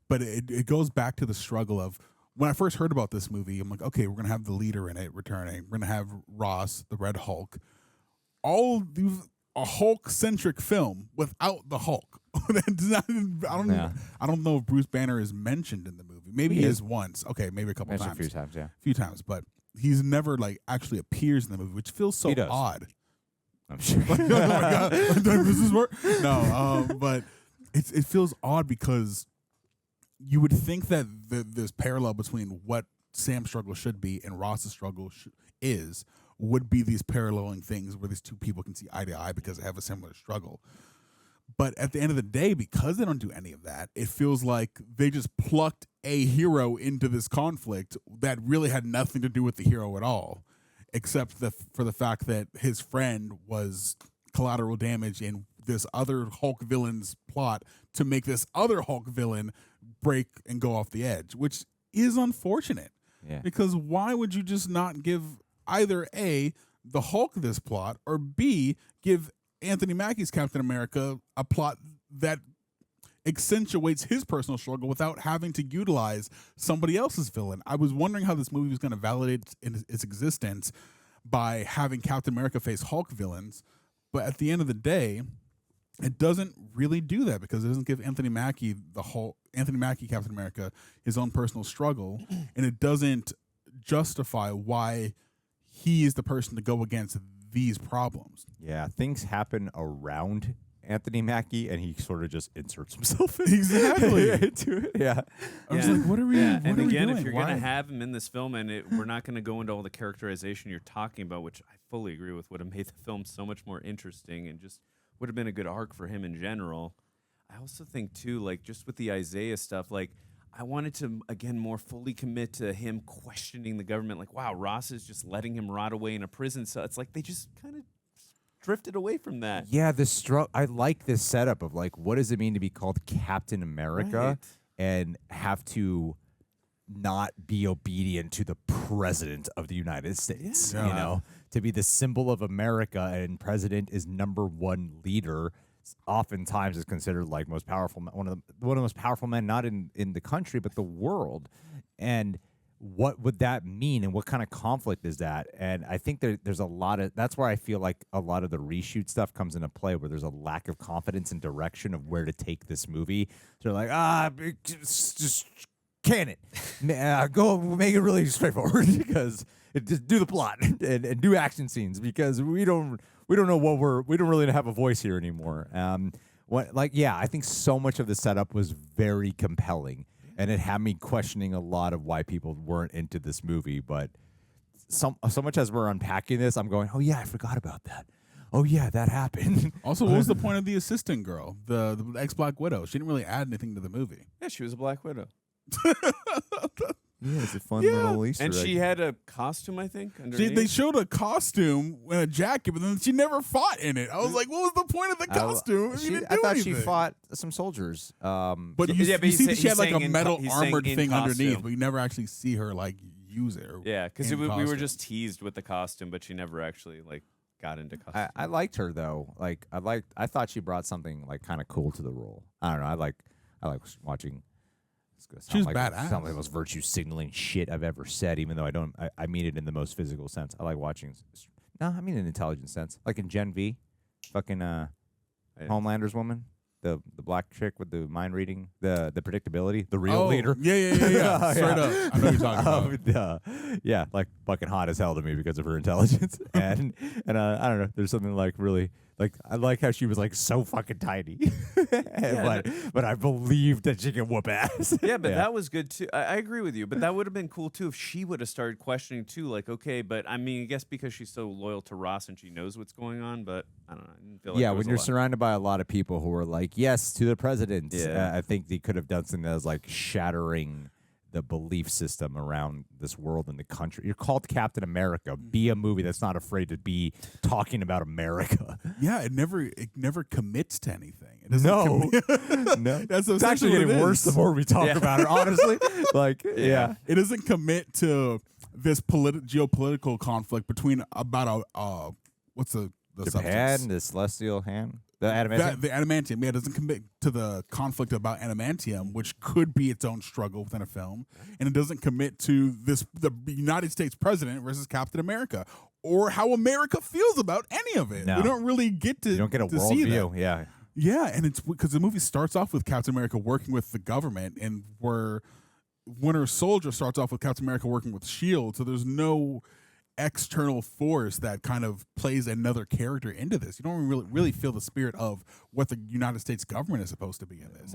But it goes back to the struggle of, when I first heard about this movie, I'm like, okay, we're going to have the leader in it returning. We're going to have Ross, the Red Hulk. A Hulk-centric film without the Hulk. I don't know if Bruce Banner is mentioned in the movie. Maybe he is once. Okay, maybe a couple times. A few times, yeah. A few times, but he's never like actually appears in the movie, which feels so odd. I'm sure. Oh my God. Does this work? No, but it feels odd because you would think that this parallel between what Sam's struggle should be and Ross's struggle would be these paralleling things where these two people can see eye to eye because they have a similar struggle. But at the end of the day, because they don't do any of that, it feels like they just plucked a hero into this conflict that really had nothing to do with the hero at all, except for the fact that his friend was collateral damage in this other Hulk villain's plot to make this other Hulk villain break and go off the edge, which is unfortunate. Yeah. Because why would you just not give either A, the Hulk this plot, or B, give Anthony Mackie's Captain America a plot that accentuates his personal struggle without having to utilize somebody else's villain? I was wondering how this movie was going to validate its existence by having Captain America face Hulk villains, but at the end of the day, it doesn't really do that because it doesn't give Anthony Mackie Captain America his own personal struggle, and it doesn't justify why he is the person to go against these problems. Yeah, things happen around Anthony Mackie, and he sort of just inserts himself Exactly. into it. Yeah. I was like, what are we, what and are we again, doing? if you're Why? going to have him in this film, and we're not going to go into all the characterization you're talking about, which I fully agree with, would have made the film so much more interesting and just would have been a good arc for him in general. I also think, too, like, just with the Isaiah stuff, like, I wanted to, again, more fully commit to him questioning the government. Like, wow, Ross is just letting him rot away in a prison cell. It's like they just kind of drifted away from that. Yeah, I like this setup of like, what does it mean to be called Captain America Right. and have to not be obedient to the president of the United States? Yeah. You know, to be the symbol of America, and president is #1 leader. Oftentimes is considered like most powerful, one of the most powerful men, not in the country but the world. And what would that mean, and what kind of conflict is that? And I think there's a lot of, that's where I feel like a lot of the reshoot stuff comes into play, where there's a lack of confidence and direction of where to take this movie. So they're like, just can it, go make it really straightforward because just do the plot and do action scenes, because we don't know we don't really have a voice here anymore. I think so much of the setup was very compelling. And it had me questioning a lot of why people weren't into this movie. But so much as we're unpacking this, I'm going, oh, yeah, I forgot about that. Oh, yeah, that happened. Also, what was the point of the assistant girl, the ex-Black Widow? She didn't really add anything to the movie. Yeah, she was a Black Widow. Yeah, it's a fun little Easter And egg. she had a costume, I think, underneath. They showed a costume and a jacket, but then she never fought in it. I was like, what was the point of the costume? I thought she fought some soldiers. But you see that she had like a metal armored thing underneath, but you never actually see her like use it. Yeah, because we were just teased with the costume, but she never actually like got into costume. I liked her though. I thought she brought something like kind of cool to the role. I don't know. I like watching. She was badass. Sounds like the most virtue signaling shit I've ever said, even though I mean it in the most physical sense. I like watching. No, I mean in an intelligent sense. Like in Gen V, fucking Homelander's woman, the black chick with the mind reading, the predictability, the real leader. Yeah. Straight up. I know what you're talking about. Yeah, like fucking hot as hell to me because of her intelligence. and I don't know. There's something like really. Like, I like how she was, like, so fucking tiny. but I believed that she could whoop ass. Yeah, but that was good, too. I agree with you. But that would have been cool, too, if she would have started questioning, too. Like, okay, but, I mean, I guess because she's so loyal to Ross and she knows what's going on. But, I don't know. I didn't feel like when you're surrounded by a lot of people who are like, yes, to the president. Yeah. I think they could have done something that was, like, shattering the belief system around this world and the country. You're called Captain America. Be a movie that's not afraid to be talking about America. Yeah, it never commits to anything. It doesn't No. That's It's actually getting worse the more we talk about it, honestly. Like, yeah. It doesn't commit to this geopolitical conflict between about what's the Japan, substance? the celestial hand, the adamantium. The adamantium, yeah, doesn't commit to the conflict about adamantium, which could be its own struggle within a film, and it doesn't commit to the United States president versus Captain America, or how America feels about any of it. No. We don't really get to. You don't get a to see worldview. that. Yeah. Yeah, and it's because the movie starts off with Captain America working with the government, and where Winter Soldier starts off with Captain America working with S.H.I.E.L.D., so there's no external force that kind of plays another character into this. You don't really feel the spirit of what the United States government is supposed to be in this.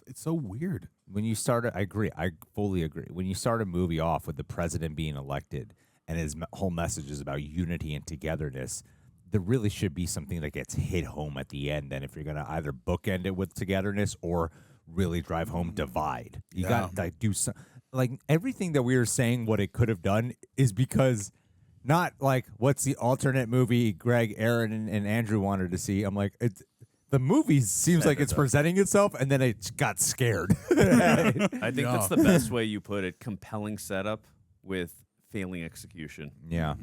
It's so weird. When you start, I agree. I fully agree. When you start a movie off with the president being elected and his whole message is about unity and togetherness, there really should be something that gets hit home at the end. Then, if you're gonna either bookend it with togetherness or really drive home divide, you got to do some. Like everything that we were saying, what it could have done is because. Not like what's the alternate movie Greg, Aaron, and Andrew wanted to see. I'm like, the movie seems like it's presenting itself, and then it got scared. I think that's the best way you put it. Compelling setup with failing execution. Yeah.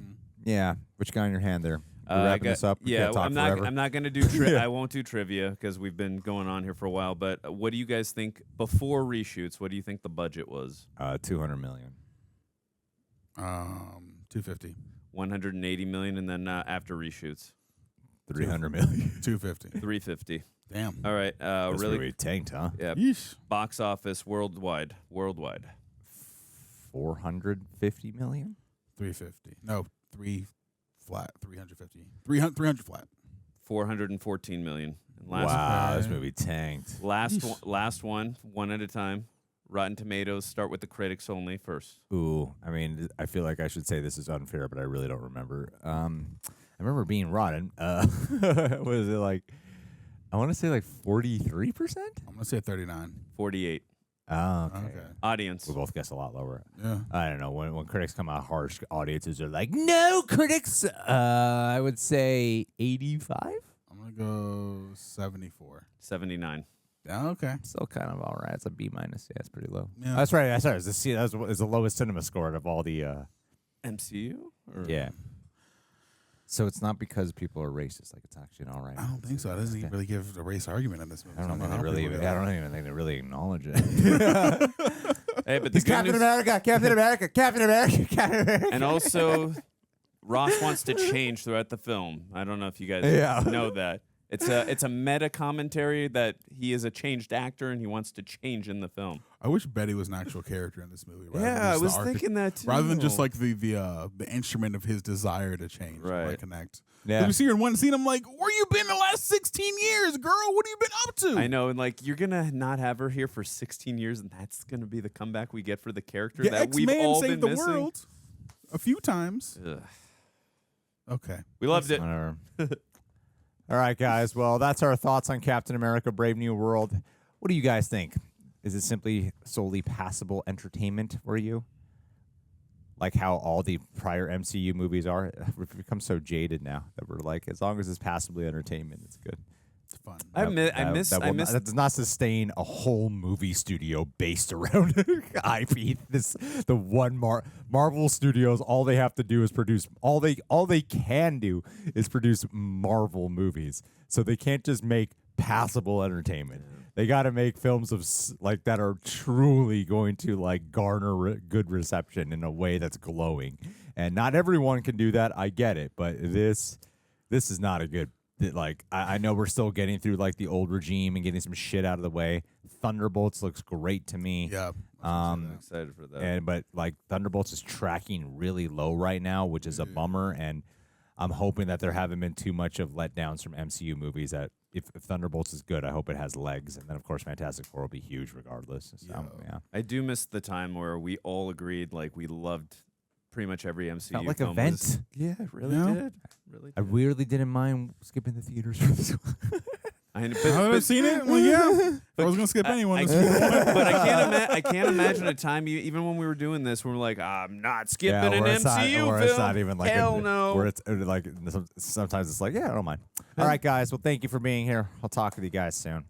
Yeah. Which guy in your hand there? We're wrapping this up. We can't talk forever. I'm not going to do I won't do trivia because we've been going on here for a while. But what do you guys think before reshoots? What do you think the budget was? $200 million. 250. 180 million, and then after reshoots, 300 million. 250. 350. Damn. All right. That's really tanked, huh? Yeah. Yeesh. Box office worldwide. 450 million. 350. No, 300 flat. 414 million. And Wow, this movie tanked. Last one at a time. Rotten Tomatoes, start with the critics only first. Ooh, I mean, I feel like I should say this is unfair, but I really don't remember. I remember being rotten. What is it like? I want to say like 43%? I'm going to say 39. 48. Oh, okay. Audience. We both guessed a lot lower. Yeah. I don't know. When critics come out harsh, audiences are like, no, critics. I would say 85? I'm going to go 74. 79. Yeah, okay. Still kind of all right. It's a B minus. Yeah, it's pretty low. Yeah. That's right. That's right. It was the lowest cinema score of all the MCU? Yeah. So it's not because people are racist. Like, it's actually all right. I don't think so. It doesn't really give a race argument in this movie. I don't even think they really acknowledge it. Hey, but He's Captain America, Captain America, Captain America, Captain America. And also, Ross wants to change throughout the film. I don't know if you guys know that. It's a meta commentary that he is a changed actor and he wants to change in the film. I wish Betty was an actual character in this movie. Yeah, I was thinking that too. Rather than just like the instrument of his desire to change, right? Like connect. Yeah. We see her in one scene. I'm like, where you been the last 16 years, girl? What have you been up to? I know, and like you're gonna not have her here for 16 years, and that's gonna be the comeback we get for the character Yeah, that we've X-Men all saved been the missing. world a few times. Ugh. Okay, we loved it. All right, guys. Well, that's our thoughts on Captain America: Brave New World. What do you guys think? Is it simply solely passable entertainment for you? Like how all the prior MCU movies are? We've become so jaded now that we're like, as long as it's passably entertainment, it's good. It's fun. I miss. That does not sustain a whole movie studio based around IP. The one Marvel Studios, all they have to do is produce. All they can do is produce Marvel movies. So they can't just make passable entertainment. They got to make films of like that are truly going to like garner good reception in a way that's glowing. And not everyone can do that. I get it, but this is not a good. Like I know we're still getting through like the old regime and getting some shit out of the way. Thunderbolts looks great to me. Yeah, I'm excited for that. But like Thunderbolts is tracking really low right now, which is a bummer. And I'm hoping that there haven't been too much of letdowns from MCU movies. That if Thunderbolts is good, I hope it has legs. And then of course Fantastic Four will be huge regardless. So, yeah. I do miss the time where we all agreed like we loved pretty much every MCU Felt like film. a vent. Yeah, it really did. Really did. I weirdly didn't mind skipping the theaters for this one. I haven't seen it. Well, yeah, I was gonna skip anyone. But I can't imagine a time, even when we were doing this, where we're like, I'm not skipping an MCU film. It's not even like hell no. Where it's like sometimes it's like, yeah, I don't mind. All right, guys. Well, thank you for being here. I'll talk with you guys soon.